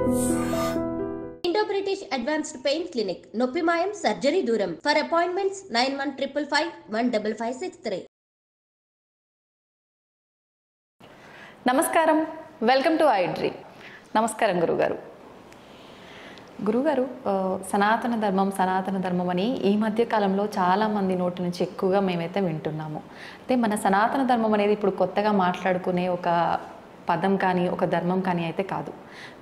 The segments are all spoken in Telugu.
Indo-British Advanced Pain Clinic, Noppimayam Surgery Duram. For appointments 9155515563. నమస్కారం, వెల్కమ్ టు ఐడ్రీ. నమస్కారం గురుగారు. సనాతన ధర్మం అని ఈ మధ్య కాలంలో చాలామంది నోటి నుంచి ఎక్కువగా మేమైతే వింటున్నాము. అయితే మన సనాతన ధర్మం అనేది ఇప్పుడు కొత్తగా మాట్లాడుకునే ఒక పదం కానీ ఒక ధర్మం కానీ అయితే కాదు.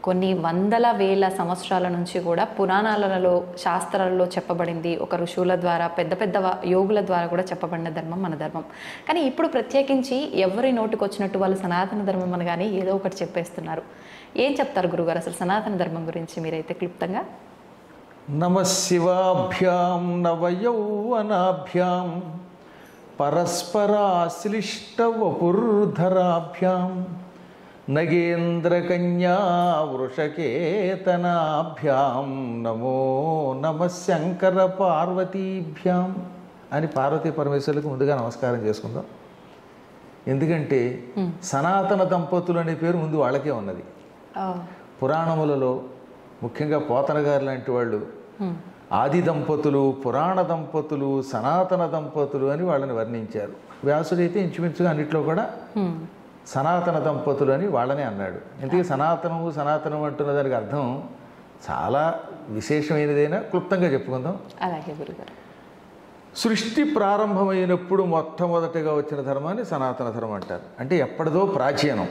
కొన్ని వందల వేల సంవత్సరాల నుంచి కూడా పురాణాలలో శాస్త్రాలలో చెప్పబడింది, ఒక ఋషువుల ద్వారా పెద్ద పెద్ద యోగుల ద్వారా కూడా చెప్పబడిన ధర్మం మన ధర్మం. కానీ ఇప్పుడు ప్రత్యేకించి ఎవరి నోటికి వచ్చినట్టు వాళ్ళు సనాతన ధర్మం అని కానీ ఏదో ఒకటి చెప్పేస్తున్నారు. ఏం చెప్తారు గురుగారు అసలు సనాతన ధర్మం గురించి మీరైతే క్లుప్తంగా? నమశివాభ్యాం నవయౌవనాభ్యాం పరస్పరాశ్లిష్టవపుర్ధరాభ్యాం నగేంద్రకన్యా వృషకేతనాభ్యాం నమో నమః శంకర పార్వతీభ్యాం అని పార్వతీ పరమేశ్వరులకు ముందుగా నమస్కారం చేసుకుందాం. ఎందుకంటే సనాతన దంపతులు అనే పేరు ముందు వాళ్ళకే ఉన్నది. పురాణములలో ముఖ్యంగా పోతన గారు లాంటి వాళ్ళు ఆది దంపతులు, పురాణ దంపతులు, సనాతన దంపతులు అని వాళ్ళని వర్ణించారు. వ్యాసుడైతే ఇంచుమించుగా అన్నిట్లో కూడా సనాతన దంపతులు అని వాళ్ళనే అన్నాడు. ఎందుకంటే సనాతనం అంటున్న దానికి అర్థం చాలా విశేషమైనదైనా క్లుప్తంగా చెప్పుకుందాం. అలాగే గురుగారు. సృష్టి ప్రారంభమైనప్పుడు మొట్టమొదటిగా వచ్చిన ధర్మాన్ని సనాతన ధర్మం అంటారు. అంటే ఎప్పటిదో ప్రాచీనం,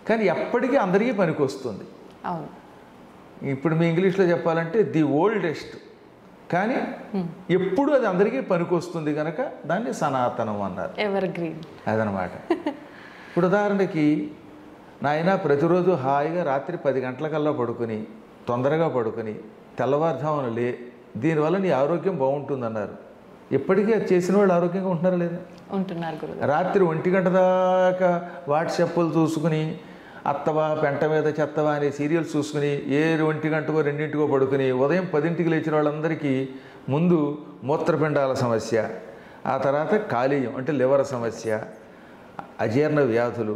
కానీ ఎప్పటికీ అందరికీ పనికి వస్తుంది. అవును, ఇప్పుడు మీ ఇంగ్లీష్లో చెప్పాలంటే ది ఓల్డెస్ట్, కానీ ఎప్పుడు అది అందరికీ పనికి వస్తుంది కనుక దాన్ని సనాతనం అన్నారు. ఎవర్ గ్రీన్ అదనమాట. ఇప్పుడు ఉదాహరణకి నాయన ప్రతిరోజు హాయిగా రాత్రి 10 గంటలకల్లా పడుకుని తొందరగా పడుకుని తెల్లవారుజామున దీనివల్ల నీ ఆరోగ్యం బాగుంటుందన్నారు. ఇప్పటికీ అది చేసిన వాళ్ళు ఆరోగ్యంగా ఉంటున్నారా లేదా? ఉంటున్నారు గురుగారు. రాత్రి 1 గంట దాకా వాట్సాప్లు చూసుకుని అత్తవా పెంట మీద చెత్తవా అనే సీరియల్స్ చూసుకుని 1 గంటకో 2 పడుకుని ఉదయం 10కి లేచిన వాళ్ళందరికీ ముందు మూత్రపిండాల సమస్య, ఆ తర్వాత కాలేయం అంటే లివర్ సమస్య, అజీర్ణ వ్యాధులు,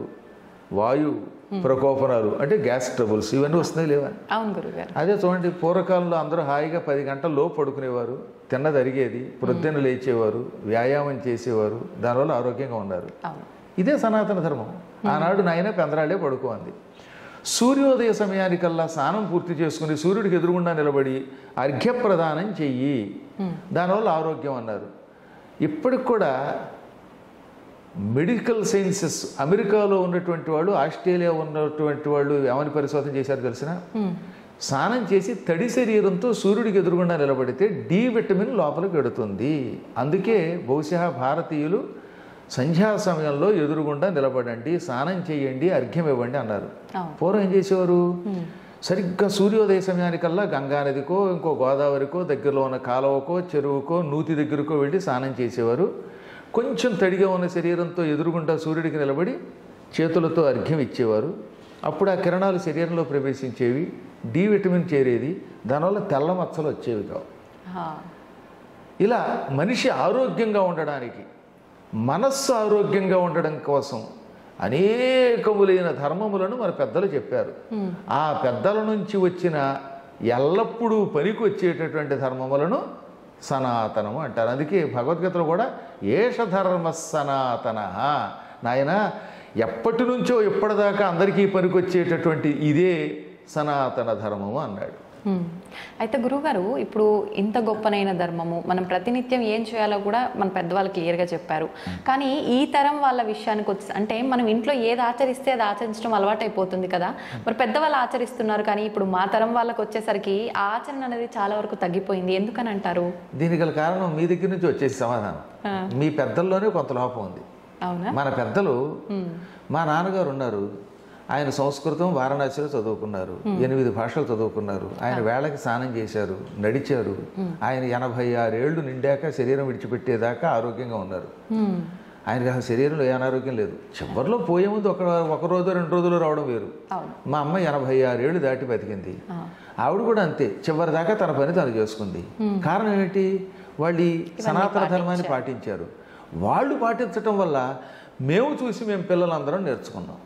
వాయు ప్రకోపనాలు అంటే గ్యాస్ ట్రబుల్స్, ఇవన్నీ వస్తున్నాయి లేవా? అవును గురుగారు. అదే చూడండి, పూర్వకాలంలో అందరూ హాయిగా 10 గంటల్లో పడుకునేవారు, తిన్నది అరిగేది, ప్రొద్దున లేచేవారు, వ్యాయామం చేసేవారు, దానివల్ల ఆరోగ్యంగా ఉన్నారు. ఇదే సనాతన ధర్మం. ఆనాడు నాయన పెందరాళ్ళే పడుకోంది. సూర్యోదయ సమయానికల్లా స్నానం పూర్తి చేసుకుని సూర్యుడికి ఎదురుగుండా నిలబడి అర్ఘ్యప్రదానం చెయ్యి, దానివల్ల ఆరోగ్యం అన్నారు. ఇప్పటికి కూడా మెడికల్ సైన్సెస్, అమెరికాలో ఉన్నటువంటి వాళ్ళు, ఆస్ట్రేలియా ఉన్నటువంటి వాళ్ళు ఏమని పరిశోధన చేశారు తెలిసిన? స్నానం చేసి తడి శరీరంతో సూర్యుడికి ఎదురుగుండా నిలబడితే డి విటమిన్ లోపలికి వెడుతుంది. అందుకే బహుశా భారతీయులు సంధ్యా సమయంలో ఎదురుగుండా నిలబడండి, స్నానం చేయండి, అర్ఘ్యం ఇవ్వండి అన్నారు. పూర్వం ఏం చేసేవారు? సరిగ్గా సూర్యోదయ సమయానికల్లా గంగానదికో ఇంకో గోదావరికో దగ్గరలో ఉన్న కాలువకో చెరువుకో నూతి దగ్గరకో వెళ్ళి స్నానం చేసేవారు. కొంచెం తడిగా ఉన్న శరీరంతో ఎదురుగుండా సూర్యుడికి నిలబడి చేతులతో అర్ఘ్యం ఇచ్చేవారు. అప్పుడు ఆ కిరణాలు శరీరంలో ప్రవేశించేవి, డి విటమిన్ చేరేది, దానివల్ల తెల్ల మచ్చలు వచ్చేవి కావు. ఇలా మనిషి ఆరోగ్యంగా ఉండడానికి, మనస్సు ఆరోగ్యంగా ఉండడం కోసం అనేకములైన ధర్మములను మన పెద్దలు చెప్పారు. ఆ పెద్దల నుంచి వచ్చిన ఎల్లప్పుడూ పనికి వచ్చేటటువంటి ధర్మములను సనాతనము అంటారు. అందుకే భగవద్గీతలో కూడా ఏష ధర్మ సనాతన, నాయన ఎప్పటి నుంచో ఎప్పటిదాకా అందరికీ పనికొచ్చేటటువంటి ఇదే సనాతన ధర్మము అన్నాడు. అయితే గురువుగారు, ఇప్పుడు ఇంత గొప్పనైన ధర్మము మనం ప్రతినిత్యం ఏం చేయాలో కూడా మన పెద్దవాళ్ళు క్లియర్గా చెప్పారు. కానీ ఈ తరం వాళ్ళ విషయానికి వచ్చి అంటే మనం ఇంట్లో ఏది ఆచరిస్తే అది ఆచరించడం అలవాటు అయిపోతుంది కదా. మరి పెద్దవాళ్ళు ఆచరిస్తున్నారు, కానీ ఇప్పుడు మా తరం వాళ్ళకి వచ్చేసరికి ఆ ఆచరణ అనేది చాలా వరకు తగ్గిపోయింది. ఎందుకని అంటారు? దీనికి గల కారణం మీ దగ్గర నుంచి వచ్చేసి సమాధానం. మీ పెద్దల్లోనే కొంత లోపం ఉంది. అవునా? మన పెద్దలు, మా నాన్నగారు ఉన్నారు, ఆయన సంస్కృతం వారణాసిలో చదువుకున్నారు, 8 భాషలు చదువుకున్నారు, ఆయన వేళకి స్నానం చేశారు, నడిచారు. ఆయన 86 ఏళ్ళు నిండాక శరీరం విడిచిపెట్టేదాకా ఆరోగ్యంగా ఉన్నారు. ఆయనకి అసలు శరీరంలో ఏ అనారోగ్యం లేదు. చివరిలో పోయే ముందు ఒక రోజు 2 రోజులు రావడం వేరు. మా అమ్మ 86 ఏళ్ళు దాటి బతికింది. ఆవిడ కూడా అంతే, చివరి దాకా తన పని తను చేసుకుంది. కారణం ఏంటి? వాళ్ళు సనాతన ధర్మాన్ని పాటించారు. వాళ్ళు పాటించటం వల్ల మేము చూసి మేము పిల్లలందరం నేర్చుకున్నాం.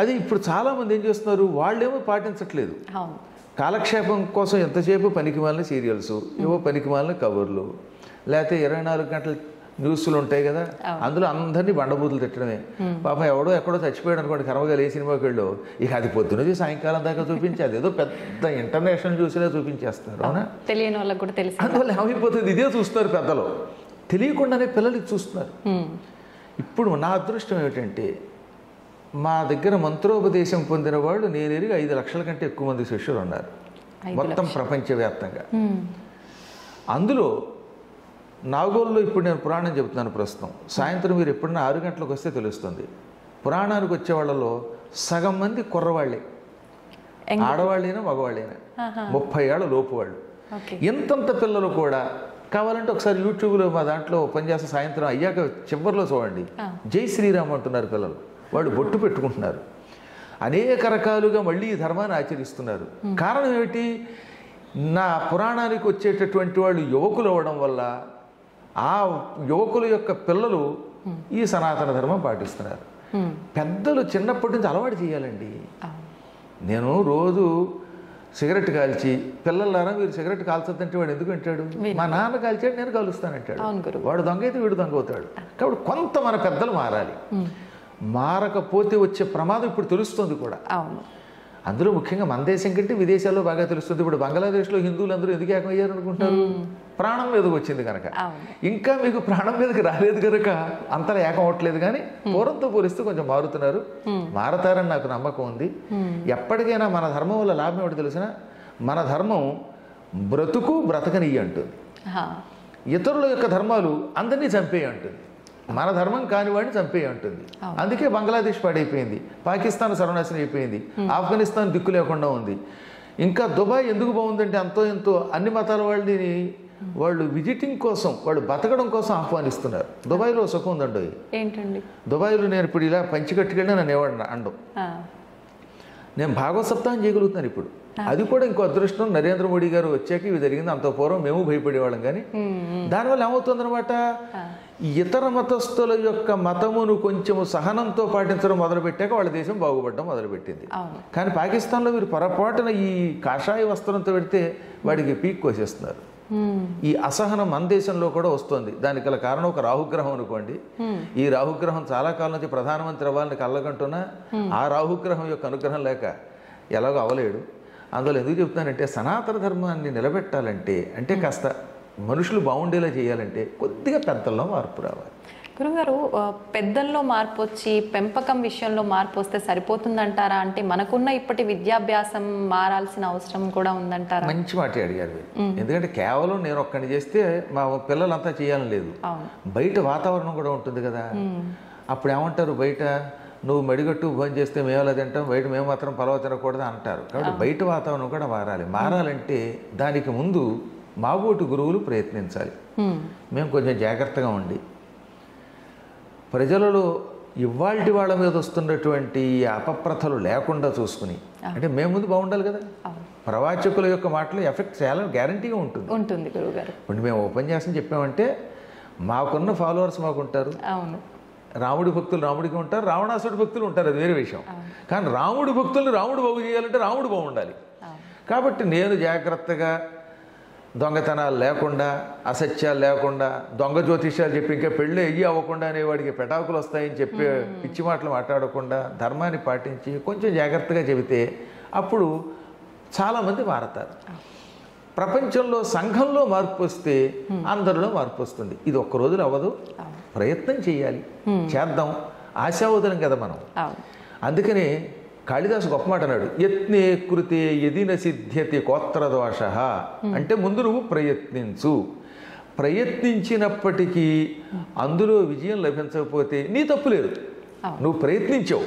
అది ఇప్పుడు చాలామంది ఏం చేస్తున్నారు, వాళ్ళేమో పాటించట్లేదు. అవును. కాలక్షేపం కోసం ఎంతసేపు పనికిమాలిన సీరియల్స్, ఏవో పనికిమాలిన కబుర్లు, లేకపోతే 24 గంటల న్యూస్లు ఉంటాయి కదా, అందులో అందరినీ బండబూతులు తిట్టడమే. పాపం ఎవడో ఎక్కడో చచ్చిపోయాడు అనుకోండి, కర్మగా ఏ సినిమాకి వెళ్ళు, ఇక అది పొద్దున్నది సాయంకాలం దాకా చూపించేది ఏదో పెద్ద ఇంటర్నేషనల్ న్యూస్లే చూపించేస్తారు. అవునా? తెలియని వాళ్ళకి కూడా తెలుసు. అందువల్ల ఏమైపోతుంది, ఇదే చూస్తారు పెద్దలు, తెలియకుండానే పిల్లలు చూస్తున్నారు. ఇప్పుడు నా అదృష్టం ఏమిటంటే మా దగ్గర మంత్రోపదేశం పొందిన వాళ్ళు నేను ఎరిగి 5 లక్షల కంటే ఎక్కువ మంది శిష్యులు ఉన్నారు మొత్తం ప్రపంచవ్యాప్తంగా. అందులో నాగోల్లో ఇప్పుడు నేను పురాణం చెబుతున్నాను ప్రస్తుతం. సాయంత్రం మీరు ఎప్పుడైనా 6 గంటలకు వస్తే తెలుస్తుంది. పురాణానికి వచ్చే వాళ్ళలో సగం మంది కుర్రవాళ్ళే, ఆడవాళ్ళైనా మగవాళ్ళైనా, 30 ఏళ్ల లోపు వాళ్ళు. ఇంతంత పిల్లలు కూడా కావాలంటే ఒకసారి యూట్యూబ్లో మా దాంట్లో పనిచేస్తే సాయంత్రం అయ్యాక చివరిలో చూడండి, జై శ్రీరామ్ అంటున్నారు పిల్లలు. వాళ్ళు బొట్టు పెట్టుకుంటున్నారు, అనేక రకాలుగా మళ్ళీ ఈ ధర్మాన్ని ఆచరిస్తున్నారు. కారణం ఏమిటి, నా పురాణానికి వచ్చేటటువంటి వాళ్ళు యువకులు అవ్వడం వల్ల ఆ యువకుల యొక్క పిల్లలు ఈ సనాతన ధర్మం పాటిస్తున్నారు. పెద్దలు చిన్నప్పటి నుంచి అలవాటు చేయాలండి. నేను రోజు సిగరెట్ కాల్చి పిల్లలారా మీరు సిగరెట్ కాల్చొద్దంటే వాడు ఎందుకు అంటాడు, మా నాన్న కాల్చాడు నేను కాలుస్తానంటాడు. వాడు దొంగ అయితే వీడు దొంగ అవుతాడు. కాబట్టి కొంత మన పెద్దలు మారాలి. మారకపోతే వచ్చే ప్రమాదం ఇప్పుడు తెలుస్తుంది కూడా. అందులో ముఖ్యంగా మన దేశం కంటే విదేశాల్లో బాగా తెలుస్తుంది. ఇప్పుడు బంగ్లాదేశ్లో హిందువులందరూ ఎందుకు ఏకమయ్యారు అనుకుంటారు, ప్రాణం మీదకి వచ్చింది కనుక. ఇంకా మీకు ప్రాణం మీదకి రాలేదు కనుక అంతలా ఏకం అవ్వట్లేదు. కానీ పూర్వంతో పోలిస్తే కొంచెం మారుతున్నారు, మారతారని నాకు నమ్మకం ఉంది. ఎప్పటికైనా మన ధర్మం వల్ల లాభం ఏమిటి తెలిసిన, మన ధర్మం బ్రతకనియ్యి అంటుంది, ఇతరుల యొక్క ధర్మాలు అందరినీ చంపేయి అంటుంది, మన ధర్మం కానివాడిని చంపేయి అంటుంది. అందుకే బంగ్లాదేశ్ పాడైపోయింది, పాకిస్తాన్ సర్వనాశనం అయిపోయింది, ఆఫ్ఘనిస్తాన్ దిక్కు లేకుండా ఉంది. ఇంకా దుబాయ్ ఎందుకు బాగుందంటే అంతో ఎంతో అన్ని మతాల వాళ్ళని వాళ్ళు విజిటింగ్ కోసం, వాళ్ళు బతకడం కోసం ఆహ్వానిస్తున్నారు. దుబాయ్లో సుఖం ఉందండి. ఏంటండి దుబాయ్లో నేను ఇప్పుడు ఇలా పంచికట్టుకెళ్ళి నన్ను ఎవడు అండం, నేను భాగవత సప్తాహం చేయగలుగుతున్నాను ఇప్పుడు. అది కూడా ఇంకో అదృష్టం, నరేంద్ర మోడీ గారు వచ్చాక ఇవి జరిగింది. అంత పూర్వం మేము భయపడేవాళ్ళం. కానీ దానివల్ల ఏమవుతుందన్నమాట, ఇతర మతస్థుల యొక్క మతమును కొంచెము సహనంతో పాటించడం మొదలుపెట్టాక వాళ్ళ దేశం బాగుపడడం మొదలుపెట్టింది. కానీ పాకిస్తాన్లో మీరు పొరపాటున ఈ కాషాయ వస్త్రంతో పెడితే వాడికి పీక్ కోసేస్తున్నారు. ఈ అసహనం మన దేశంలో కూడా వస్తుంది. దానికి గల కారణం ఒక రాహుగ్రహం అనుకోండి. ఈ రాహుగ్రహం చాలా కాలం నుంచి ప్రధానమంత్రి అవ్వాలని కళ్ళగంటున్నా ఆ రాహుగ్రహం యొక్క అనుగ్రహం లేక ఎలాగో అవ్వలేడు. అందువల్ల ఎందుకు చెప్తున్నానంటే, సనాతన ధర్మాన్ని నిలబెట్టాలంటే, అంటే కాస్త మనుషులు బాగుండేలా చేయాలంటే కొద్దిగా పెద్దల్లో మార్పు రావాలి. గురుగారు, పెద్దల్లో మార్పు వచ్చి పెంపకం విషయంలో మార్పు వస్తే సరిపోతుందంటారా? అంటే మనకున్న ఇప్పటి విద్యాభ్యాసం మారాల్సిన అవసరం కూడా ఉందంటారా? మంచి మాట అడిగారు. ఎందుకంటే కేవలం నేను ఒక్కడిని చేస్తే మా పిల్లలంతా చేయాలని లేదు. బయట వాతావరణం కూడా ఉంటుంది కదా. అప్పుడు ఏమంటారు, బయట నువ్వు మడిగట్టు భోజనం చేస్తే మేము అలా తింటాం, బయట మేము మాత్రం పలవ తినకూడదు అంటారు. కాబట్టి బయట వాతావరణం కూడా మారాలంటే దానికి ముందు మాబోటి గురువులు ప్రయత్నించాలి. మేము కొంచెం జాగ్రత్తగా ఉండి ప్రజలలో ఇవాల్టి వాళ్ళ మీద వస్తున్నటువంటి అపప్రథలు లేకుండా చూసుకుని, అంటే మేము ముందు బాగుండాలి కదా. ప్రవాచకుల యొక్క మాటలు ఎఫెక్ట్ చాలా గ్యారంటీగా ఉంటుంది గురువుగారు. ఇప్పుడు మేము ఉపన్యాసం చెప్పామంటే మాకున్న ఫాలోవర్స్ మాకుంటారు. రాముడి భక్తులు రాముడికి ఉంటారు, రావణాసుడి భక్తులు ఉంటారు, అది వేరే విషయం. కానీ రాముడి భక్తుల్ని రాముడు బాగు చేయాలంటే రాముడు బాగుండాలి. కాబట్టి నేను జాగ్రత్తగా దొంగతనాలు లేకుండా, అసత్యాలు లేకుండా, దొంగ జ్యోతిష్యాలు చెప్పి ఇంకా పెళ్ళి అయ్యి అవ్వకుండా అనేవాడికి పెటాకులు వస్తాయని చెప్పే పిచ్చి మాటలు మాట్లాడకుండా ధర్మాన్ని పాటించి కొంచెం జాగ్రత్తగా చెబితే అప్పుడు చాలామంది మారతారు. ప్రపంచంలో సంఘంలో మార్పు వస్తే అందరిలో మార్పు వస్తుంది. ఇది ఒక్క రోజులు అవ్వదు, ప్రయత్నం చేయాలి, చేద్దాం. ఆశావదనం కదా మనం. అందుకనే కాళిదాసు గొప్ప మాట అన్నాడు, యత్నే కృతే యదిన సిద్ధ్యతి కోత్రదోష. అంటే ముందు నువ్వు ప్రయత్నించు, ప్రయత్నించినప్పటికీ అందులో విజయం లభించకపోతే నీ తప్పు లేదు, నువ్వు ప్రయత్నించావు,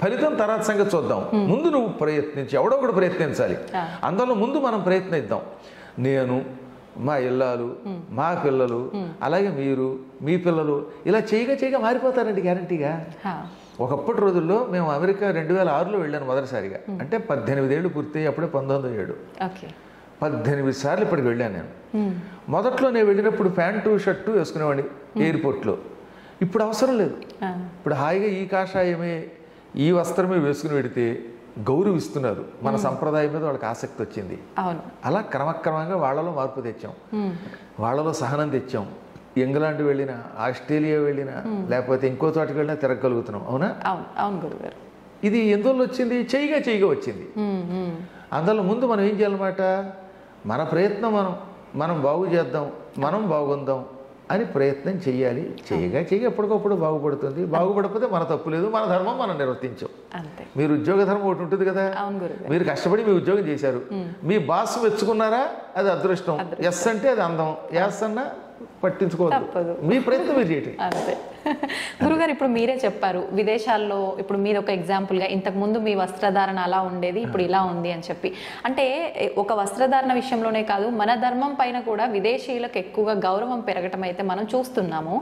ఫలితం తర్వాత సంగతి చూద్దాం. ముందు నువ్వు ప్రయత్నించి, ఎవడో ఒకడు ప్రయత్నించాలి. అందులో ముందు మనం ప్రయత్నిద్దాం. నేను, మా ఇల్లాలు, మా పిల్లలు, అలాగే మీరు, మీ పిల్లలు ఇలా చేయగా మారిపోతారండి గ్యారంటీగా. ఒకప్పటి రోజుల్లో మేము అమెరికా 2006లో వెళ్ళాను మొదటిసారిగా. అంటే 18 ఏళ్ళు పూర్తయి, అప్పుడే 1907. 18 సార్లు ఇప్పటికి వెళ్ళాను నేను. మొదట్లో నేను వెళ్ళినప్పుడు ప్యాంటు షర్టు వేసుకునేవాడిని ఎయిర్పోర్ట్లో. ఇప్పుడు అవసరం లేదు. ఇప్పుడు హాయిగా ఈ కాషాయమే, ఈ వస్త్రమే వేసుకుని పెడితే గౌరవిస్తున్నారు, మన సంప్రదాయం మీద వాళ్ళకి ఆసక్తి వచ్చింది. అవును. అలా క్రమక్రమంగా వాళ్ళలో మార్పు తెచ్చాం, వాళ్ళలో సహనం తెచ్చాం. ఇంగ్లాండ్ వెళ్ళినా, ఆస్ట్రేలియా వెళ్ళినా, లేకపోతే ఇంకో చోటకి వెళ్ళినా తిరగలుగుతున్నాం. అవునా? అవును అవును గురుగారు. ఇది ఎందువల్ల వచ్చింది? చేయగా వచ్చింది. అందులో ముందు మనం ఏం చేయాలన్నమాట, మన ప్రయత్నం మనం బాగు చేద్దాం, మనం బాగుందాం అని ప్రయత్నం చేయాలి. చేయగా ఎప్పటికప్పుడు బాగుపడుతుంది. బాగుపడకపోతే మన తప్పు లేదు, మన ధర్మం మనం నిర్వర్తించాం. అంతే. మీరు ఉద్యోగ ధర్మం ఒకటి ఉంటుంది కదా, మీరు కష్టపడి మీ ఉద్యోగం చేశారు, మీ బాస్ మెచ్చుకున్నారా, అది అదృష్టం. ఎస్ అంటే అది అందం, ఎస్ అన్నా పట్టించుకోవద్దు, మీ ప్రయత్నం మీరు చేయటం. అంతే. గురుగారు, ఇప్పుడు మీరే చెప్పారు విదేశాల్లో, ఇప్పుడు మీరు ఒక ఎగ్జాంపుల్గా ఇంతకుముందు మీ వస్త్రధారణ అలా ఉండేది, ఇప్పుడు ఇలా ఉంది అని చెప్పి, అంటే ఒక వస్త్రధారణ విషయంలోనే కాదు, మన ధర్మం పైన కూడా విదేశీయులకు ఎక్కువగా గౌరవం పెరగటం అయితే మనం చూస్తున్నాము.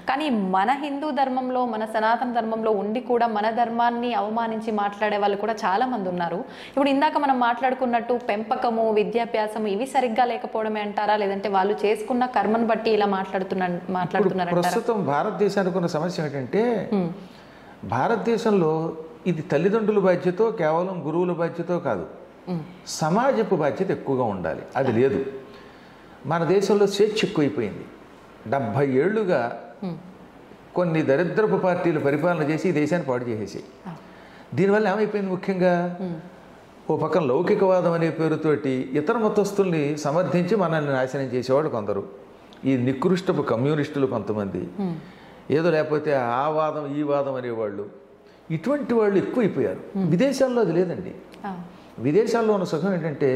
కానీ మన హిందూ ధర్మంలో, మన సనాతన ధర్మంలో ఉండి కూడా మన ధర్మాన్ని అవమానించి మాట్లాడే వాళ్ళు కూడా చాలా మంది ఉన్నారు. ఇప్పుడు ఇందాక మనం మాట్లాడుకున్నట్టు పెంపకము, విద్యాభ్యాసము ఇవి సరిగ్గా లేకపోవడమే అంటారా, లేదంటే వాళ్ళు చేసుకున్న కర్మను బట్టి ఇలా మాట్లాడుతున్నారు? ప్రస్తుతం భారతదేశానికి ఉన్న సమస్య ఏంటంటే, భారతదేశంలో ఇది తల్లిదండ్రుల బాధ్యత, కేవలం గురువుల బాధ్యత కాదు, సమాజపు బాధ్యత ఎక్కువగా ఉండాలి. అది లేదు. మన దేశంలో స్వేచ్ఛ ఎక్కువైపోయింది. 70 ఏళ్లుగా కొన్ని దరిద్రపు పార్టీలు పరిపాలన చేసి ఈ దేశాన్ని పాడు చేసేసి, దీనివల్ల ఏమైపోయింది? ముఖ్యంగా ఓ పక్కన లౌకికవాదం అనే పేరుతోటి ఇతర మతస్థుల్ని సమర్థించి మనల్ని నాశనం చేసేవాడు కొందరు, ఈ నికృష్టపు కమ్యూనిస్టులు కొంతమంది, ఏదో లేకపోతే ఆ వాదం ఈ వాదం అనేవాళ్ళు, ఇటువంటి వాళ్ళు ఎక్కువైపోయారు. విదేశాల్లో అది లేదండి. విదేశాల్లో ఉన్న సుఖం ఏంటంటే,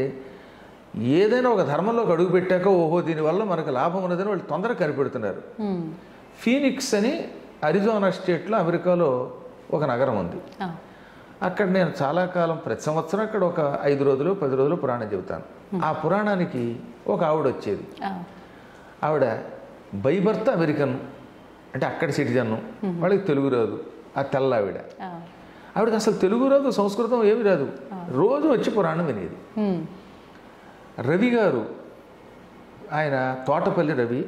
ఏదైనా ఒక ధర్మంలోకి అడుగు పెట్టాక ఓహో దీనివల్ల మనకు లాభం ఉన్నదని వాళ్ళు తొందరగా కనిపెడుతున్నారు. ఫీనిక్స్ అని అరిజోనా స్టేట్లో అమెరికాలో ఒక నగరం ఉంది. అక్కడ నేను చాలా కాలం ప్రతి సంవత్సరం అక్కడ ఒక 5 రోజులు 10 రోజులు పురాణం చెబుతాను. ఆ పురాణానికి ఒక ఆవిడ వచ్చేది. ఆవిడ బై బర్త్ అమెరికన్, అంటే అక్కడ సిటిజన్, వాళ్ళకి తెలుగు రాదు. ఆ తెల్ల ఆవిడకి అసలు తెలుగు రాదు, సంస్కృతం ఏమి రాదు, రోజు వచ్చి పురాణం వినేది. రవి గారు, ఆయన తోటపల్లి రవి,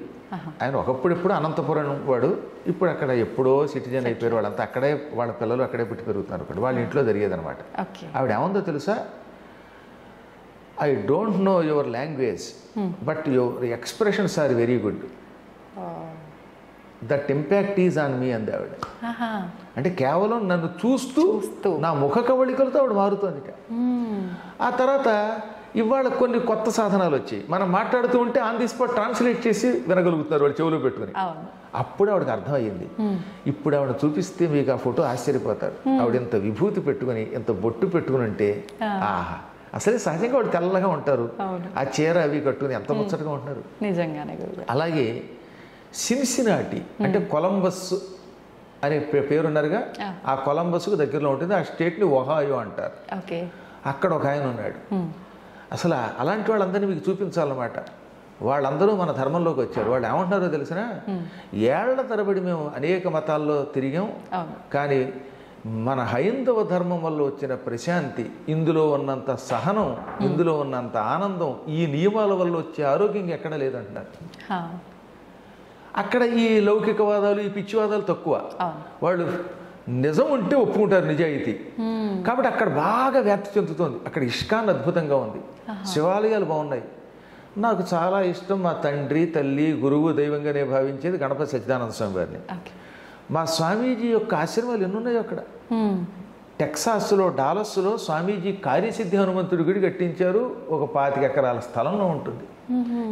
ఆయన ఒకప్పుడెప్పుడు అనంతపురం వాడు, ఇప్పుడు అక్కడ ఎప్పుడో సిటిజన్ అయిపోయారు. వాళ్ళంతా అక్కడే, వాళ్ళ పిల్లలు అక్కడే పుట్టి పెరుగుతున్నారు. అక్కడ వాళ్ళ ఇంట్లో జరిగేదనమాట. ఆవిడ ఏముందో తెలుసా, I don't know your language but your expressions are very good, that impact is on me అంది ఆవిడ. అంటే కేవలం నన్ను చూస్తూ నా ముఖ కవళికలతో ఆవిడ మారుతుంది. ఆ తర్వాత ఇవాళ కొన్ని కొత్త సాధనాలు వచ్చి మనం మాట్లాడుతూ ఉంటే ఆన్ ది స్పాట్ ట్రాన్స్లేట్ చేసి వినగలుగుతున్నారు వాళ్ళు చెవులో పెట్టుకుని. అప్పుడు ఆవిడకి అర్థమయ్యింది. ఇప్పుడు ఆవిడ చూపిస్తే మీకు ఆ ఫోటో ఆశ్చర్యపోతారు. ఆవిడ ఎంత విభూతి పెట్టుకుని, ఎంత బొట్టు పెట్టుకుని ఉంటే, ఆహా, అసలే సహజంగా వాడు తెల్లగా ఉంటారు, ఆ చీర అవి కట్టుకుని ఎంత ముచ్చటగా ఉంటున్నారు. నిజంగానే. అలాగే సిన్సినాటి అంటే కొలంబస్ అనే పేరున్నారుగా, ఆ కొలంబస్కు దగ్గరలో ఉంటుంది. ఆ స్టేట్ని ఒహాయో అంటారు. అక్కడ ఒక ఆయన ఉన్నాడు. అసలు అలాంటి వాళ్ళందరినీ మీకు చూపించాలన్నమాట. వాళ్ళందరూ మన ధర్మంలోకి వచ్చారు. వాళ్ళు ఏమంటున్నారో తెలిసిన, ఏళ్ల తరబడి మేము అనేక మతాల్లో తిరిగాం, కానీ మన హైందవ ధర్మం వల్ల వచ్చిన ప్రశాంతి, ఇందులో ఉన్నంత సహనం, ఇందులో ఉన్నంత ఆనందం, ఈ నియమాల వల్ల వచ్చే ఆరోగ్యం ఎక్కడ లేదంటున్నారు. అక్కడ ఈ లౌకికవాదాలు, ఈ పిచ్చివాదాలు తక్కువ. వాళ్ళు నిజం ఉంటే ఒప్పుకుంటారు, నిజాయితీ. కాబట్టి అక్కడ బాగా వ్యాప్తి చెందుతోంది. అక్కడ ఇష్కాన్ అద్భుతంగా ఉంది, శివాలయాలు బాగున్నాయి. నాకు చాలా ఇష్టం. మా తండ్రి, తల్లి, గురువు దైవంగానే భావించేది గణపతి సచ్చిదానంద స్వామి వారిని. మా స్వామీజీ యొక్క ఆశ్రమాలు ఎన్నున్నాయో అక్కడ. టెక్సాస్లో, డాలస్లో స్వామీజీ కార్యసిద్ధి హనుమంతుడి గుడి కట్టించారు. ఒక 25 ఎకరాల స్థలంలో ఉంటుంది.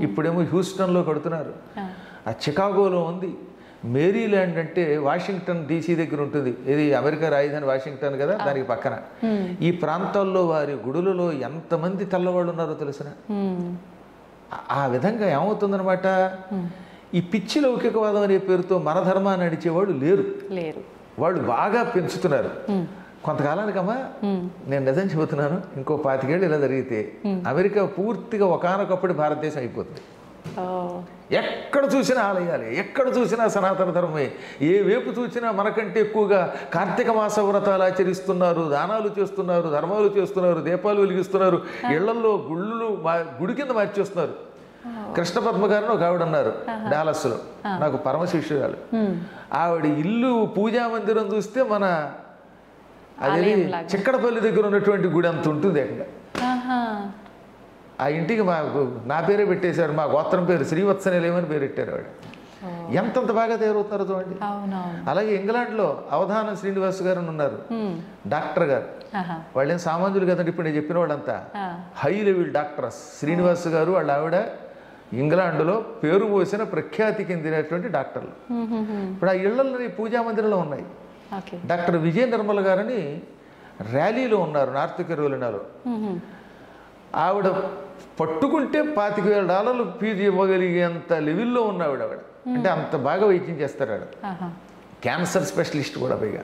ఇప్పుడేమో హ్యూస్టన్లో కడుతున్నారు. ఆ చికాగోలో ఉంది. మేరీల్యాండ్ అంటే వాషింగ్టన్ DC దగ్గర ఉంటుంది. ఇది అమెరికా రాజధాని వాషింగ్టన్ కదా, దానికి పక్కన. ఈ ప్రాంతాల్లో వారి గుడులలో ఎంతమంది తెల్లవాళ్ళు ఉన్నారో తెలిసిన. ఆ విధంగా ఏమవుతుందనమాట, ఈ పిచ్చి లౌకికవాదం అనే పేరుతో మన ధర్మాన్ని నడిచేవాళ్ళు లేరు. వాళ్ళు బాగా పెంచుతున్నారు. కొంతకాలానికమ్మా, నేను నిజం చెబుతున్నాను, ఇంకో 25 ఏళ్ళు ఇలా జరిగితే అమెరికా పూర్తిగా ఒకానొకప్పుడు భారతదేశం అయిపోతుంది. ఎక్కడ చూసినా ఆలయాలే, ఎక్కడ చూసినా సనాతన ధర్మమే. ఏ వైపు చూసినా మనకంటే ఎక్కువగా కార్తీక మాస వ్రతాలు ఆచరిస్తున్నారు, దానాలు చేస్తున్నారు, ధర్మాలు చేస్తున్నారు, దీపాలు వెలిగిస్తున్నారు, ఇళ్లలో గుడి కింద మార్చేస్తున్నారు. కృష్ణ పద్మ గారిని ఒక ఆవిడ ఉన్నారు డాలస్లో, నాకు పరమ శిష్యురాలు. ఆవిడ ఇల్లు పూజా మందిరం చూస్తే మన అది చిక్కడపల్లి దగ్గర ఉన్నటువంటి గుడి అంత ఉంటుంది అక్కడ. ఆ ఇంటికి నా పేరే పెట్టేశారు, మా గోత్రం పేరు శ్రీవత్సనిలయమని పేరు పెట్టారు వాడు. ఎంతంత బాగా తయారవుతున్నారో చూడండి. అలాగే ఇంగ్లాండ్లో అవధానం శ్రీనివాస్ గారు ఉన్నారు, డాక్టర్ గారు. వాళ్ళేం సామాన్యులు కదండి, ఇప్పుడు నేను చెప్పిన వాళ్ళంతా హై లెవెల్ డాక్టర్స్. శ్రీనివాస్ గారు వాళ్ళ ఆవిడ ఇంగ్లాండ్లో పేరు పోసిన ప్రఖ్యాతి చెందినటువంటి డాక్టర్లు. ఇప్పుడు ఆ ఇళ్లలోని పూజా మందిరంలో ఉన్నాయి. డాక్టర్ విజయ నిర్మల గారని ర్యాలీలో ఉన్నారు నార్త్ కెరోలినాలో. ఆవిడ పట్టుకుంటే $25,000 ఫీజు ఇవ్వగలిగేంత లెవెల్లో ఉన్నావిడ. ఆవిడ అంటే అంత బాగా వైద్యం చేస్తారు ఆవిడ. క్యాన్సర్ స్పెషలిస్ట్ కూడా పైగా.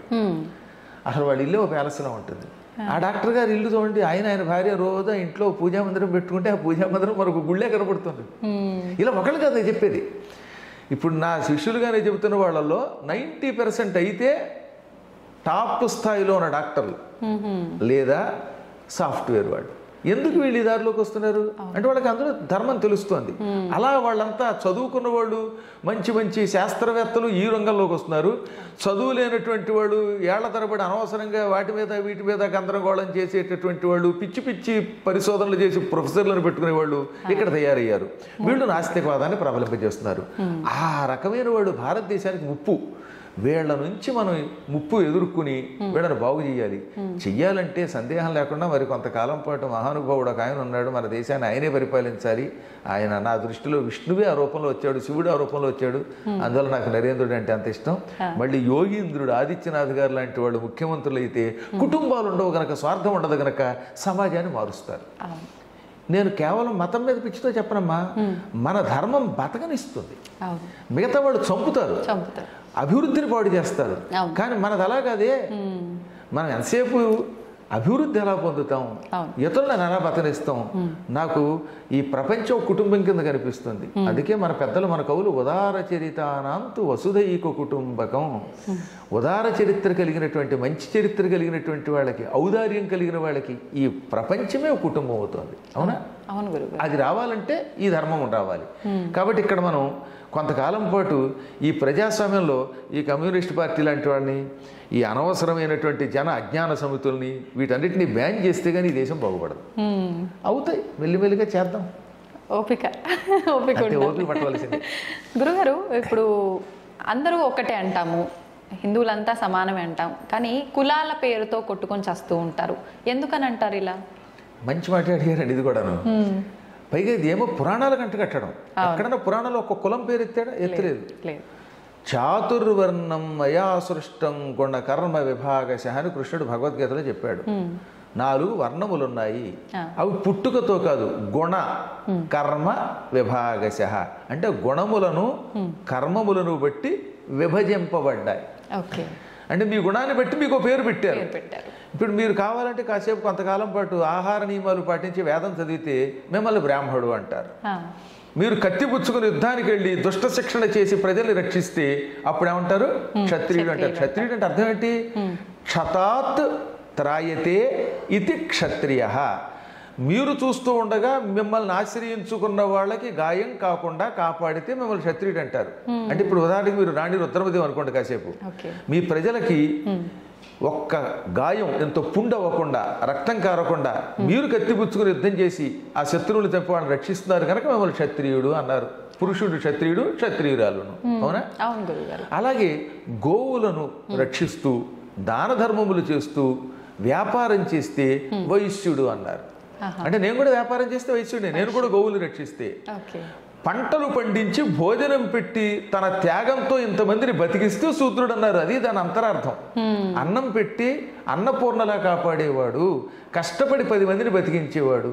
అసలు వాళ్ళ ఇల్లు ఒక ప్యాలెస్లో ఉంటుంది. ఆ డాక్టర్ గారు ఇల్లు చూడండి, ఆయన భార్య రోజు ఇంట్లో పూజా మందిరం పెట్టుకుంటే ఆ పూజా మందిరం మరొక గుళ్ళే కనబడుతుంది. ఇలా ఒకళ్ళు కదా చెప్పేది. ఇప్పుడు నా శిష్యులుగానే చెబుతున్న వాళ్ళల్లో 90% అయితే టాప్ స్థాయిలో ఉన్న డాక్టర్లు లేదా సాఫ్ట్వేర్ వాళ్ళు. ఎందుకు వీళ్ళు ఈ దారిలోకి వస్తున్నారు అంటే వాళ్ళకి అందులో ధర్మం తెలుస్తోంది. అలా వాళ్ళంతా చదువుకున్న వాళ్ళు, మంచి మంచి శాస్త్రవేత్తలు ఈ రంగంలోకి వస్తున్నారు. చదువు లేనటువంటి వాళ్ళు, ఏళ్ల తరబడి అనవసరంగా వాటి మీద వీటి మీద గందరగోళం చేసేటటువంటి వాళ్ళు, పిచ్చి పిచ్చి పరిశోధనలు చేసి ప్రొఫెసర్లను పెట్టుకునే వాళ్ళు ఇక్కడ తయారయ్యారు. వీళ్ళు నాస్తికవాదాన్ని ప్రబలింపజేస్తున్నారు. ఆ రకమైన వాళ్ళు భారతదేశానికి ముప్పు. వీళ్ళ నుంచి మనం ముప్పు ఎదుర్కొని వీళ్ళని బాగు చేయాలి. చెయ్యాలంటే సందేహం లేకుండా మరి కొంతకాలం పాటు మహానుభావుడు ఒక ఆయన ఉన్నాడు, మన దేశాన్ని ఆయనే పరిపాలించాలి. ఆయన నా దృష్టిలో విష్ణువే ఆ రూపంలో వచ్చాడు, శివుడు ఆ రూపంలో వచ్చాడు. అందువల్ల నాకు నరేంద్రుడు అంటే అంత ఇష్టం. మళ్ళీ యోగీంద్రుడు, ఆదిత్యనాథ్ గారు లాంటి వాళ్ళు ముఖ్యమంత్రులు అయితే కుటుంబాలు ఉండవు గనక, స్వార్థం ఉండదు గనక సమాజాన్ని మారుస్తారు. నేను కేవలం మతం మీద పిచ్చితో చెప్పనమ్మా, మన ధర్మం బతకనిస్తుంది. మిగతా వాళ్ళు చంపుతారు, అభివృద్ధిని పాడు చేస్తారు. కానీ మనది అలా కాదే. మనం ఎంతసేపు అభివృద్ధి ఎలా పొందుతాం, ఇతరులను ఎలా బతనిస్తాం. నాకు ఈ ప్రపంచం కుటుంబం కింద కనిపిస్తుంది. అందుకే మన పెద్దలు, మన కవులు ఉదార చరితానాంతు వసుధైక కుటుంబకం. ఉదార చరిత్ర కలిగినటువంటి, మంచి చరిత్ర కలిగినటువంటి వాళ్ళకి, ఔదార్యం కలిగిన వాళ్ళకి ఈ ప్రపంచమే కుటుంబం అవుతుంది. అవునా? అది రావాలంటే ఈ ధర్మం రావాలి. కాబట్టి ఇక్కడ మనం కొంతకాలం పాటు ఈ ప్రజాస్వామ్యంలో ఈ కమ్యూనిస్ట్ పార్టీ లాంటి వాడిని, ఈ అనవసరమైనటువంటి జన అజ్ఞాన సమితుల్ని, వీటన్నిటిని బ్యాన్ చేస్తే కానీ ఈ దేశం బాగుపడదు. అవుతాయి, మెల్లిమెల్లిగా చేద్దాం. ఓపిక పట్టవలసింది. గురుగారు, ఇప్పుడు అందరూ ఒకటే అంటాము, హిందువులంతా సమానమే అంటాం, కానీ కులాల పేరుతో కొట్టుకొని చేస్తూ ఉంటారు. ఎందుకని అంటారు ఇలా? మంచి మాట అడిగారండి. ఇది కూడాను పైగా ఇది ఏమో పురాణాలకు అంటగట్టడం. ఎక్కడన్నా పురాణాలు ఒక కులం పేరు ఎత్తాడా? ఎత్తలేదు. చాతుర్వర్ణం మయా సృష్టం గుణ కర్మ విభాగశ అని కృష్ణుడు భగవద్గీతలో చెప్పాడు. 4 వర్ణములున్నాయి, అవి పుట్టుకతో కాదు, గుణ కర్మ విభాగశ అంటే గుణములను కర్మములను బట్టి విభజింపబడ్డాయి. అంటే మీ గుణాన్ని బట్టి మీకు పేరు పెట్టారు. ఇప్పుడు మీరు కావాలంటే కాసేపు కొంతకాలం పాటు ఆహార నియమాలు పాటించి వేదం చదివితే మిమ్మల్ని బ్రాహ్మణుడు అంటారు. మీరు కత్తి పుచ్చుకుని యుద్ధానికి వెళ్ళి దుష్ట శిక్షణ చేసి ప్రజల్ని రక్షిస్తే అప్పుడు ఏమంటారు? క్షత్రియుడు అంటారు. క్షత్రియుడు అంటే అర్థం ఏంటి? క్షతాత్ త్రాయతే ఇది క్షత్రియ. మీరు చూస్తూ ఉండగా మిమ్మల్ని ఆశ్రయించుకున్న వాళ్ళకి గాయం కాకుండా కాపాడితే మిమ్మల్ని క్షత్రియుడు అంటారు. అంటే ఇప్పుడు ఉదాహరణకి మీరు రాణి రుద్రమదేవి అనుకోండి, కాసేపు మీ ప్రజలకి ఒక్క గాయం ఎంతో పుండవ్వకుండా, రక్తం కారకుండా మీరు కత్తిపుచ్చుకుని యుద్ధం చేసి ఆ శత్రువులు తప్ప వాళ్ళని రక్షిస్తున్నారు కనుక మిమ్మల్ని క్షత్రియుడు అన్నారు. పురుషుడు క్షత్రియుడు, క్షత్రియురాలును. అవునా? అలాగే గోవులను రక్షిస్తూ దాన ధర్మములు చేస్తూ వ్యాపారం చేస్తే వైశ్యుడు అన్నారు. అంటే నేను కూడా వ్యాపారం చేస్తే వైశ్యుడే, నేను కూడా గోవులు రక్షిస్తే. పంటలు పండించి భోజనం పెట్టి తన త్యాగంతో ఇంతమందిని బతికిస్తూ శూద్రుడు అన్నారు. అది దాని అంతరార్థం. అన్నం పెట్టి అన్నపూర్ణలా కాపాడేవాడు, కష్టపడి 10 మందిని బతికించేవాడు.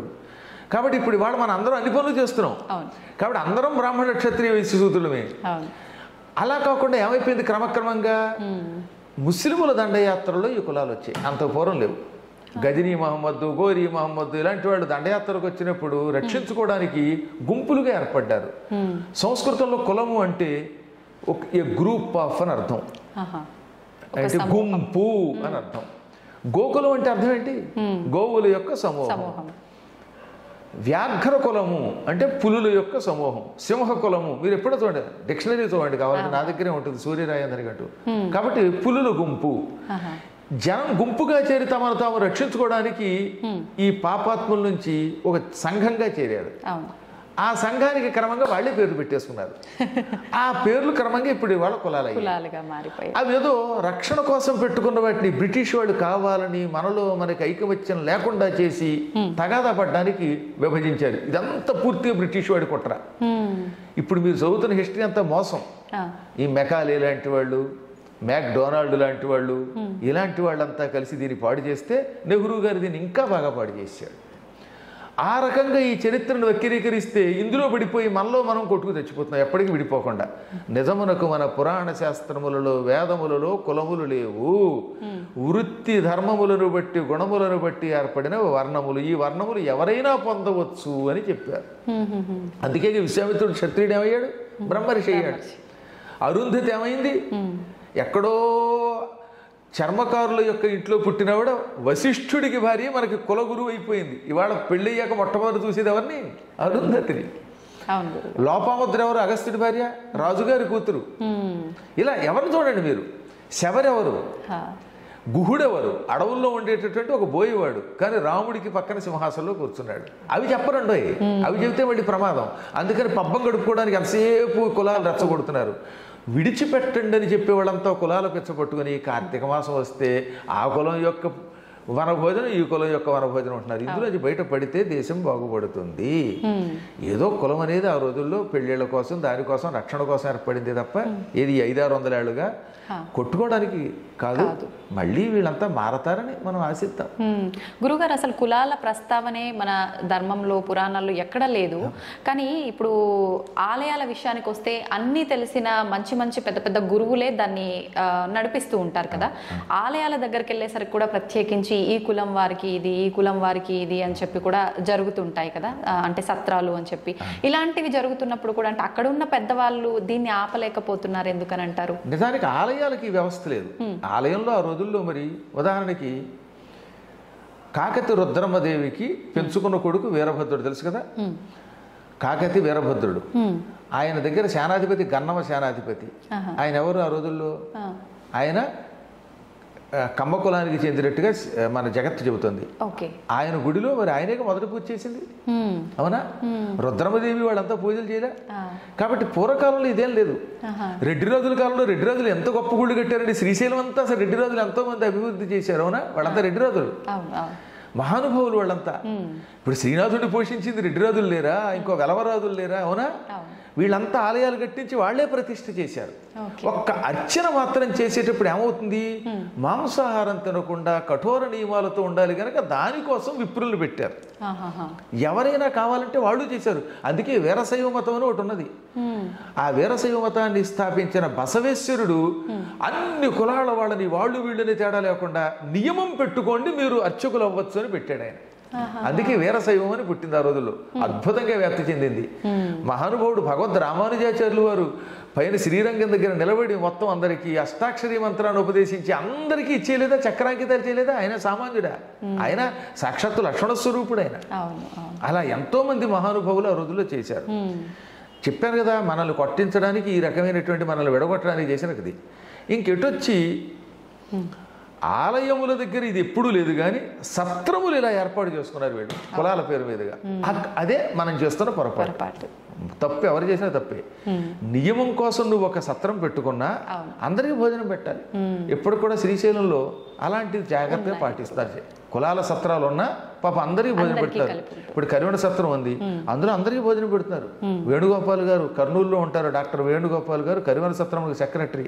కాబట్టి ఇప్పుడు ఇవాళ మనం అందరం అన్ని పనులు చేస్తున్నాం. కాబట్టి అందరం బ్రాహ్మణ క్షత్రియ వైశ్య శూద్రులమే. అలా కాకుండా ఏమైపోయింది? క్రమక్రమంగా ముస్లిముల దండయాత్రలో ఈ కులాలు వచ్చాయి. అంత పూర్వం లేవు. గజనీ మహమ్మద్దు, గోరీ మహమ్మద్దు ఇలాంటి వాళ్ళు దండయాత్రకు వచ్చినప్పుడు రక్షించుకోవడానికి గుంపులుగా ఏర్పడ్డారు. సంస్కృతంలో కులము అంటే ఏ గ్రూప్ ఆఫ్ అని అర్థం, అంటే గుంపు అని అర్థం. గోకులం అంటే అర్థం ఏంటి? గోవుల యొక్క సమూహం. వ్యాఘ్ర కులము అంటే పులుల యొక్క సమూహం. సింహ కులము మీరు ఎప్పుడో చూడండి, డిక్షనరీ చూడండి, కావాలంటే నా దగ్గరే ఉంటుంది, సూర్యరాయందరి గంటూ. కాబట్టి పులుల గుంపు. జనం గుంపుగా చేరి తమను తాము రక్షించుకోవడానికి ఈ పాపాత్ముల నుంచి ఒక సంఘంగా చేరారు. అవును. ఆ సంఘానికి క్రమంగా వాళ్ళే పేర్లు పెట్టేసుకున్నారు. ఆ పేర్లు క్రమంగా ఇప్పుడు ఇవాళ కులాలుగా మారిపోయాయి. అవి ఏదో రక్షణ కోసం పెట్టుకున్న వాటిని బ్రిటిష్ వాళ్ళు కావాలని మనకి ఐకమత్యం లేకుండా చేసి తగాదా పడడానికి విభజించారు. ఇదంతా పూర్తిగా బ్రిటిష్ వాడి కుట్ర. ఇప్పుడు మీరు చదువుతున్న హిస్టరీ అంతా మోసం. ఈ మెకాలే లాంటి వాళ్ళు, మ్యాక్డొనాల్డ్ లాంటి వాళ్ళు, ఇలాంటి వాళ్ళంతా కలిసి దీన్ని పాడు చేస్తే నెహ్రూ గారు దీన్ని ఇంకా బాగా పాడు చేశాడు. ఆ రకంగా ఈ చరిత్రను వక్రీకరిస్తే ఇందులో పడిపోయి మనలో మనం కొట్టుకు తెచ్చిపోతున్నాం, ఎప్పటికీ విడిపోకుండా. నిజమునకు మన పురాణ శాస్త్రములలో వేదములలో కులములు లేవు, వృత్తి ధర్మములను బట్టి గుణములను బట్టి ఏర్పడిన వర్ణములు, ఈ వర్ణములు ఎవరైనా పొందవచ్చు అని చెప్పారు. అందుకే విశ్వామిత్రుడు క్షత్రియుడు ఏమయ్యాడు? బ్రహ్మర్షి అయ్యాడు. అరుంధతి ఏమైంది? ఎక్కడో చర్మకారుల యొక్క ఇంట్లో పుట్టినవాడు వశిష్ఠుడికి భార్య మనకి కులగురువు అయిపోయింది. ఇవాళ పెళ్ళయ్యాక మొట్టమొదటి చూసేది ఎవరిని? అరుంధతిని. లోపాముద్ర ఎవరు? అగస్త్యుడి భార్య, రాజుగారి కూతురు. ఇలా ఎవరిని చూడండి మీరు. శబరెవరు? గుహుడెవరు? అడవుల్లో ఉండేటటువంటి ఒక బోయేవాడు, కానీ రాముడికి పక్కన సింహాసనంలో కూర్చున్నాడు. అవి చెప్పరండోయ్, అవి చెబితే మళ్ళీ ప్రమాదం. అందుకని పబ్బం గడుపుకోవడానికి ఎంతసేపు కులాలు రెచ్చగొడుతున్నారు. విడిచిపెట్టండి అని చెప్పేవాళ్ళంతా కులాలకు రెచ్చగొట్టుకుని కార్తీక మాసం వస్తే ఆ కులం యొక్క వనభోజనం, ఈ కులం యొక్క వనభోజనం ఉంటున్నారు. ఇందులోంచి బయట పడితే దేశం బాగుపడుతుంది. ఏదో కులం అనేది ఆ రోజుల్లో పెళ్ళిళ్ళ కోసం, దానికోసం, రక్షణ కోసం ఏర్పడింది తప్ప ఏది 500-600 ఏళ్ళుగా కొట్టుకోవడానికి కాదు. మళ్ళీ వీళ్ళంతా మారతారని మనం ఆశిద్దాం. గురుగారు, అసలు కులాల ప్రస్తావనే మన ధర్మంలో, పురాణాల్లో ఎక్కడ లేదు. కానీ ఇప్పుడు ఆలయాల విషయానికి వస్తే అన్నీ తెలిసిన మంచి మంచి పెద్ద పెద్ద గురువులే దాన్ని నడిపిస్తూ ఉంటారు కదా. ఆలయాల దగ్గరికి వెళ్ళేసరికి కూడా ప్రత్యేకించి ఈ కులం వారికి ఇది, ఈ కులం వారికి ఇది అని చెప్పి కూడా జరుగుతుంటాయి కదా, అంటే సత్రాలు అని చెప్పి. ఇలాంటివి జరుగుతున్నప్పుడు కూడా అంటే అక్కడ ఉన్న పెద్దవాళ్ళు దీన్ని ఆపలేకపోతున్నారు ఎందుకని అంటారు? నిజానికి ఆలయాలకి వ్యవస్థ లేదు. ఆలయంలో ఆ రోజుల్లో మరి ఉదాహరణకి కాకతి రుద్రమ్మదేవికి పెంచుకున్న కొడుకు వీరభద్రుడు తెలుసు కదా. కాకతి వీరభద్రుడు, ఆయన దగ్గర సేనాధిపతి గన్నమ సేనాధిపతి. ఆయన ఎవరు ఆ రోజుల్లో? ఆయన కమ్మ కులానికి చెందినట్టుగా మన జగత్తు చెబుతుంది. ఆయన గుడిలో మరి ఆయనే మొదటి పూజ చేసింది, అవునా? రుద్రమదేవి వాళ్ళంతా పూజలు చేయలే. కాబట్టి పూర్వకాలంలో ఇదేం లేదు. రెడ్డి రాజుల కాలంలో రెడ్డి రాజులు ఎంత గొప్ప గుళ్ళు కట్టారండి. శ్రీశైలం అంతా అసలు రెడ్డి రాజులు ఎంతో మంది అభివృద్ధి చేశారు, అవునా? వాళ్ళంతా రెడ్డి రాజులు, మహానుభావులు వాళ్ళంతా. ఇప్పుడు శ్రీనాథుడిని పోషించింది రెడ్డి రాజులు లేరా? ఇంకో వెలవరాజులు లేరా? అవునా? వీళ్ళంతా ఆలయాలు కట్టించి వాళ్లే ప్రతిష్ఠ చేశారు. ఒక్క అర్చన మాత్రం చేసేటప్పుడు ఏమవుతుంది? మాంసాహారం తినకుండా కఠోర నియమాలతో ఉండాలి కనుక దానికోసం విప్రులు పెట్టారు. ఎవరైనా కావాలంటే వాళ్ళు చేశారు. అందుకే వీరశైవ మతం అని ఒకటి ఉన్నది. ఆ వీరశైవ మతాన్ని స్థాపించిన బసవేశ్వరుడు అన్ని కులాల వాళ్ళని వాళ్ళు వీళ్ళని తేడా లేకుండా నియమం పెట్టుకోండి మీరు అర్చకులు అవ్వచ్చు అని పెట్టాడు ఆయన. అందుకే వీరశైవం అని పుట్టింది ఆ రోజుల్లో. అద్భుతంగా వ్యాప్తి చెందింది. మహానుభావుడు భగవద్ రామానుజాచార్యులు వారు పైన శ్రీరంగం దగ్గర నిలబడి మొత్తం అందరికీ అష్టాక్షరీ మంత్రాన్ని ఉపదేశించి అందరికీ ఇచ్చేయలేదా? చక్రాంకితాలు చేయలేదా? ఆయన సామాన్యుడా? ఆయన సాక్షాత్తు లక్ష్మణ స్వరూపుడు ఆయన. అలా ఎంతో మంది మహానుభావులు ఆ రోజుల్లో చేశారు. చెప్పాను కదా, మనల్ని కొట్టించడానికి ఈ రకమైనటువంటి మనల్ని విడగొట్టడానికి చేసినది. ఇంకెటొచ్చి ఆలయముల దగ్గర ఇది ఎప్పుడూ లేదు, కానీ సత్రములు ఇలా ఏర్పాటు చేసుకున్నారు వీళ్ళు కులాల పేరు మీదుగా. అదే మనం చేస్తున్న పొరపాటు. తప్పు ఎవరు చేసినా తప్పే. నియమం కోసం నువ్వు ఒక సత్రం పెట్టుకున్నా అందరికీ భోజనం పెట్టాలి. ఎప్పుడు కూడా శ్రీశైలంలో అలాంటిది జాగ్రత్తగా పాటిస్తారు. కులాల సత్రాలు ఉన్నా పాప అందరికీ భోజనం పెడతారు. ఇప్పుడు కరివణ సత్రం ఉంది, అందులో అందరికీ భోజనం పెడుతున్నారు. వేణుగోపాల్ గారు కర్నూలులో ఉంటారు, డాక్టర్ వేణుగోపాల్ గారు కరివణ సత్రం సెక్రటరీ.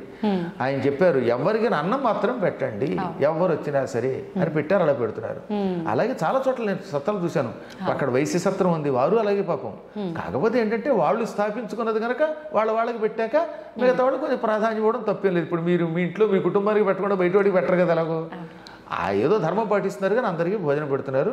ఆయన చెప్పారు ఎవరికైనా అన్నం మాత్రం పెట్టండి, ఎవరు వచ్చినా సరే అని పెట్టారు. అలా పెడుతున్నారు. అలాగే చాలా చోట్ల నేను సత్రాలు చూశాను. అక్కడ వైశ్య సత్రం ఉంది, వారు అలాగే పాపం. కాకపోతే ఏంటంటే వాళ్ళు స్థాపించుకున్నది కనుక వాళ్ళకి పెట్టాక మిగతా వాళ్ళు కొంచెం ప్రాధాన్యం ఇవ్వడం తప్పేం లేదు. ఇప్పుడు మీరు మీ ఇంట్లో మీ కుటుంబానికి పెట్టకుండా బయట వాడికి పెట్టరు కదా. ఎలాగో ఏదో ధర్మం పాటిస్తున్నారు కానీ అందరికీ భోజనం పెడుతున్నారు.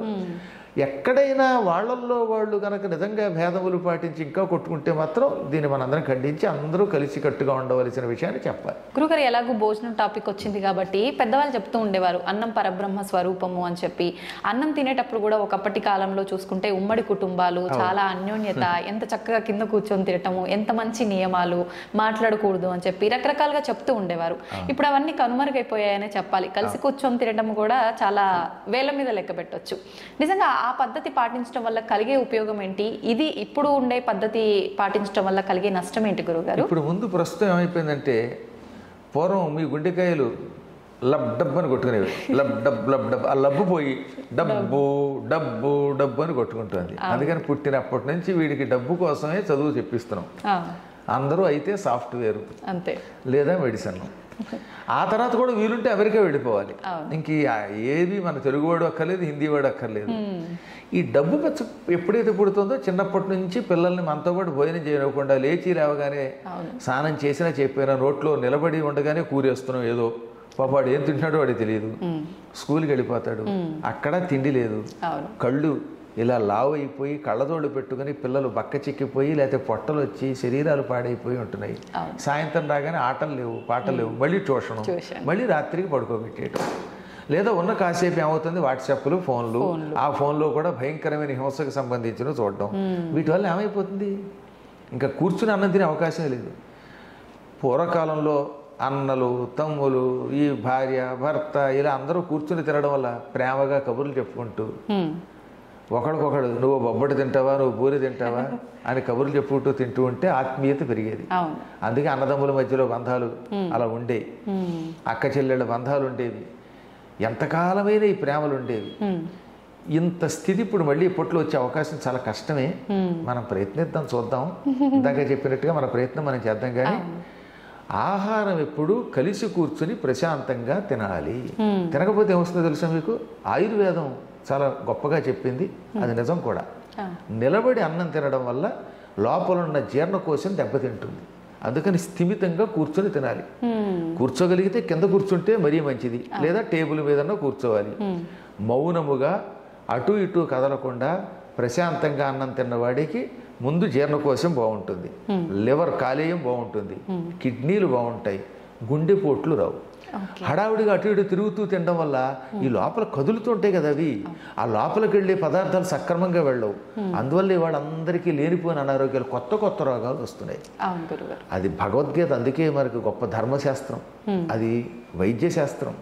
ఎక్కడైనా వాళ్ళల్లో వాళ్ళు కనుక నిజంగా భేదములు పాటించి ఇంకా కొట్టుకుంటే మాత్రం దీన్ని మనందరం ఖండించి అందరూ కలిసికట్టుగా ఉండవలసిన విషయాన్ని చెప్పాలి. గురుగారు, ఎలాగో భోజనం టాపిక్ వచ్చింది కాబట్టి పెద్దవాళ్ళు చెప్తూ ఉండేవారు అన్నం పరబ్రహ్మ స్వరూపము అని చెప్పి. అన్నం తినేటప్పుడు కూడా ఒకప్పటి కాలంలో చూసుకుంటే ఉమ్మడి కుటుంబాలు, చాలా అన్యోన్యత, ఎంత చక్కగా కింద కూర్చొని తినటము, ఎంత మంచి నియమాలు, మాట్లాడకూడదు అని చెప్పి రకరకాలుగా చెప్తూ ఉండేవారు. ఇప్పుడు అవన్నీ కనుమరుగైపోయాయనే చెప్పాలి. కలిసి కూర్చొని తినడం కూడా చాలా వేల మీద లెక్క పెట్టొచ్చు. నిజంగా ఆ పద్ధతి పాటించడం వల్ల కలిగే ఉపయోగం ఏంటి? ఇది ఇప్పుడు ఉండే పద్ధతి పాటించడం వల్ల కలిగే నష్టం ఏంటి గురుగారు? ఇప్పుడు ముందు ప్రస్తుతం ఏమైపోయిందంటే, పూర్వం మీ గుండెకాయలు లబ్ డబ్బు అని కొట్టుకునేవి. లబ్ డబ్ ఆ లబ్బు పోయి డబ్బు డబ్బు డబ్బు అని కొట్టుకుంటుంది. అందుకని పుట్టినప్పటి నుంచి వీడికి డబ్బు కోసమే చదువు చెప్పిస్తున్నాం. అందరూ అయితే సాఫ్ట్వేర్ అంతే, లేదా మెడిసిన్. ఆ తర్వాత కూడా వీలుంటే అమెరికా వెళ్ళిపోవాలి. ఇంక ఏది మన తెలుగువాడు అక్కర్లేదు, హిందీ వాడు అక్కర్లేదు. ఈ డబ్బు పెచ్చ ఎప్పుడైతే పుడుతుందో చిన్నప్పటి నుంచి పిల్లల్ని మనతో పాటు భోజనం చేయకుండా లేచి లేవగానే స్నానం చేసినా చెప్పినా రోడ్లో నిలబడి ఉండగానే కూరేస్తున్నాం. ఏదో పాపాడు ఏం తింటున్నాడో వాడికి తెలియదు. స్కూల్కి వెళ్ళిపోతాడు, అక్కడ తిండి లేదు. కళ్ళు ఇలా లావు అయిపోయి కళ్ళజోళ్ళు పెట్టుకుని పిల్లలు బక్క చిక్కిపోయి లేకపోతే పొట్టలు వచ్చి శరీరాలు పాడైపోయి ఉంటున్నాయి. సాయంత్రం రాగానే ఆటలు లేవు, పాటలు లేవు, మళ్ళీ ట్యూషను, మళ్ళీ రాత్రికి పడుకోబెట్టేయటం. లేదా ఉన్న కాసేపు ఏమవుతుంది, వాట్సాప్లు, ఫోన్లు. ఆ ఫోన్లో కూడా భయంకరమైన హింసకు సంబంధించిన చూడడం. వీటి వల్ల ఏమైపోతుంది, ఇంకా కూర్చుని అన్నం తినే అవకాశమే లేదు. పూర్వకాలంలో అన్నలు, తమ్ములు, ఈ భార్య, భర్త ఇలా అందరూ కూర్చుని తినడం వల్ల ప్రేమగా కబుర్లు చెప్పుకుంటూ ఒకడికొకడు నువ్వు బొబ్బడి తింటావా, నువ్వు పూరి తింటావా అని కబుర్లు చెప్పుకుంటూ తింటూ ఉంటే ఆత్మీయత పెరిగేది. అందుకే అన్నదమ్ముల మధ్యలో బంధాలు అలా ఉండేవి, అక్క చెల్లెళ్ళ బంధాలు ఉండేవి, ఎంతకాలమైన ఈ ప్రేమలు ఉండేవి. ఇంత స్థితి ఇప్పుడు మళ్ళీ ఇప్పట్లో వచ్చే అవకాశం చాలా కష్టమే. మనం ప్రయత్నిద్దాం, చూద్దాం. ఇందాక చెప్పినట్టుగా మన ప్రయత్నం మనం చేద్దాం. కానీ ఆహారం ఎప్పుడు కలిసి కూర్చుని ప్రశాంతంగా తినాలి. తినకపోతే ఏమొస్తుందో తెలుసా మీకు? ఆయుర్వేదం చాలా గొప్పగా చెప్పింది, అది నిజం కూడా. నిలబడి అన్నం తినడం వల్ల లోపల ఉన్న జీర్ణకోశం దెబ్బతింటుంది. అందుకని స్థిమితంగా కూర్చొని తినాలి. కూర్చోగలిగితే కింద కూర్చుంటే మరీ మంచిది, లేదా టేబుల్ మీదన్నా కూర్చోవాలి. మౌనముగా అటు ఇటు కదలకుండా ప్రశాంతంగా అన్నం తిన్నవాడికి ముందు జీర్ణకోశం బాగుంటుంది, లివర్ కాలేయం బాగుంటుంది, కిడ్నీలు బాగుంటాయి, గుండెపోట్లు రావు. హడావుడిగా అటు ఇటు తిరుగుతూ తినడం వల్ల ఈ లోపల కదులుతుంటాయి కదా అవి, ఆ లోపలికి వెళ్ళే పదార్థాలు సక్రమంగా వెళ్ళవు. అందువల్ల వాళ్ళందరికీ లేనిపోయిన అనారోగ్యాలు, కొత్త కొత్త రోగాలు వస్తున్నాయి. అది భగవద్గీత అందుకే మనకు గొప్ప ధర్మశాస్త్రం, అది వైద్యశాస్త్రం.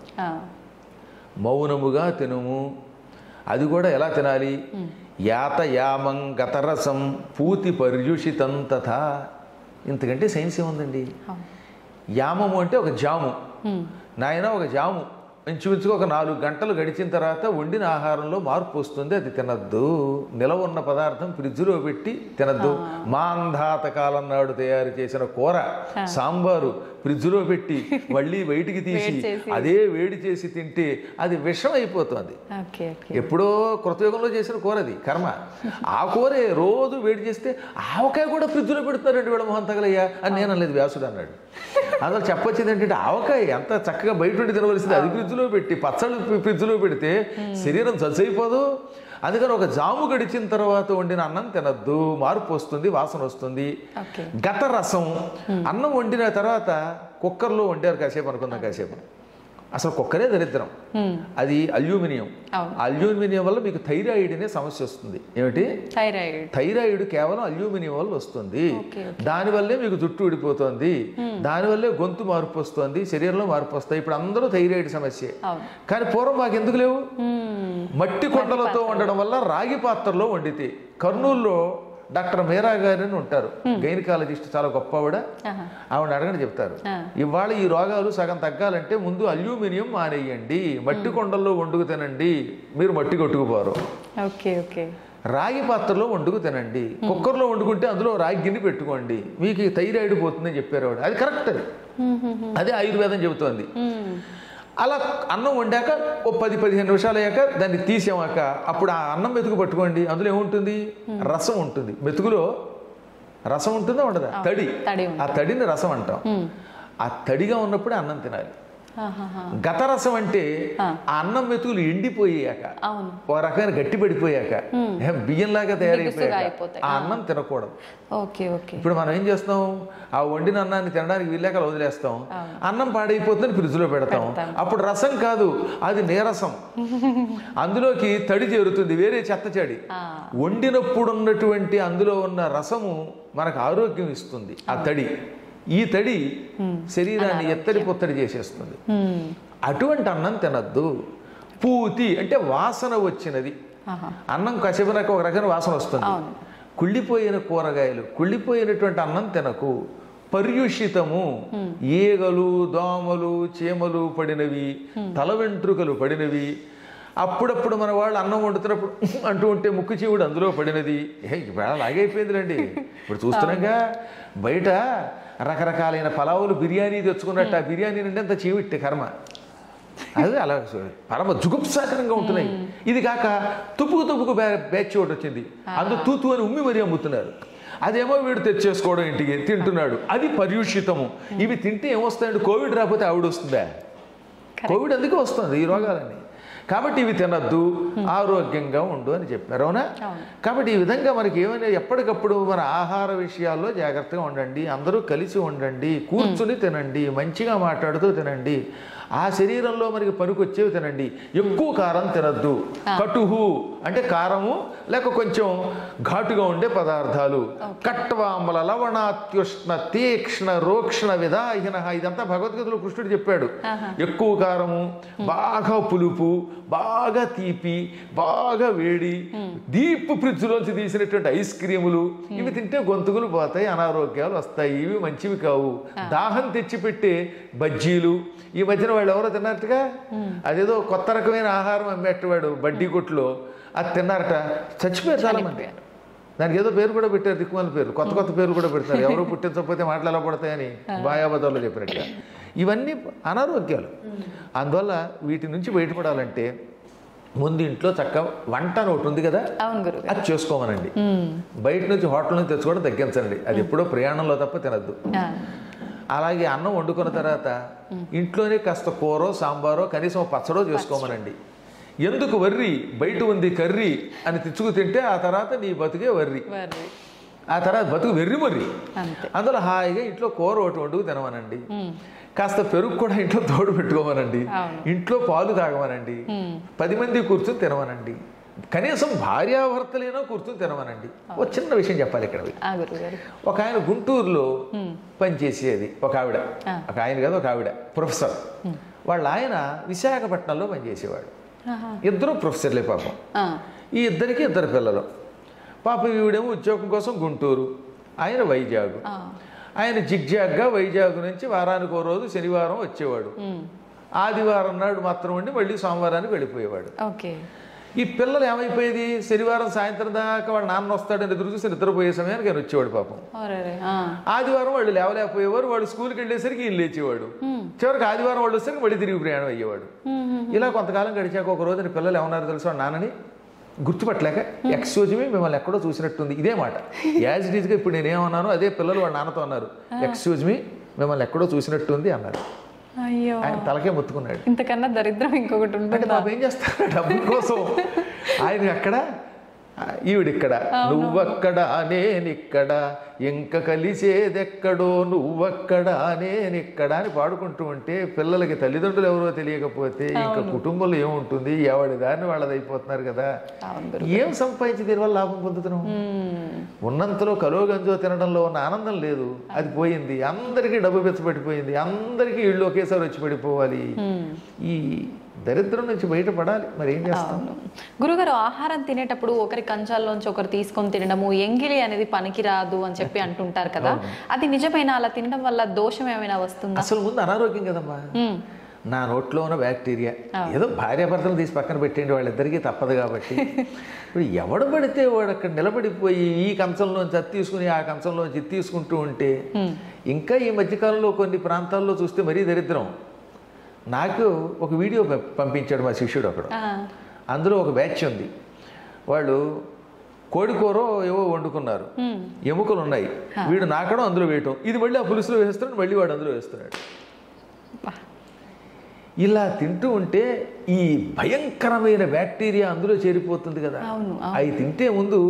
మౌనముగా తినుము. అది కూడా ఎలా తినాలి? యాత యామం గతరసం పూతి పర్యుషితం తథా. ఇంతకంటే సైన్స్ ఏముందండి? యామము అంటే ఒక జాము. నాయన ఒక జాము ఇంచుమించుగా ఒక 4 గంటలు గడిచిన తర్వాత వండిన ఆహారంలో మార్పు వస్తుంది, అది తినద్దు. నిలవ ఉన్న పదార్థం ఫ్రిడ్జ్లో పెట్టి తినద్దు. మాంధాత కాలం నాడు తయారు చేసిన కూర, సాంబారు ఫ్రిడ్జ్లో పెట్టి మళ్ళీ బయటికి తీసి అదే వేడి చేసి తింటే అది విషం అయిపోతుంది. ఎప్పుడో కృతయుగంలో చేసిన కూర అది, కర్మ. ఆ కూరే రోజు వేడి చేస్తే ఆవకాయ కూడా ఫ్రిడ్జ్లో పెడుతున్నారండి వీళ్ళ మొహం తగలయ్యా అని నేను అనలేదు, వ్యాసుడు అన్నాడు. అసలు చెప్పొచ్చింది ఏంటంటే ఆవకాయ ఎంత చక్కగా బయట ఉండి తినవలసింది, అది ఫ్రిడ్జ్లో పెట్టి పచ్చళ్ళు ఫ్రిడ్జ్లో పెడితే శరీరం చచ్చైపోదు. అందుకని ఒక జాము గడిచిన తర్వాత వండిన అన్నం తినద్దు, మార్పు వస్తుంది, వాసన వస్తుంది. గత రసం, అన్నం వండిన తర్వాత కుక్కర్లో వండారు కాసేపు అనుకుందాం, కాసేపు అసలు కుక్కరే దరిద్రం, అది అల్యూమినియం. అల్యూమినియం వల్ల మీకు థైరాయిడ్ అనే సమస్య వస్తుంది. ఏమిటి? థైరాయిడ్ కేవలం అల్యూమినియం వల్ల వస్తుంది. దానివల్లే మీకు జుట్టు ఊడిపోతుంది, దానివల్లే గొంతు మార్పు వస్తుంది, శరీరంలో మార్పు వస్తాయి. ఇప్పుడు అందరూ థైరాయిడ్ సమస్య. కానీ పూర్వం మాకు ఎందుకు లేవు? మట్టి కొండలతో వండడం వల్ల రాగి పాత్రలో వండితే. కర్నూలులో డాక్టర్ మీరా గారిని ఉంటారు, గైనకాలజిస్ట్, చాలా గొప్పవాడ. ఆవిడ అడగని చెప్తారు, ఇవాళ ఈ రోగాలు సగం తగ్గాలంటే ముందు అల్యూమినియం మానేయండి, మట్టి కొండల్లో వండుకు తినండి, మీరు మట్టి కొట్టుకుపోరు. రాగి పాత్రలో వండుకు తినండి, కుక్కర్లో వండుకుంటే అందులో రాగి గిన్నె పెట్టుకోండి, మీకు థైరాయిడ్ పోతుందని చెప్పారు ఆవిడ. అది కరెక్ట్, అదే ఆయుర్వేదం చెబుతోంది. అలా అన్నం వండాక ఓ 10-15 నిమిషాలు అయ్యాక దాన్ని తీసామాక అప్పుడు ఆ అన్నం మెతుకు పట్టుకోండి, అందులో ఏముంటుంది? రసం ఉంటుంది. మెతుకులో రసం ఉంటుందా ఉండదా? తడి. ఆ తడిని రసం అంటాం. ఆ తడిగా ఉన్నప్పుడే అన్నం తినాలి. గతరసం అంటే ఆ అన్నం మెతుకులు ఎండిపోయాక ఒక రకమైన గట్టి పడిపోయాక బియ్యంలాగా తయారైపోయాక ఆ అన్నం తినకూడదు. ఇప్పుడు మనం ఏం చేస్తాం, ఆ వండిన అన్నాన్ని తినడానికి వీళ్ళాక వదిలేస్తాం, అన్నం పాడైపోతుందని ఫ్రిడ్జ్ లో పెడతాం. అప్పుడు రసం కాదు, అది నీరసం, అందులోకి తడి చేరుతుంది, వేరే చెత్త చెడి. వండినప్పుడు ఉన్నటువంటి అందులో ఉన్న రసము మనకు ఆరోగ్యం ఇస్తుంది. ఆ తడి, ఈ తడి శరీరాన్ని ఎత్తడి పొత్తడి చేసేస్తుంది. అటువంటి అన్నం తినద్దు. పూతి అంటే వాసన వచ్చినది అన్నం, కసిపినాక ఒక రకమైన వాసన వస్తుంది. కుళ్ళిపోయిన కూరగాయలు, కుళ్ళిపోయినటువంటి అన్నం తినకు. పర్యుషితము, ఈగలు దోమలు చీమలు పడినవి, తల వెంట్రుకలు పడినవి, అప్పుడప్పుడు మన వాళ్ళు అన్నం వండుతున్నప్పుడు అంటూ ఉంటే ముక్కు చీవుడు అందులో పడినది. ఇప్పుడు లాగైపోయిందిలేండి. ఇప్పుడు చూస్తున్నాగా బయట రకరకాలైన పలావులు బిర్యానీ తెచ్చుకున్నట్టు, ఆ బిర్యానీ నుండి అంత చీవిట్టే కర్మ. అది అలా పరమ జుగుప్సాకరంగా ఉంటున్నాయి. ఇది కాక తుపుకు బ్యాచ్ ఒకటి వచ్చింది, అందులో తూతు అని ఉమ్మి మరీ అమ్ముతున్నారు. అదేమో వీడు తెచ్చేసుకోవడం, ఇంటికి తింటున్నాడు, అది పర్యూషితము. ఇవి తింటే ఏమొస్తాయండి, కోవిడ్ రాకపోతే ఆవిడ వస్తుందా? కోవిడ్ అందుకే వస్తుంది ఈ రోగాలన్నీ. కాబట్టి ఇవి తినద్దు, ఆరోగ్యంగా ఉండు అని చెప్పారు. అవునా? కాబట్టి ఈ విధంగా మనకి ఏమైనా ఎప్పటికప్పుడు మన ఆహార విషయాల్లో జాగ్రత్తగా ఉండండి. అందరూ కలిసి ఉండండి, కూర్చుని తినండి, మంచిగా మాట్లాడుతూ తినండి. ఆ శరీరంలో మనకి పనికొచ్చేవి తినండి. ఎక్కువ కారం తినద్దు. కటుహు అంటే కారము లేక కొంచెం ఘాటుగా ఉండే పదార్థాలు. కట్వామల లవణాత్యుష్ణ తీక్ష్ణ రోక్షణ విధాహిన, ఇదంతా భగవద్గీతలో కృష్ణుడు చెప్పాడు. ఎక్కువ కారము, బాగా పులుపు, బాగా తీపి, బాగా వేడి, డీప్ ఫ్రిడ్జ్లోంచి తీసినటువంటి ఐస్ క్రీములు, ఇవి తింటే గొంతుకులు పోతాయి, అనారోగ్యాలు వస్తాయి, ఇవి మంచివి కావు. దాహం తెచ్చిపెట్టే బజ్జీలు, ఈ మధ్యన వాళ్ళు ఎవరో తిన్నారటగా, అదేదో కొత్త రకమైన ఆహారం అమ్మేటవాడు బడ్డీ కొట్లో, అది తిన్నారట, చచ్చిపోయారు చాలా మంది. దానికి ఏదో పేరు కూడా పెట్టారు, దిక్కుమాల పేరు, కొత్త కొత్త పేరు కూడా పెడతారు. ఎవరో పుట్టించకపోతే మాటలు ఎలా పడతాయని బాయాబదాల్లో చెప్పినట్టుగా. ఇవన్నీ అనారోగ్యాలు. అందువల్ల వీటి నుంచి బయటపడాలంటే ముందు ఇంట్లో చక్కగా వంట ఒకటి ఉంది కదా, అది చేసుకోమనండి. బయట నుంచి హోటల్ నుంచి తెచ్చుకోవడం తగ్గించండి, అది ఎప్పుడో ప్రయాణంలో తప్ప తినద్దు. అలాగే అన్నం వండుకున్న తర్వాత ఇంట్లోనే కాస్త కూరో సాంబారో కనీసం పచ్చడో చేసుకోమనండి. ఎందుకు వర్రి, బయట ఉంది కర్రీ అని తెచ్చుకు తింటే ఆ తర్వాత నీ బతుకే వర్రి, ఆ తర్వాత బతుకు వెర్రి మర్రి. అందులో హాయిగా ఇంట్లో కూర ఒకటి వండుకు తినమనండి. కాస్త పెరుగు కూడా ఇంట్లో తోడు పెట్టుకోమనండి. ఇంట్లో పాలు తాగమనండి. 10 మంది కూర్చొని తినమనండి. కనీసం భార్యాభర్తలేనో కూర్చొని తినమనండి. ఒక చిన్న విషయం చెప్పాలి ఇక్కడ. ఒక ఆయన గుంటూరులో పనిచేసేది ఒక ఆవిడ, ఒక ఆయన కదా ఒక ఆవిడ ప్రొఫెసర్. వాళ్ళ ఆయన విశాఖపట్నంలో పనిచేసేవాడు. ఇద్దరు ప్రొఫెసర్లే పాపం. ఈ ఇద్దరికి 2 పిల్లలు. పాపం ఈవిడేమో ఉద్యోగం కోసం గుంటూరు, ఆయన వైజాగ్. ఆయన జిగ్జాగ్గా వైజాగ్ నుంచి వారానికి 1 రోజు శనివారం వచ్చేవాడు. ఆదివారం నాడు మాత్రం ఉండి మళ్ళీ సోమవారానికి వెళ్ళిపోయేవాడు. ఈ పిల్లలు ఏమైపోయేది, శనివారం సాయంత్రం దాకా వాళ్ళ నాన్న వస్తాడని ఎదురు చూసి నిద్రపోయే సమయానికి ఆయన వచ్చేవాడు పాపం. ఆదివారం వాళ్ళు లేవలేకపోయేవారు, వాళ్ళు స్కూల్కి వెళ్ళేసరికి ఈయన లేచేవాడు. చివరికి ఆదివారం వాళ్ళు వచ్చేసరికి మళ్ళీ తిరిగి ప్రయాణం అయ్యేవాడు. ఇలా కొంతకాలం గడిచాక ఒక రోజున పిల్లలు ఏమన్నారు తెలుసు, వాళ్ళ నాన్నని గుర్తుపట్టలేక, ఎక్స్క్యూజ్ మీ మిమ్మల్ని ఎక్కడో చూసినట్టుంది, ఇదే మాట యాజ్ ఇట్ ఈజ్గా ఇప్పుడు నేనేమన్నాను అదే పిల్లలు వాళ్ళ నాన్నతో అన్నారు. ఎక్స్క్యూజ్ మీ మిమ్మల్ని ఎక్కడో చూసినట్టుంది అన్నారు. ఆయన తలకే ముత్తుకున్నాడు. ఇంతకన్నా దరిద్రం ఇంకొకటి ఉంటుంది. బాబు ఏం చేస్తాడు డబ్బుల కోసం, ఆయన అక్కడ ఈవిడిక్కడ, నువ్వక్కడ నేనిక్కడ, ఇంక కలిసేదెక్కడో నువ్వక్కడ నేనిక్కడ అని పాడుకుంటూ ఉంటే పిల్లలకి తల్లిదండ్రులు ఎవరో తెలియకపోతే ఇంకా కుటుంబంలో ఏముంటుంది, ఎవడి దాన్ని వాళ్ళది అయిపోతున్నారు కదా. ఏం సంపాదించి దీనివల్ల లాభం పొందుతున్నాం? ఉన్నంతలో కలో గంజో తినడంలో ఉన్న ఆనందం లేదు, అది పోయింది. అందరికీ డబ్బు పెచ్చబడిపోయింది, అందరికీ ఇళ్ళు ఒకేసారి వచ్చి పడిపోవాలి. ఈ దరిద్రం నుంచి బయటపడాలి, మరి ఏం చేస్తాం? గురుగారు, ఆహారం తినేటప్పుడు ఒకరి కంచాల్లోంచి ఒకరు తీసుకొని తినడము, ఎంగిలి అనేది పనికిరాదు అని చెప్పి అంటుంటారు కదా, అది నిజమైన? అలా తినడం వల్ల దోషం ఏమైనా వస్తుందా? అసలు ముందు అనారోగ్యం కదమ్మా. నా నోట్లో ఉన్న బ్యాక్టీరియా ఏదో భార్యాభర్తలు తీసి పక్కన పెట్టండి, వాళ్ళిద్దరికీ తప్పదు కాబట్టి. ఇప్పుడు ఎవడు పడితే వాడు అక్కడ నిలబడిపోయి ఈ కంచంలోంచి అది తీసుకుని ఆ కంచంలోంచి ఇది తీసుకుంటూ ఉంటే, ఇంకా ఈ మధ్యకాలంలో కొన్ని ప్రాంతాల్లో చూస్తే మరీ దరిద్రం. నాకు ఒక వీడియో పంపించాడు మా శిష్యుడు ఒకడు. అందులో ఒక బ్యాచ్ ఉంది, వాళ్ళు కోడికూరో ఏవో వండుకున్నారు, ఎముకలు ఉన్నాయి, వీడు నాకడం అందులో వేయటం, ఇది మళ్ళీ ఆ పులుసులో వేస్తున్నాడు, మళ్ళీ వాడు అందులో వేస్తున్నాడు. ఇలా తింటూ ఉంటే ఈ భయంకరమైన బ్యాక్టీరియా అందులో చేరిపోతుంది కదా. అవును, అవును. అవి తింటే ముందు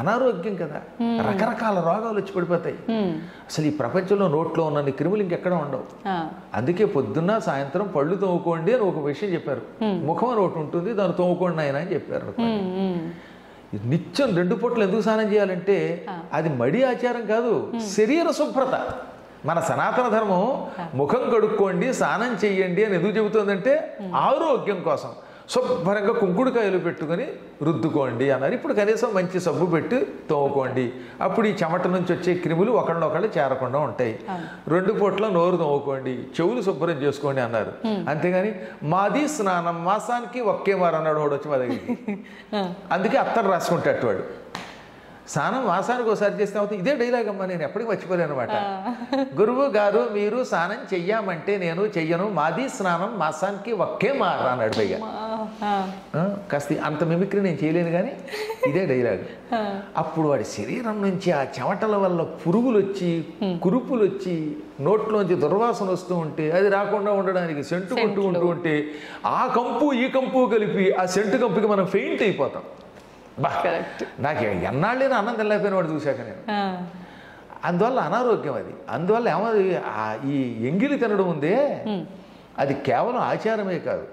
అనారోగ్యం కదా, రకరకాల రోగాలు వచ్చి పడిపోతాయి. అసలు ఈ ప్రపంచంలో నోట్లో ఉన్న క్రిములు ఇంకెక్కడ ఉండవు. అందుకే పొద్దున్న సాయంత్రం పళ్ళు తోముకోండి అని ఒక విషయం చెప్పారు. ముఖం అని ఒకటి ఉంటుంది, దాన్ని తోముకోండి ఆయన అని చెప్పారు. నిత్యం 2 పూటలు ఎందుకు స్నానం చేయాలంటే అది మడి ఆచారం కాదు, శరీర శుభ్రత. మన సనాతన ధర్మం ముఖం కడుక్కోండి, స్నానం చెయ్యండి అని ఎందుకు చెబుతుందంటే ఆరోగ్యం కోసం. శుభ్రంగా కుంకుడుకాయలు పెట్టుకుని రుద్దుకోండి అన్నారు. ఇప్పుడు కనీసం మంచి సబ్బు పెట్టి తోముకోండి, అప్పుడు ఈ చెమట నుంచి వచ్చే క్రిములు ఒకళ్ళొకళ్ళు చేరకుండా ఉంటాయి. 2 పూట్ల నోరు తోముకోండి, చెవులు శుభ్రం చేసుకోండి అన్నారు. అంతేగాని మాది స్నానం మాసానికి ఒకే మారు అన్నాడు వాడు వచ్చి మా దగ్గరికి. అందుకే అత్తరు రాసుకుంటాడు వాడు. స్నానం మాసానికి ఒకసారి చేస్తే అవుతుంది. ఇదే డైలాగ్ అమ్మా, నేను ఎప్పటికీ మర్చిపోలేను అనమాట. గురువు గారు మీరు స్నానం చెయ్యమంటే నేను చెయ్యను, మాది స్నానం మాసానికి ఒకే మారు అన్నాడు పైగా. కాస్త అంత మిమిక్రీ నేను చేయలేను కానీ ఇదే డైలాగ్. అప్పుడు వాడి శరీరం నుంచి ఆ చెమటల వల్ల పురుగులు వచ్చి కురుపులు వచ్చి నోట్లోంచి దుర్వాసన వస్తూ ఉంటే అది రాకుండా ఉండడానికి సెంటు కొట్టుకుంటూ ఉంటే ఆ కంపు ఈ కంపు కలిపి ఆ సెంటు కంపుకి మనం ఫెయింట్ అయిపోతాం. నాకు ఎన్నాళ్ళైనా అన్నం తినలేకపోయిన వాడు చూశాక నేను. అందువల్ల అనారోగ్యం అది. అందువల్ల ఏమది ఈ ఎంగిలి తినడం ఉందే అది కేవలం ఆచారమే కాదు,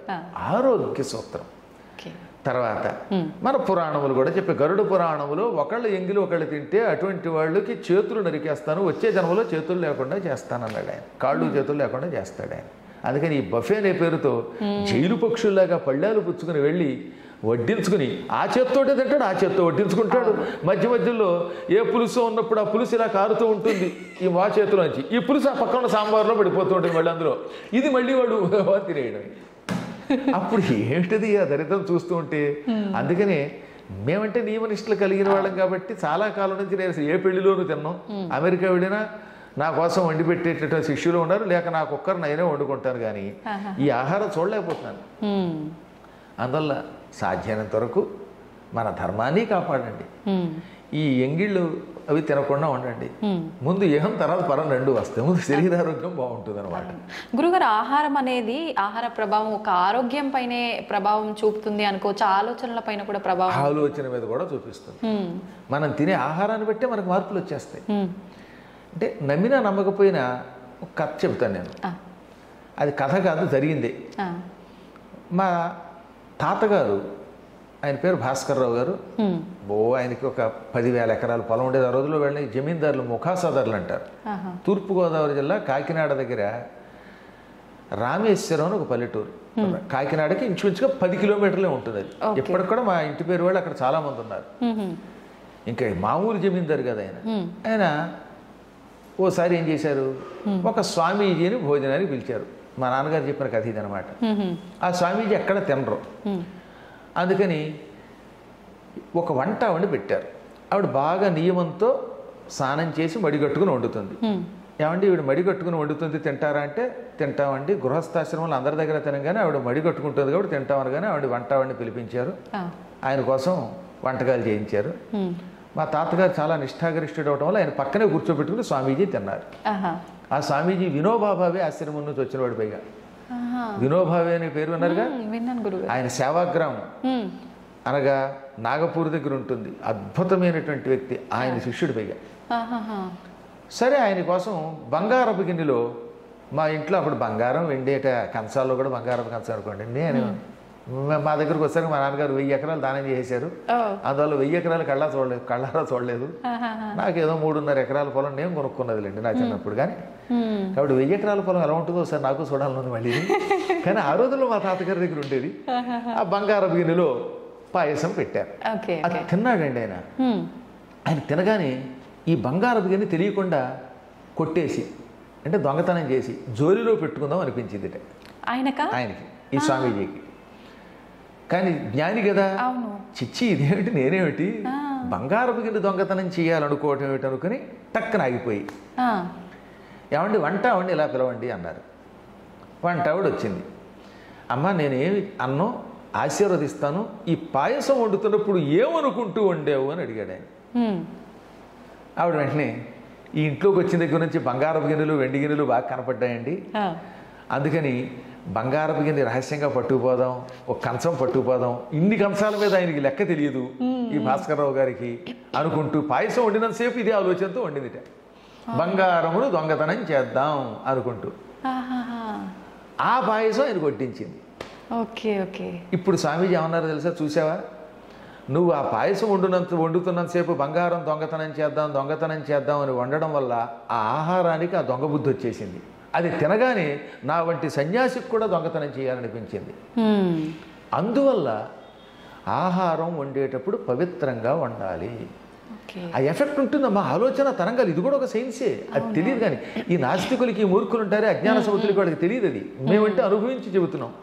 ఆరోగ్య సూత్రం. తర్వాత మన పురాణములు కూడా చెప్పే గరుడ పురాణములో ఒకళ్ళు ఎంగిలి ఒకళ్ళు తింటే అటువంటి వాళ్ళకి చేతులు నరికేస్తాను, వచ్చే జన్మలో చేతులు లేకుండా చేస్తానన్నాడు ఆయన. కాళ్ళు చేతులు లేకుండా చేస్తాడు ఆయన. అందుకని ఈ బఫే అనే పేరుతో జైలు పక్షుల్లాగా పళ్ళాలు పుచ్చుకుని వెళ్ళి వడ్డించుకుని ఆ చేత్తోటే తింటాడు, ఆ చేత్తో వడ్డించుకుంటాడు. మధ్య మధ్యలో ఏ పులుసు ఉన్నప్పుడు ఆ పులుసు ఇలా కారుతూ ఉంటుంది ఈ మా చేతిలోంచి, ఈ పులుసు ఆ పక్కన సాంబార్లో పడిపోతూ ఉంటుంది మళ్ళీ అందులో, ఇది మళ్ళీ వాడు తినేయడం. అప్పుడు ఏమిటిది ఆ దరిద్రం చూస్తూ ఉంటే. అందుకనే మేమంటే నియమనిష్టలు కలిగిన వాళ్ళం కాబట్టి చాలా కాలం నుంచి నేను ఏ పెళ్లిలోనూ తిన్నాం. అమెరికా వెళ్ళినా నా కోసం వండి పెట్టేటటువంటి శిష్యులు ఉన్నారు, లేక నాకు ఒక్కరు నేనే వండుకుంటాను, కానీ ఈ ఆహారం చూడలేకపోతున్నాను. అందువల్ల సాధ్యమైనంత వరకు మన ధర్మాన్ని కాపాడండి. ఈ ఎంగిళ్ళు అవి తినకుండా ఉండండి. ముందు ఏహం తర్వాత పరం రెండు వస్తాయి, ముందు శరీరారోగ్యం బాగుంటుంది అనమాట. గురుగారు, ఆహారం అనేది ఆహార ప్రభావం ఒక ఆరోగ్యం పైనే ప్రభావం చూపుతుంది అనుకోవచ్చు, ఆలోచనల పైన కూడా ప్రభావం, ఆలోచన మీద కూడా చూపిస్తుంది. మనం తినే ఆహారాన్ని బట్టే మనకు మార్పులు వచ్చేస్తాయి. అంటే నమ్మినా నమ్మకపోయినా ఒక కథ చెబుతాను నేను. అది కథ కాదు, జరిగింది. మా తాతగారు, ఆయన పేరు భాస్కర్రావు గారు, ఆయనకి ఒక 10,000 ఎకరాల పొలం ఉండేది. ఆ రోజుల్లో వెళ్ళి జమీందారులు ముఖాసదారులు అంటారు. తూర్పుగోదావరి జిల్లా కాకినాడ దగ్గర రామేశ్వరం అని ఒక పల్లెటూరు. కాకినాడకి ఇంచుమించుగా 10 కిలోమీటర్లే ఉంటుంది అది. ఎప్పటికి కూడా మా ఇంటి పేరు వాళ్ళు అక్కడ చాలా మంది ఉన్నారు. ఇంకా మామూలు జమీందారు కదా ఆయన. ఆయన ఓసారి ఏం చేశారు, ఒక స్వామీజీని భోజనానికి పిలిచారు. మా నాన్నగారు చెప్పిన కథ ఇది అనమాట. ఆ స్వామీజీ ఎక్కడ తినరు, అందుకని ఒక వంట వండి పెట్టారు. ఆవిడ బాగా నియమంతో స్నానం చేసి మడిగట్టుకుని వండుతుంది. ఏమండి ఈవిడ మడిగట్టుకుని వండుతుంది, తింటారా అంటే తింటామండి. గృహస్థాశ్రమంలో అందరి దగ్గర తినగానే ఆవిడ మడిగట్టుకుంటుంది కాబట్టి తింటామనగానే ఆవిడ వంట వండి పిలిపించారు. ఆయన కోసం వంటకాలు చేయించారు. మా తాతగారు చాలా నిష్ఠాగరిష్ఠుడు అవడం వల్ల ఆయన పక్కనే కూర్చోబెట్టుకుని స్వామీజీ తిన్నారు. ఆ స్వామీజీ వినోబాభావే ఆశ్రమం నుంచి వచ్చినవాడు. పైగా వినోబావే అనే పేరు విన్నారుగా. ఆయన సేవాగ్రామం అనగా నాగపూర్ దగ్గర ఉంటుంది. అద్భుతమైనటువంటి వ్యక్తి, ఆయన శిష్యుడు పైగా. సరే ఆయన కోసం బంగారపు గిన్నెలో, మా ఇంట్లో అప్పుడు బంగారం వెండేట కంచాల్లో కూడా బంగారపు కంచం అనుకోండి. నేను మా దగ్గరకు వచ్చాక మా నాన్నగారు 1000 ఎకరాలు దానం చేసేశారు. అందువల్ల 1000 ఎకరాలు కళ్ళారా చూడలేదు. నాకేదో 3.5 ఎకరాల పొలం నేను కొనుక్కున్నదిలేండి నా చిన్నప్పుడు. కానీ కాబట్టి 1000 ఎకరాల పొలం ఎలా ఉంటుందో ఒకసారి నాకు చూడాలని మళ్ళీ. కానీ ఆ రోజుల్లో మా తాతగారి దగ్గర ఉండేది. ఆ బంగారపు గిన్నెలో పాయసం పెట్టారు. అది తిన్నాడండి ఆయన. ఆయన తినగానే ఈ బంగారపు గిన్నె తెలియకుండా కొట్టేసి, అంటే దొంగతనం చేసి జోలిలో పెట్టుకుందాం అనిపించింది ఆయనకి, ఈ స్వామీజీకి. కానీ జ్ఞాని కదా, చిచ్చి ఇదేమిటి నేనేమిటి బంగారపు గిన్నె దొంగతనం చేయాలనుకోవటం ఏమిటి అనుకుని టక్కన ఆగిపోయి, ఏమండి వంట వండి ఇలా పిలవండి అన్నారు. వంట ఆవిడ వచ్చింది. అమ్మ నేనేమి అన్నం ఆశీర్వదిస్తాను, ఈ పాయసం వండుతున్నప్పుడు ఏమనుకుంటూ వండావు అని అడిగాడు ఆయన. ఆవిడ వెంటనే, ఈ ఇంట్లోకి వచ్చిన దగ్గర నుంచి బంగారపు గిన్నెలు వెండి గిన్నెలు బాగా కనపడ్డాయండి, అందుకని బంగారపు గిన్నె రహస్యంగా పట్టుకుపోదాం, ఒక కంచం పట్టుకుపోదాం, ఇన్ని కంచాల మీద ఆయనకి లెక్క తెలియదు ఈ భాస్కర్రావు గారికి అనుకుంటూ పాయసం వండినంతసేపు ఇదే ఆలోచనతో వండిందిట. బంగారమును దొంగతనం చేద్దాం అనుకుంటూ ఆ పాయసం ఆయన కొట్టించింది. Okay okay. ఇప్పుడు స్వామీజీ ఏమన్నారో తెలుసా? చూసావా, నువ్వు ఆ పాయసం వండుతున్నంతసేపు బంగారం దొంగతనం చేద్దాం అని వండడం వల్ల ఆ ఆహారానికి ఆ దొంగ బుద్ధి వచ్చేసింది. అది తినగానే నా వంటి సన్యాసికి కూడా దొంగతనం చేయాలనిపించింది. అందువల్ల ఆహారం వండేటప్పుడు పవిత్రంగా వండాలి. ఆ ఎఫెక్ట్ ఉంటుందమ్మా, ఆలోచన తరంగాలు. ఇది కూడా ఒక సైన్సే, అది తెలియదు. కానీ ఈ నాస్తికులకి, ఈ మూర్ఖులు ఉంటారే, అజ్ఞాన సముద్రులకి, వాళ్ళకి తెలియదు. అది మేమంటే అనుభవించి చెబుతున్నాం.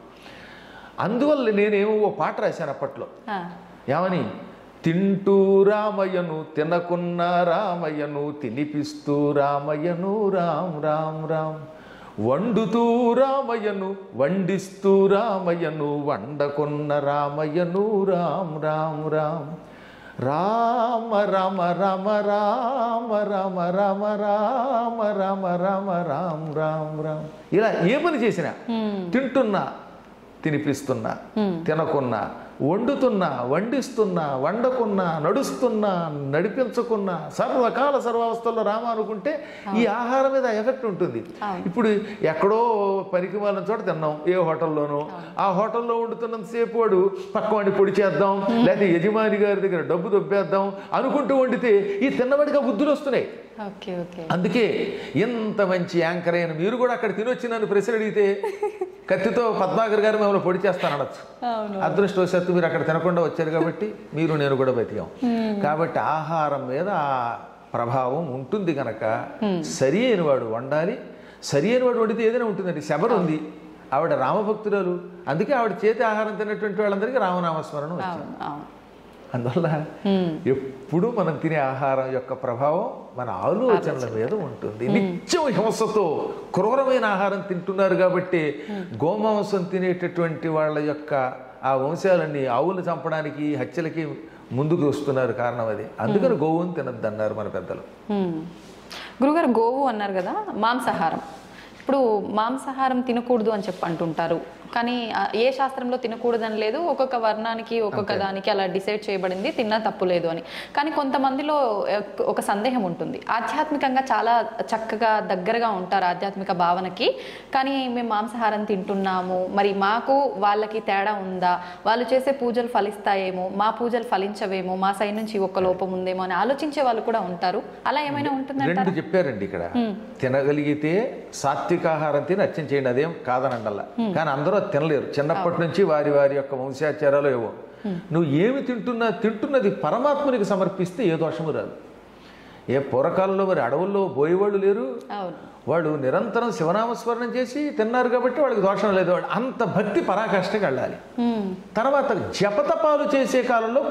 అందువల్ల నేనేమో ఓ పాట రాశాను అప్పట్లో. ఏమని? తింటూ రామయ్యను తినకున్న రామయ్యను తినిపిస్తూ రామయ్యను రామ్ రామ్ రామ్, వండుతూ రామయ్యను వండిస్తూ రామయ్యను వండకున్న రామయ్యను రామ్ రామ్ రామ్, రామ రామ రామ రామ రామ రామ రామ రామ రామ రామ రామ రామ్. ఇలా ఏ పని చేసినా, తింటున్నా తినిపిస్తున్నా, తినకున్నా, వండుతున్నా వండిస్తున్నా, వండకున్నా, నడుస్తున్నా నడిపించకున్నా, సర్వకాల సర్వావస్థల్లో రామ అనుకుంటే ఈ ఆహారం మీద ఎఫెక్ట్ ఉంటుంది. ఇప్పుడు ఎక్కడో పనికి వాళ్ళని చోట తిన్నాం, ఏ హోటల్లోనో, ఆ హోటల్లో వండుతున్నంతసేపు వాడు పక్క వాడిని పొడి చేద్దాం, లేకపోతే యజమాని గారి దగ్గర డబ్బు దొబ్బేద్దాం అనుకుంటూ వండితే ఈ తిన్నవాడిగా బుద్ధులు వస్తున్నాయి. అందుకే ఇంత మంచి యాంకర్ అయిన మీరు కూడా అక్కడ తినొచ్చి నన్ను ప్రశ్న అడిగితే కత్తితో పద్మాకర్ గారు మిమ్మల్ని పొడి చేస్తాను అనొచ్చు. అదృష్టవశాత్తు మీరు అక్కడ తినకుండా వచ్చారు కాబట్టి మీరు నేను కూడా బతికాం. కాబట్టి ఆహారం మీద ఆ ప్రభావం ఉంటుంది కనుక సరి అయిన వాడు వండాలి. సరి అయిన వాడు వండితే ఏదైనా ఉంటుందండి. శబరు ఉంది, ఆవిడ రామభక్తురాలు, అందుకే ఆవిడ చేతి ఆహారం తిన్నటువంటి వాళ్ళందరికీ రామనామస్మరణ వచ్చింది. అందువల్ల ఎప్పుడు మనం తినే ఆహారం యొక్క ప్రభావం మన ఆలోచనల మీద ఉంటుంది. నిత్యం హింసతో క్రూరమైన ఆహారం తింటున్నారు కాబట్టి గోమాంసం తినేటటువంటి వాళ్ళ యొక్క ఆ వంశాలన్నీ ఆవులు చంపడానికి, హత్యలకి ముందుకు వస్తున్నారు. కారణం అది. అందుకని గోవుని తినద్దు అన్నారు మన పెద్దలు. గురుగారు, గోవు అన్నారు కదా, మాంసాహారం. ఇప్పుడు మాంసాహారం తినకూడదు అని చెప్పి అంటుంటారు, కానీ ఏ శాస్త్రంలో తినకూడదని లేదు. ఒక్కొక్క వర్ణానికి ఒక్కొక్క దానికి అలా డిసైడ్ చేయబడింది, తిన్నా తప్పు లేదు అని. కానీ కొంతమందిలో ఒక సందేహం ఉంటుంది. ఆధ్యాత్మికంగా చాలా చక్కగా దగ్గరగా ఉంటారు ఆధ్యాత్మిక భావనకి, కానీ మేము మాంసాహారం తింటున్నాము, మరి మాకు వాళ్ళకి తేడా ఉందా, వాళ్ళు చేసే పూజలు ఫలిస్తాయేమో, మా పూజలు ఫలించవేమో, మా సైడ్ నుంచి ఒక్క లోపం ఉందేమో అని ఆలోచించే వాళ్ళు కూడా ఉంటారు. అలా ఏమైనా ఉంటుందంటే రెండు చెప్పారండి ఇక్కడ. తినగలిగితే సాత్వికాహారం తిని అర్చన చేయండి, అదేం కాదనండల్లా. కానీ అందరూ తినలేరు. చిన్నప్పటి నుంచి వారి వారి యొక్క వంశాచారాలు ఏవో. నువ్వు ఏమి తింటున్నది పరమాత్మనికి సమర్పిస్తే ఏ దోషము రాదు. ఏ పూర్వకాలంలో మరి అడవుల్లో పోయేవాళ్ళు లేరు, వాళ్ళు నిరంతరం శివనామస్మరణం చేసి తిన్నారు కాబట్టి వాళ్ళకి దోషం లేదు. వాళ్ళు అంత భక్తి పరాకాష్ఠకి వెళ్ళాలి. తర్వాత జపతపాలు చేసే కాలంలో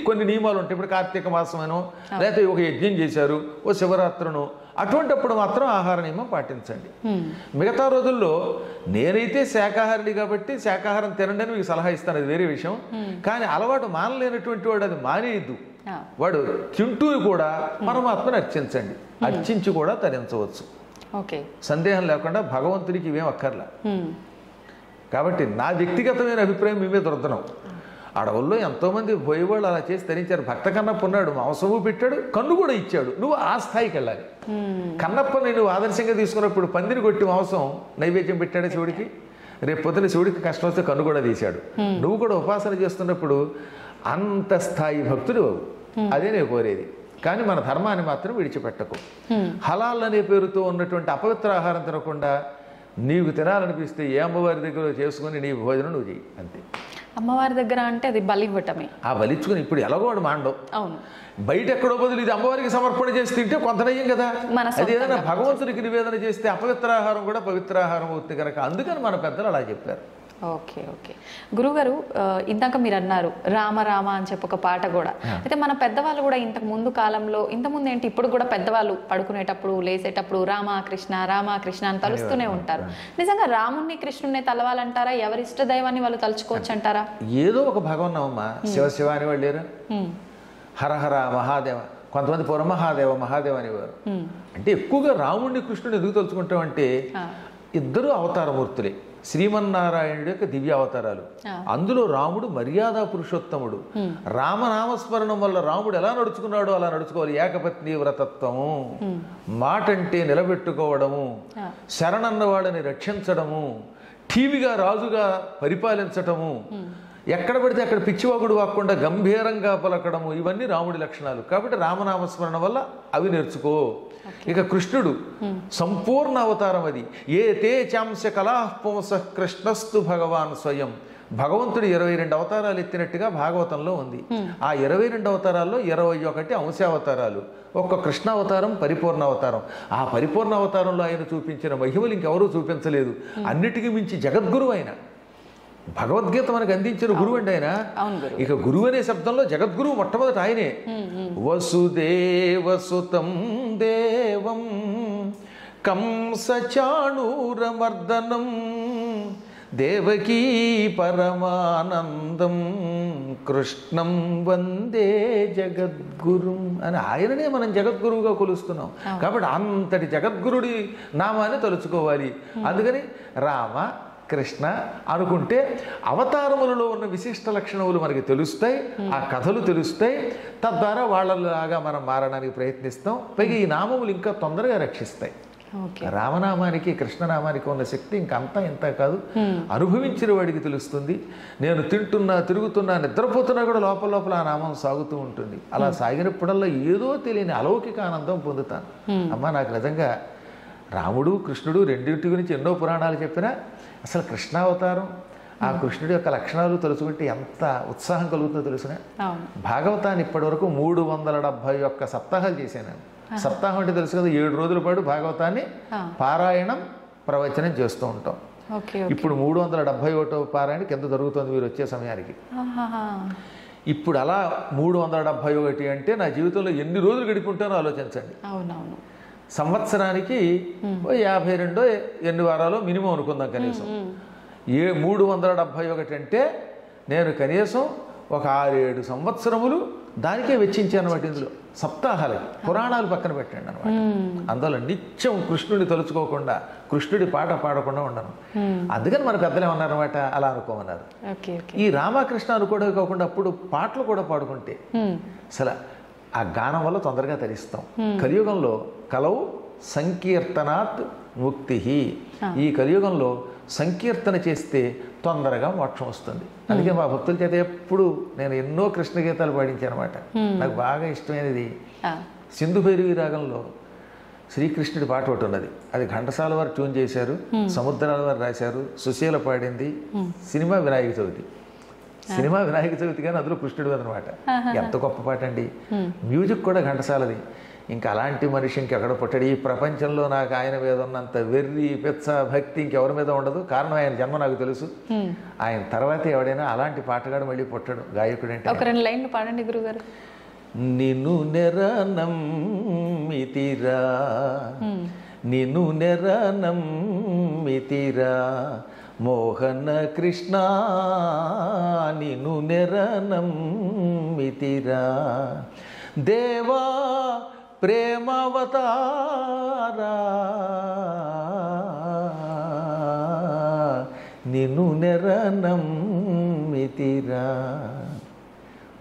కొన్ని నియమాలు ఉంటాయి. ఇప్పుడు కార్తీక మాసమేనో లేకపోతే ఒక యజ్ఞం చేశారు, ఓ శివరాత్రును, అటువంటిప్పుడు మాత్రం ఆహార నియమం పాటించండి. మిగతా రోజుల్లో నేనైతే శాకాహారిని కాబట్టి శాకాహారం తినండి అని మీకు సలహా ఇస్తాను, అది వేరే విషయం. కానీ అలవాటు మానలేనటువంటి వాడు అది మానేయద్దు. వాడు తింటూ కూడా పరమాత్మను అర్చించండి, అర్చించి కూడా తరించవచ్చు. సందేహం లేకుండా భగవంతుడికి ఇవేం అక్కర్లా. కాబట్టి నా వ్యక్తిగతమైన అభిప్రాయం మేమే దొరుకుతున్నాం. అడవుల్లో ఎంతోమంది పోయేవాళ్ళు అలా చేసి తరించారు. భక్త కన్నప్ప ఉన్నాడు, మాంసము పెట్టాడు, కన్ను కూడా ఇచ్చాడు. నువ్వు ఆ స్థాయికి వెళ్ళాలి. కన్నప్పని నువ్వు ఆదర్శంగా తీసుకున్నప్పుడు పందిని కొట్టి మాంసం నైవేద్యం పెట్టాడే శివుడికి. రేపు పొద్దున శివుడికి కష్టం వస్తే కన్ను కూడా తీశాడు. నువ్వు కూడా ఉపాసన చేస్తున్నప్పుడు అంత స్థాయి భక్తుడు అదే నేను కోరేది. కానీ మన ధర్మాన్ని మాత్రం విడిచిపెట్టకు. హలాల్ అనే పేరుతో ఉన్నటువంటి అపవిత్ర ఆహారం తినకుండా నీకు తినాలనిపిస్తే ఏ అమ్మవారి దగ్గర చేసుకుని నీ భోజనం నువ్వు చెయ్యి, అంతే. అమ్మవారి దగ్గర అంటే అది బలి ఇవ్వటమే. ఆ బలిచ్చుకుని ఇప్పుడు ఎలాగోడు మాండవు. అవును, బయట ఎక్కడో బదులు ఇది అమ్మవారికి సమర్పణ చేసి తింటే కొంత నయ్యం కదా. అది ఏదైనా భగవంతుడికి నివేదన చేస్తే అపవిత్ర ఆహారం కూడా పవిత్ర ఆహారం అవుతుంది కనుక అందుకని మన పెద్దలు అలా చెప్పారు. Okay okay. గురుగారు, ఇందాక మీరు అన్నారు రామ రామ అని చెప్పి ఒక పాట కూడా. అయితే మన పెద్దవాళ్ళు కూడా ఇంతకు ముందు కాలంలో, ఇంతకుముందు ఏంటి, ఇప్పుడు కూడా పెద్దవాళ్ళు పడుకునేటప్పుడు లేసేటప్పుడు రామకృష్ణ రామకృష్ణ అని తలుస్తూనే ఉంటారు. నిజంగా రాముణ్ణి కృష్ణుణ్ణి తలవాలంటారా? ఎవరి ఇష్ట దైవాన్ని వాళ్ళు తలుచుకోవచ్చు అంటారా? ఏదో ఒక భగవన్నమ్మా. శివ అని వాళ్ళు లేరు, హరహర మహాదేవ, కొంతమంది పురమహాదేవ మహాదేవ అనేవారు. అంటే ఎక్కువగా రాముణ్ణి కృష్ణుని ఎందుకు తలుచుకుంటామంటే ఇద్దరు అవతారమూర్తులే. శ్రీమన్నారాయణుడి యొక్క దివ్య అవతారాలు. అందులో రాముడు మర్యాద పురుషోత్తముడు. రామనామస్మరణం వల్ల రాముడు ఎలా నడుచుకున్నాడో అలా నడుచుకోవాలి. ఏకపత్ని వ్రతత్వము, మాటంటే నిలబెట్టుకోవడము, శరణన్న వాళ్ళని రక్షించడము, ఠీవిగా రాజుగా పరిపాలించటము, ఎక్కడ పడితే అక్కడ పిచ్చివాగుడు వాక్కుండా గంభీరంగా పలకడము, ఇవన్నీ రాముడి లక్షణాలు. కాబట్టి రామనామస్మరణ వల్ల అవి నేర్చుకో. ఇక కృష్ణుడు సంపూర్ణ అవతారం అది. ఏ తే చాంశ కళాపుంస కృష్ణస్తు భగవాన్ స్వయం. భగవంతుడు 22 అవతారాలు ఎత్తినట్టుగా భాగవతంలో ఉంది. ఆ 22 అవతారాల్లో 21 అంశావతారాలు, ఒక్క కృష్ణావతారం పరిపూర్ణ అవతారం. ఆ పరిపూర్ణ అవతారంలో ఆయన చూపించిన మహిమలు ఇంకెవరూ చూపించలేదు. అన్నిటికీ మించి జగద్గురు ఆయన. భగవద్గీత మనకు అందించిన గురువు అండి ఆయన. ఇక గురువు అనే శబ్దంలో జగద్గురువు మొట్టమొదటి ఆయనే. వసుదేవసుతం దేవం కంసచాణూరమర్దనం దేవకీ పరమానందం కృష్ణం వందే జగద్గురుం అని ఆయననే మనం జగద్గురువుగా కొలుస్తున్నాం. కాబట్టి అంతటి జగద్గురుడి నామాన్ని తలుచుకోవాలి. అందుకని రామ కృష్ణ అనుకుంటే అవతారములలో ఉన్న విశిష్ట లక్షణములు మనకి తెలుస్తాయి, ఆ కథలు తెలుస్తాయి. తద్వారా వాళ్ళలాగా మనం మారడానికి ప్రయత్నిస్తాం. పైగా ఈ నామములు ఇంకా తొందరగా రక్షిస్తాయి. రామనామానికి కృష్ణనామానికి ఉన్న శక్తి ఇంకంతా ఇంత కాదు, అనుభవించిన వాడికి తెలుస్తుంది. నేను తింటున్నా, తిరుగుతున్నా, నిద్రపోతున్నా కూడా లోపల లోపల ఆ నామం సాగుతూ ఉంటుంది. అలా సాగినప్పుడల్లా ఏదో తెలియని అలౌకిక ఆనందం పొందుతాను. అమ్మ, నాకు నిజంగా రాముడు కృష్ణుడు రెండింటి గురించి ఎన్నో పురాణాలు చెప్పినా అసలు కృష్ణావతారం, ఆ కృష్ణుడి యొక్క లక్షణాలు తలుచుకుంటే ఎంత ఉత్సాహం కలుగుతుందో తెలుసునా. భాగవతాన్ని ఇప్పటి వరకు 371 సప్తాహాలు చేశాను. సప్తాహం అంటే తెలుసు కదా, 7 రోజుల పాటు భాగవతాన్ని పారాయణం ప్రవచనం చేస్తూ ఉంటాం. ఇప్పుడు 371వ పారాయణ కింద జరుగుతుంది మీరు వచ్చే సమయానికి. ఇప్పుడు అలా 371 అంటే నా జీవితంలో ఎన్ని రోజులు గడిపుంటానో ఆలోచించండి. సంవత్సరానికి 52 ఎన్ని వారాలు మినిమం అనుకుందాం కనీసం. 371 అంటే నేను కనీసం ఒక 6-7 సంవత్సరములు దానికే వెచ్చించాను అన్నమాట. ఇందులో సప్తాహాలకి పురాణాలు పక్కన పెట్టండి అనమాట. అందులో నిత్యం కృష్ణుడిని తలుచుకోకుండా, కృష్ణుడి పాట పాడకుండా ఉండను. అందుకని మన పెద్దలు ఏమన్నారన్నమాట, అలా అనుకోమన్నారు. ఈ రామకృష్ణ అనుకోవడం కాకుండా అప్పుడు పాటలు కూడా పాడుకుంటే అసలు ఆ గానం వల్ల తొందరగా తరిస్తాం. కలియుగంలో కలవు సంకీర్తనాత్ ముక్తి. ఈ కలియుగంలో సంకీర్తన చేస్తే తొందరగా మోక్షం వస్తుంది. అందుకే మా భక్తుల చేత ఎప్పుడు నేను ఎన్నో కృష్ణ గీతాలు పాడించాను అనమాట. నాకు బాగా ఇష్టమైనది సింధు భైరవి రాగంలో శ్రీకృష్ణుడి పాట ఒకటి ఉన్నది. అది ఘంటసాల వారు ట్యూన్ చేశారు, సముద్రాల వారు రాశారు, సుశీల పాడింది. సినిమా వినాయక చవితి. సినిమా వినాయక చవితి కానీ అందులో కృష్ణుడు అనమాట. ఎంత గొప్ప పాట అండి. మ్యూజిక్ కూడా ఘంటసాలది. ఇంకా అలాంటి మనిషి ఇంకెక్కడ పుట్టాడు ఈ ప్రపంచంలో. నాకు ఆయన మీద ఉన్నంత వెర్రి పెచ్చ భక్తి ఇంకెవరి మీద ఉండదు. కారణం ఆయన జన్మ నాకు తెలుసు. ఆయన తర్వాత ఎవడైనా అలాంటి పాటగాడు మళ్ళీ పుట్టాడు గాయకుడు అంటే. ఒక 2 లైన్లు పాడండి గురుగారు. నిన్ను నెరనమ్మితిరా, నిన్ను నెరనమ్మితిరా మోహన కృష్ణ, నిన్ను నెరనమ్మితిరా దేవా ప్రేమావతారా, నిన్ను నెరనమ్మితిరా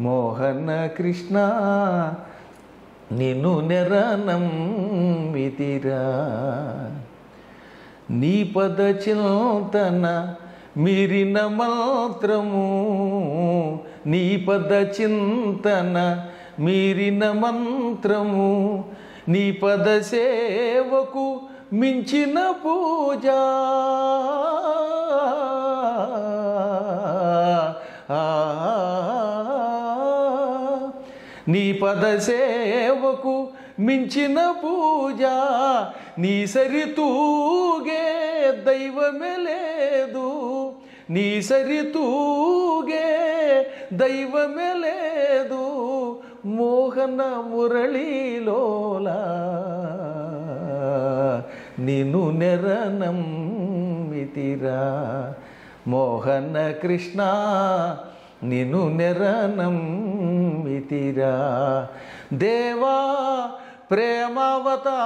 మోహన కృష్ణ, నిన్ను నెరనమ్మితిరా. నీ పద చింతన మీరిన మాత్రము, నీ పద చింతన మీరిన మంత్రము, నీ పద సేవకు మించిన పూజ, నీ పద సేవకు మించిన పూజ, నీ సరితూగే దైవమే లేదు, నీ సరితూగే దైవమే లేదు మోహన మురళీలోలా, నిన్ను నెరనమ్మితిరా మోహన కృష్ణ, నిన్ను నెరనమ్మితిరా దేవా ప్రేమావతారా,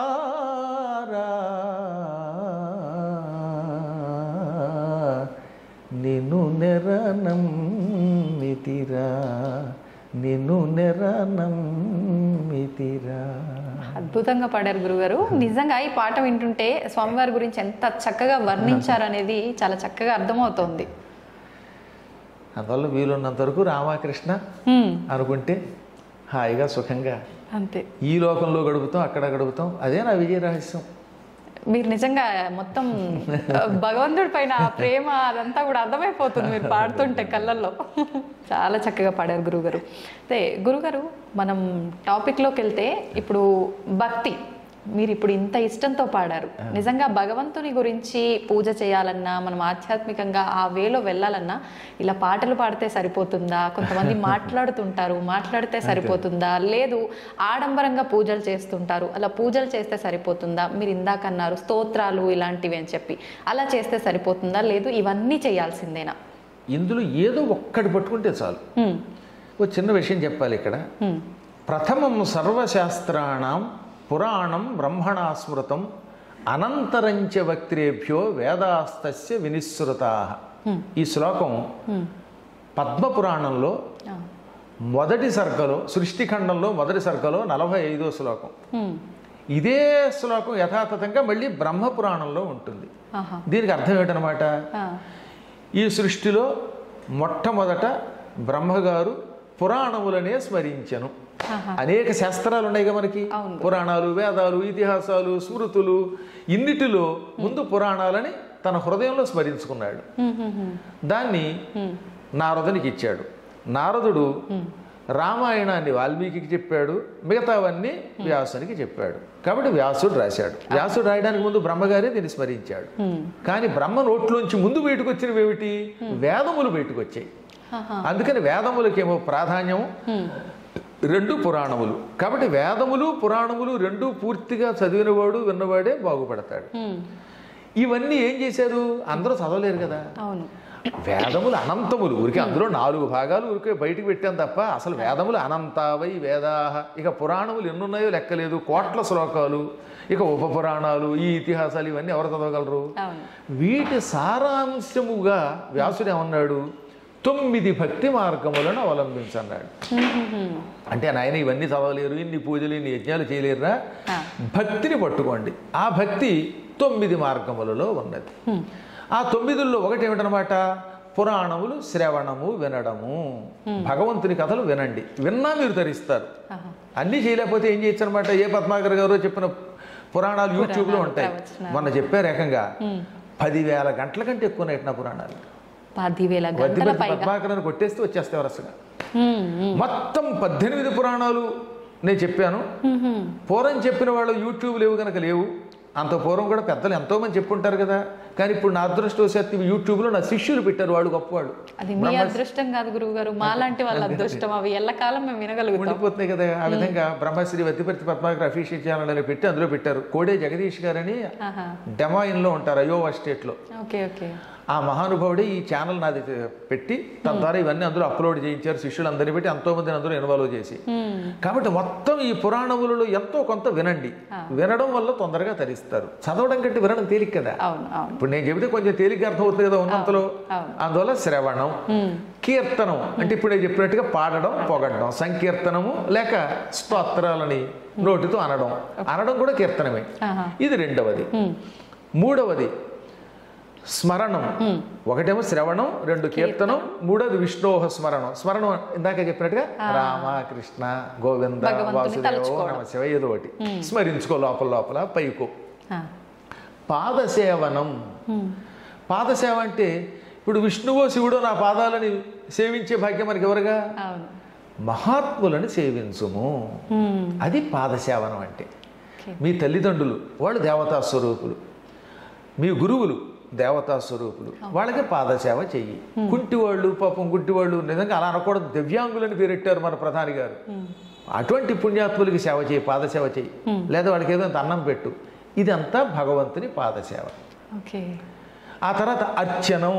నెరనమ్మితిరా నిన్ను నెరనమ్మితిరా. అద్భుతంగా పాడారు గురుగారు. నిజంగా ఈ పాట వింటుంటే స్వామివారి గురించి ఎంత చక్కగా వర్ణించారనేది చాలా చక్కగా అర్థమవుతోంది. అందువల్ల వీలున్నంత వరకు రామకృష్ణ అనుకుంటే హాయిగా సుఖంగా అంతే ఈ లోకంలో గడుపుతాం, అక్కడ గడుపుతాం. అదే నా విజయ రహస్యం. మీరు నిజంగా మొత్తం భగవంతుడి పైన ఆ ప్రేమ అదంతా కూడా అర్థమైపోతుంది మీరు పాడుతుంటే కళ్ళల్లో. చాలా చక్కగా పాడారు గురుగారు. అయితే గురుగారు, మనం టాపిక్లోకి వెళ్తే ఇప్పుడు భక్తి, మీరు ఇప్పుడు ఇంత ఇష్టంతో పాడారు. నిజంగా భగవంతుని గురించి పూజ చేయాలన్నా, మనం ఆధ్యాత్మికంగా ఆ వేలో వెళ్ళాలన్నా ఇలా పాటలు పాడితే సరిపోతుందా? కొంతమంది మాట్లాడుతుంటారు, మాట్లాడితే సరిపోతుందా? లేదు ఆడంబరంగా పూజలు చేస్తుంటారు, అలా పూజలు చేస్తే సరిపోతుందా? మీరు ఇందాక అన్నారు స్తోత్రాలు ఇలాంటివి అని చెప్పి, అలా చేస్తే సరిపోతుందా? లేదు ఇవన్నీ చేయాల్సిందేనా? ఇందులో ఏదో ఒక్కటి పట్టుకుంటే చాలు. ఓ చిన్న విషయం చెప్పాలి ఇక్కడ. ప్రథమం సర్వశాస్త్రాణం పురాణం బ్రహ్మణా స్మృతం అనంతరంచ వక్త్రేభ్యో వేదాస్తస్య వినిశ్రుతా. ఈ శ్లోకం పద్మపురాణంలో మొదటి సర్గలో, సృష్టిఖండంలో మొదటి సర్గలో 45వ శ్లోకం. ఇదే శ్లోకం యథాతథంగా మళ్ళీ బ్రహ్మపురాణంలో ఉంటుంది. దీనికి అర్థం ఏంటనమాట, ఈ సృష్టిలో మొట్టమొదట బ్రహ్మగారు పురాణములనే స్మరించెను. అనేక శాస్త్రాలు ఉన్నాయిగా మనకి, పురాణాలు, వేదాలు, ఇతిహాసాలు, స్మృతులు. ఇన్నిటిలో ముందు పురాణాలని తన హృదయంలో స్మరించుకున్నాడు. దాన్ని నారదునికి ఇచ్చాడు. నారదుడు రామాయణాన్ని వాల్మీకి చెప్పాడు, మిగతావన్నీ వ్యాసునికి చెప్పాడు. కాబట్టి వ్యాసుడు రాశాడు. వ్యాసుడు రాయడానికి ముందు బ్రహ్మగారే దీన్ని స్మరించాడు. కానీ బ్రహ్మ నోట్లోంచి ముందు బయటకు వచ్చినవి ఏమిటి? వేదములు బయటకు వచ్చాయి. అందుకని వేదములకేమో ప్రాధాన్యం, రెండు పురాణములు. కాబట్టి వేదములు పురాణములు రెండు పూర్తిగా చదివినవాడు విన్నవాడే బాగుపడతాడు. ఇవన్నీ ఏం చేశారు? అందరూ చదవలేరు కదా. వేదములు అనంతములు, ఊరికే అందులో 4 భాగాలు ఊరికే బయటికి పెట్టాం తప్ప అసలు వేదములు అనంతావై వేదాహ. ఇక పురాణములు ఎన్నున్నాయో లెక్కలేదు, కోట్ల శ్లోకాలు. ఇక ఉపపురాణాలు, ఈ ఇతిహాసాలు ఇవన్నీ ఎవరు చదవగలరు? వీటి సారాంశముగా వ్యాసుడు ఏమన్నాడు? 9 భక్తి మార్గములను అవలంబించన్నాడు. అంటే నాయన ఇవన్నీ చదవలేరు, ఇన్ని పూజలు, ఇన్ని యజ్ఞాలు చేయలేరురా, భక్తిని పట్టుకోండి. ఆ భక్తి 9 మార్గములలో ఉన్నది. ఆ 9లో ఒకటి ఏమిటనమాట? పురాణములు శ్రవణము, వినడము. భగవంతుని కథలు వినండి, విన్నా మీరు తరిస్తారు. అన్నీ చేయలేకపోతే ఏం చేయొచ్చు అనమాట? ఏ పద్మాకర్ గారో చెప్పిన పురాణాలు యూట్యూబ్లో ఉంటాయి. మొన్న చెప్పారు ఏకంగా 10,000 గంటల కంటే ఎక్కువ నైట్ నా పురాణాలు. 10,000 గంటల పైగా పద్మాకరాన్ని కొట్టేస్తే వచ్చేస్తే వరుసగా. మొత్తం 18 పురాణాలు నేను చెప్పాను. పూర్వం చెప్పిన వాళ్ళు యూట్యూబ్ లేవు కనుక లేవు. అంత పూర్వం కూడా పెద్దలు ఎంతో మంది చెప్పుంటారు కదా. కానీ ఇప్పుడు నా అదృష్టవశాత్తు యూట్యూబ్లో నా శిష్యులు పెట్టారు, వాళ్ళు గొప్పవాళ్ళు. అది మీ అదృష్టం కాదు గురువు గారు, మాలాంటి వాళ్ళ అదృష్టం. అవి ఎల్లకాలం మేము వినగలుగుతాం, ఉండిపోతున్నాయి కదా. ఆ విధంగా బ్రహ్మశ్రీ వత్తిపర్తి పద్మాకర్ అఫీషియల్ ఛానల్ అని పెట్టి అందులో పెట్టారు. కోడే జగదీష్ గారని డెమాయిన్లో ఉంటారు, అయోవా స్టేట్లో. ఆ మహానుభావుడే ఈ ఛానల్ నాది పెట్టి తద్వారా ఇవన్నీ అందులో అప్లోడ్ చేయించారు. శిష్యులందరినీ పెట్టి ఎంతో మందిని అందులో ఇన్వాల్వ్ చేసి. కాబట్టి మొత్తం ఈ పురాణములలో ఎంతో కొంత వినండి. వినడం వల్ల తొందరగా తరిస్తారు. చదవడం కంటే వినడం తేలిక కదా. ఇప్పుడు నేను చెబితే కొంచెం తేలిక అర్థం అవుతుంది కదా ఉన్నంతలో. అందువల్ల శ్రవణం, కీర్తనం అంటే ఇప్పుడు నేను చెప్పినట్టుగా పాడడం, పొగడడం, సంకీర్తనము లేక స్తోత్రాలని నోటితో అనడం. అనడం కూడా కీర్తనమే. ఇది రెండవది. మూడవది స్మరణం. ఒకటేమో శ్రవణం, 2 కీర్తనం, 3వది విష్ణోహ స్మరణం. స్మరణం ఇందాక చెప్పినట్టుగా రామ, కృష్ణ, గోవింద, వాసుదేవ, నమ శివ ఏదో ఒకటి స్మరించుకో లోపల లోపల పైకో. పాదసేవనం. పాదసేవ అంటే ఇప్పుడు విష్ణువో శివుడో నా పాదాలని సేవించే భాగ్యం మనకి ఎవరుగా? మహాత్ములను సేవించుము. అది పాదసేవనం అంటే. మీ తల్లిదండ్రులు వాళ్ళు దేవతా స్వరూపులు, మీ గురువులు దేవతా స్వరూపులు, వాళ్ళకి పాదసేవ చెయ్యి. కుంటివాళ్ళు పాపం గుడ్డివాళ్ళు, నిజంగా అలా అనకూడదు, దివ్యాంగులని పేరెట్టారు మన ప్రధాని గారు. అటువంటి పుణ్యాత్ములకి సేవ చేయి, పాదసేవ చెయ్యి. లేదా వాళ్ళకి ఏదో అన్నం పెట్టు. ఇదంతా భగవంతుని పాదసేవ. ఆ తర్వాత అర్చనం.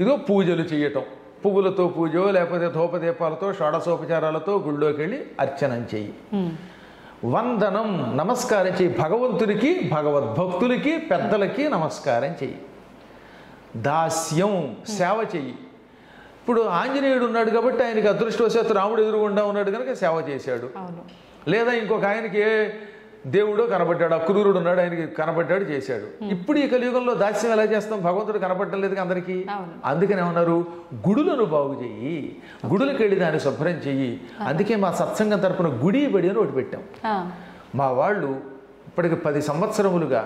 ఇదో పూజలు చేయటం, పువ్వులతో పూజ లేకపోతే ధూపదీపాలతో షోడశోపచారాలతో గుళ్ళోకి వెళ్ళి అర్చనం చెయ్యి. వందనం, నమస్కారం చెయ్యి. భగవంతునికి, భగవద్భక్తులకి, పెద్దలకి నమస్కారం చెయ్యి. దాస్యం, సేవ చెయ్యి. ఇప్పుడు ఆంజనేయుడు ఉన్నాడు కాబట్టి ఆయనకి అదృష్టవశాత్తు రాముడు ఎదురుగుండా ఉన్నాడు కనుక సేవ చేశాడు. అవును. లేదా ఇంకొక ఆయనకి ఏ దేవుడో కనబడ్డాడు, అక్రూరుడు ఉన్నాడు, ఆయనకి కనబడ్డాడు చేశాడు. ఇప్పుడు ఈ కలియుగంలో దాస్యం ఎలా చేస్తాం? భగవంతుడు కనపడటం లేదు అందరికీ. అందుకని ఏమన్నారు, గుడులను బాగు చెయ్యి, గుడులకు వెళ్ళి దాన్ని శుభ్రం చెయ్యి. అందుకే మా సత్సంగం తరపున గుడి బడి అని ఒకటి పెట్టాం. మా వాళ్ళు ఇప్పటికి 10 సంవత్సరములుగా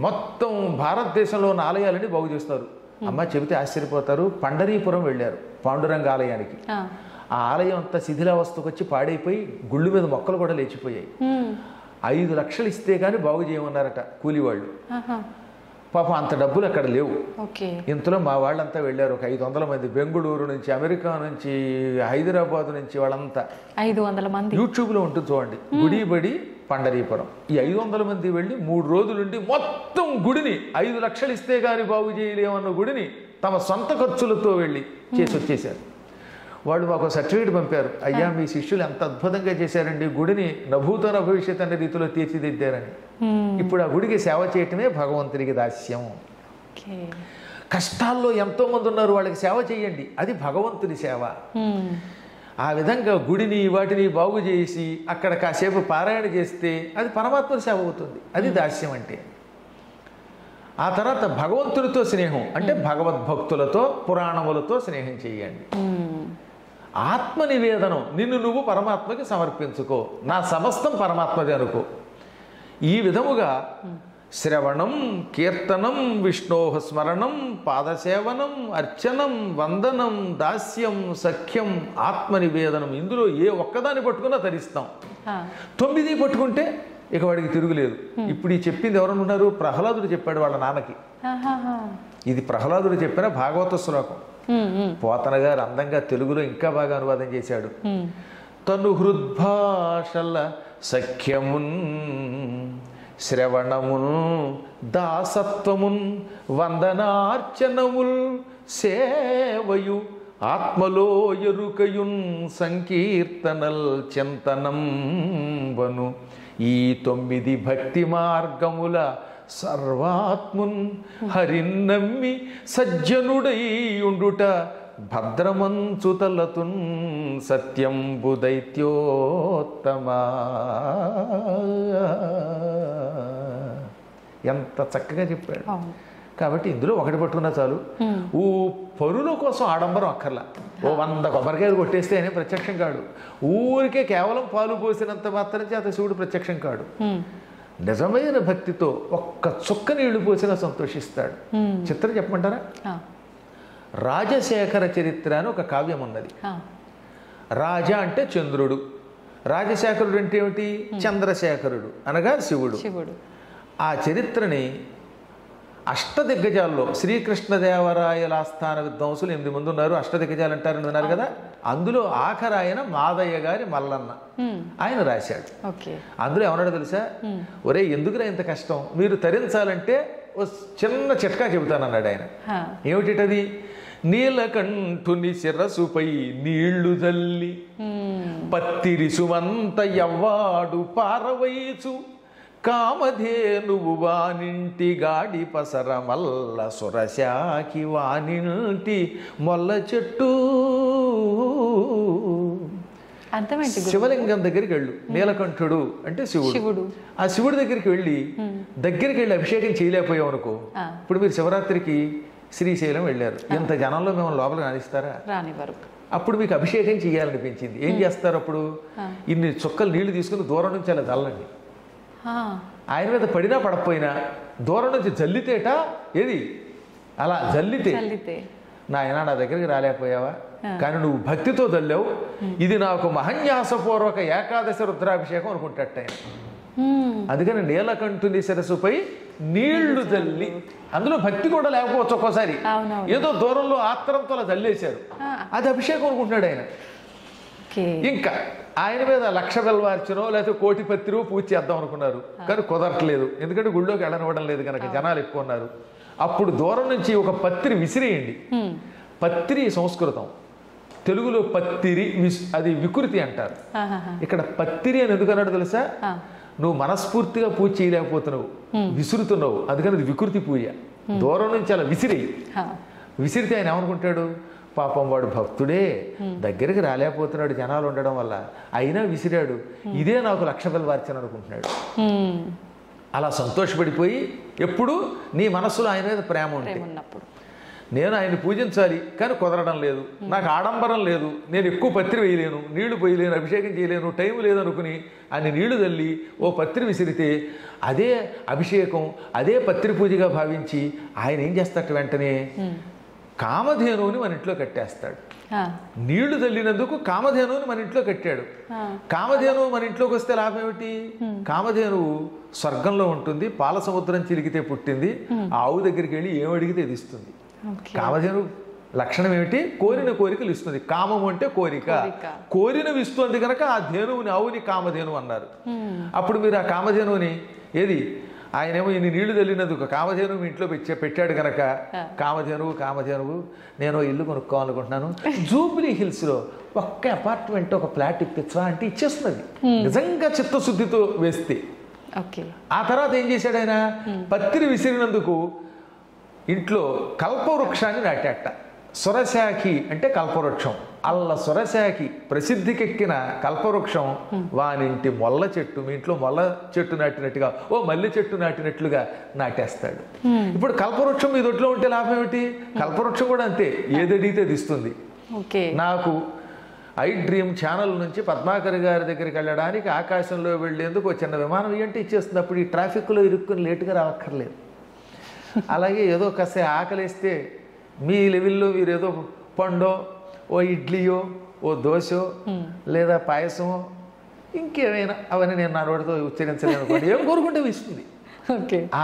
మొత్తం భారతదేశంలో ఉన్న ఆలయాలని బాగు చేస్తున్నారు. అమ్మ చెబితే ఆశ్చర్యపోతారు. పండరీపురం వెళ్ళారు పాండురంగ ఆలయానికి. ఆ ఆలయం అంతా శిథిలావస్థకు వచ్చి పాడైపోయి గుళ్ళు మీద మొక్కలు కూడా లేచిపోయాయి. 5 లక్షలు ఇస్తే కానీ బాగు చేయమన్నారట కూలివాళ్ళు. పాపం అంత డబ్బులు అక్కడ లేవు. ఇంతలో మా వాళ్ళంతా వెళ్ళారు, ఒక 500 మంది. బెంగుళూరు నుంచి, అమెరికా నుంచి, హైదరాబాద్ నుంచి వాళ్ళంతా 500 మంది. యూట్యూబ్లో ఉంటుంది చూడండి, గుడి బడి పండరీపురం. ఈ 500 మంది వెళ్ళి 3 రోజులుండి మొత్తం గుడిని 5 లక్షలు ఇస్తే కానీ బాగు చేయలేమన్న గుడిని తమ సొంత ఖర్చులతో వెళ్ళి చేసి వచ్చేసారు. వాళ్ళు మాకు సర్టిఫికేట్ పంపారు, అయ్యా మీ శిష్యులు ఎంత అద్భుతంగా చేశారండి, గుడిని నభూతన భవిష్యత్ అనే రీతిలో తీర్చిదిద్దారని. ఇప్పుడు ఆ గుడికి సేవ చేయటమే భగవంతునికి దాస్యం. కష్టాల్లో ఎంతో మంది ఉన్నారు, వాళ్ళకి సేవ చేయండి, అది భగవంతుని సేవ. ఆ విధంగా గుడిని వాటిని బాగు చేసి అక్కడ కాసేపు పారాయణ చేస్తే అది పరమాత్మ సేవ అవుతుంది. అది దాస్యం అంటే. ఆ తర్వాత భగవంతుడితో స్నేహం అంటే భగవద్భక్తులతో పురాణములతో స్నేహం చేయండి. ఆత్మ నివేదనం, నిన్ను నువ్వు పరమాత్మకి సమర్పించుకో, నా సమస్తం పరమాత్మది అనుకో. ఈ విధముగా శ్రవణం, కీర్తనం, విష్ణోహ స్మరణం, పాదసేవనం, అర్చనం, వందనం, దాస్యం, సఖ్యం, ఆత్మనివేదనం, ఇందులో ఏ ఒక్కదాన్ని పట్టుకున్నా తరిస్తాం. 9 పట్టుకుంటే ఇక వాడికి తిరుగులేదు. ఇప్పుడు ఈ చెప్పింది ఎవరనున్నారు? ప్రహ్లాదుడు చెప్పాడు వాళ్ళ నాన్నకి. ఇది ప్రహ్లాదుడు చెప్పిన భాగవత శ్లోకం. పోతన గారు అందంగా తెలుగులో ఇంకా బాగా అనువాదం చేశాడు. తను హృద్భాషల సఖ్యమున్, శ్రవణమున్, దాసత్వమున్, వందనార్చనముల్, సేవయు, ఆత్మలో ఎరుకయున్, సంకీర్తనల్ చింతనం వను, ఈ 9 భక్తి మార్గముల సర్వాత్మున్ హరిన్నమ్మి సజ్జనుడై ఉండుట భద్రమంచుతలతున్ సత్యంబు దైత్యోత్తమా. ఎంత చక్కగా చెప్పాడు. కాబట్టి ఇందులో ఒకటి పట్టుకున్నా చాలు. పరుల కోసం ఆడంబరం అక్కర్లా. 100 కొబ్బరికాయలు కొట్టేస్తే ఆయన ప్రత్యక్షం కాడు. ఊరికే కేవలం పాలు పోసినంత మాత్రం చేత శివుడు ప్రత్యక్షం కాడు. నిజమైన భక్తితో ఒక్క చుక్క నీళ్లు పోసినా సంతోషిస్తాడు. చిత్రం చెప్పమంటారా? రాజశేఖర చరిత్ర అని ఒక కావ్యం ఉన్నది. రాజ అంటే చంద్రుడు, రాజశేఖరుడు అంటే ఏమిటి? చంద్రశేఖరుడు అనగా శివుడు. ఆ చరిత్రని అష్టదిగ్గజాల్లో శ్రీకృష్ణదేవరాయల ఆస్థాన విద్వాంసులు 8 మంది ఉన్నారు. అష్టదిగ్గజాలు అంటారని విన్నారు కదా. అందులో ఆఖరు ఆయన మాదయ్య గారి మల్లన్న ఆయన రాశాడు. అందులో ఏమన్నాడో తెలుసా? ఒరే ఎందుకురా ఇంత కష్టం, మీరు తరించాలంటే ఓ చిన్న చిట్కా చెబుతానన్నాడు ఆయన. ఏమిటిటది? నీలకంఠుని శిరసుపై నీళ్లు జల్లి పత్తిరిసుమంత ఎవ్వాడు పారవైచు, కామధేనువు వానింటి గాడి పసర మల్ల సురశాకి వానింటి మొల్ల చెట్టు. శివలింగం దగ్గరికి వెళ్ళు. నీలకంఠుడు అంటే శివుడు. ఆ శివుడి దగ్గరికి వెళ్ళి అభిషేకం చేయలేకపోయావు అనుకో. ఇప్పుడు మీరు శివరాత్రికి శ్రీశైలం వెళ్ళారు, ఇంత జనంలో మేము లోపల రాణిస్తారా? అప్పుడు మీకు అభిషేకం చేయాలనిపించింది. ఏం చేస్తారు అప్పుడు? ఇన్ని చుక్కలు నీళ్లు తీసుకుని దూరం నుంచి అలా చల్లండి. ఆయన మీద పడినా పడకపోయినా దూరం నుంచి జల్లితేట ఏది అలా జల్లితే, నాయన నా దగ్గరికి రాలేకపోయావా, కానీ నువ్వు భక్తితో జల్లావు, ఇది నాకు మహన్యాసపూర్వక ఏకాదశి రుద్రాభిషేకం అనుకుంటాట ఆయన. అందుకని నీలకంఠుని శిరసుపై నీళ్లు జల్లి, అందులో భక్తి కూడా లేకపోవచ్చు ఒక్కోసారి, ఏదో దూరంలో ఆత్రంతో అలా జల్లేశారు, అది అభిషేకం అనుకుంటున్నాడు ఆయన. ఇంకా ఆయన మీద 1,00,000 బెల్వార్చనో లేకపోతే 1,00,00,000 పత్రికో పూజ చేద్దాం అనుకున్నారు, కానీ కుదరట్లేదు. ఎందుకంటే గుళ్ళోకి వెళ్ళనివ్వడం లేదు కనుక, జనాలు ఎక్కువ ఉన్నారు. అప్పుడు దూరం నుంచి ఒక పత్రి విసిరేయండి. పత్రి సంస్కృతం, తెలుగులో పత్తిరి అది వికృతి అంటారు. ఇక్కడ పత్తిరి అని ఎందుకన్నాడు తెలుసా? నువ్వు మనస్ఫూర్తిగా పూజ చేయలేకపోతున్నావు, విసురుతున్నావు, అందుకని అది వికృతి పూజ. దూరం నుంచి అలా విసిరేయి. విసిరితే ఆయన ఏమనుకుంటాడు? పాపం వాడు భక్తుడే, దగ్గరికి రాలేకపోతున్నాడు జనాలు ఉండడం వల్ల, అయినా విసిరాడు, ఇదే నాకు 1,00,000 బిల్వార్చన అనుకుంటున్నాడు. అలా సంతోషపడిపోయి ఎప్పుడు నీ మనస్సులో ఆయన మీద ప్రేమ ఉన్నప్పుడు నేను ఆయన్ని పూజించాలి కానీ కుదరడం లేదు, నాకు ఆడంబరం లేదు, నేను ఎక్కువ పత్రి వేయలేను, నీళ్లు పోయలేను, అభిషేకం చేయలేను, టైం లేదనుకుని అన్ని నీళ్లు తల్లి ఓ పత్రి విసిరితే అదే అభిషేకం, అదే పత్రి పూజగా భావించి ఆయన ఏం చేస్తాడు, వెంటనే కామధేనువుని మన ఇంట్లో కట్టేస్తాడు. నీళ్లు తల్లినందుకు కామధేనువుని మన ఇంట్లో కట్టాడు. కామధేనువు మన ఇంట్లోకి వస్తే లాభం ఏమిటి? కామధేనువు స్వర్గంలో ఉంటుంది, పాల సముద్రం చిలికితే పుట్టింది, ఆవు దగ్గరికి వెళ్ళి ఏం అడిగితే ఇది ఇస్తుంది. కామధేను లక్షణం ఏమిటి? కోరిన కోరికలు ఇస్తుంది. కామము అంటే కోరిక, కోరినవి ఇస్తుంది కనుక ఆ ధేనువుని ఆవుని కామధేను అన్నారు. అప్పుడు మీరు ఆ కామధేనువుని ఏది ఆయనేమో ఇన్ని నీళ్లు తల్లినందుకు కామధేనువు ఇంట్లో పెట్టాడు కనుక కామధేనువు నేను ఇల్లు కొనుక్కోవాలనుకుంటున్నాను, జూబ్లీ హిల్స్లో ఒక్క అపార్ట్మెంట్ ఒక ఫ్లాట్ ఇప్పించవా అంటే ఇచ్చేస్తున్నది నిజంగా చిత్తశుద్ధితో వేస్తే. ఆ తర్వాత ఏం చేశాడు ఆయన? పత్రి విసిరినందుకు ఇంట్లో కల్పవృక్షాన్ని నాటాట. సొరశాఖి అంటే కల్పవృక్షం, అల్ల సొరశాఖి ప్రసిద్ధికెక్కిన కల్పవృక్షం వానింటి మొల్ల చెట్టు, మీ ఇంట్లో మొల్ల చెట్టు నాటినట్టుగా ఓ మల్లె చెట్టు నాటినట్లుగా నాటేస్తాడు. ఇప్పుడు కల్పవృక్షం మీ దొడ్లో ఉంటే లాభం ఏమిటి? కల్పవృక్షం కూడా అంతే, ఏదడిగితే దిస్తుంది. నాకు ఐ డ్రీమ్ ఛానల్ నుంచి పద్మాకర్ గారి దగ్గరికి వెళ్ళడానికి ఆకాశంలో వెళ్ళేందుకు చిన్న విమానం ఇవ్వంటే ఇచ్చేస్తుంది. అప్పుడు ఈ ట్రాఫిక్లో ఇరుక్కుని లేటుగా రావక్కర్లేదు. అలాగే ఏదో కాస్త ఆకలిస్తే మీ లెవెల్లో మీరు ఏదో పండో ఓ ఇడ్లీయో ఓ దోశో లేదా పాయసమో ఇంకేమైనా అవన్నీ నేను నా నోటితో ఉచ్చరించలేను అనుకోండి, ఏం కోరుకుంటే ఇస్తుంది.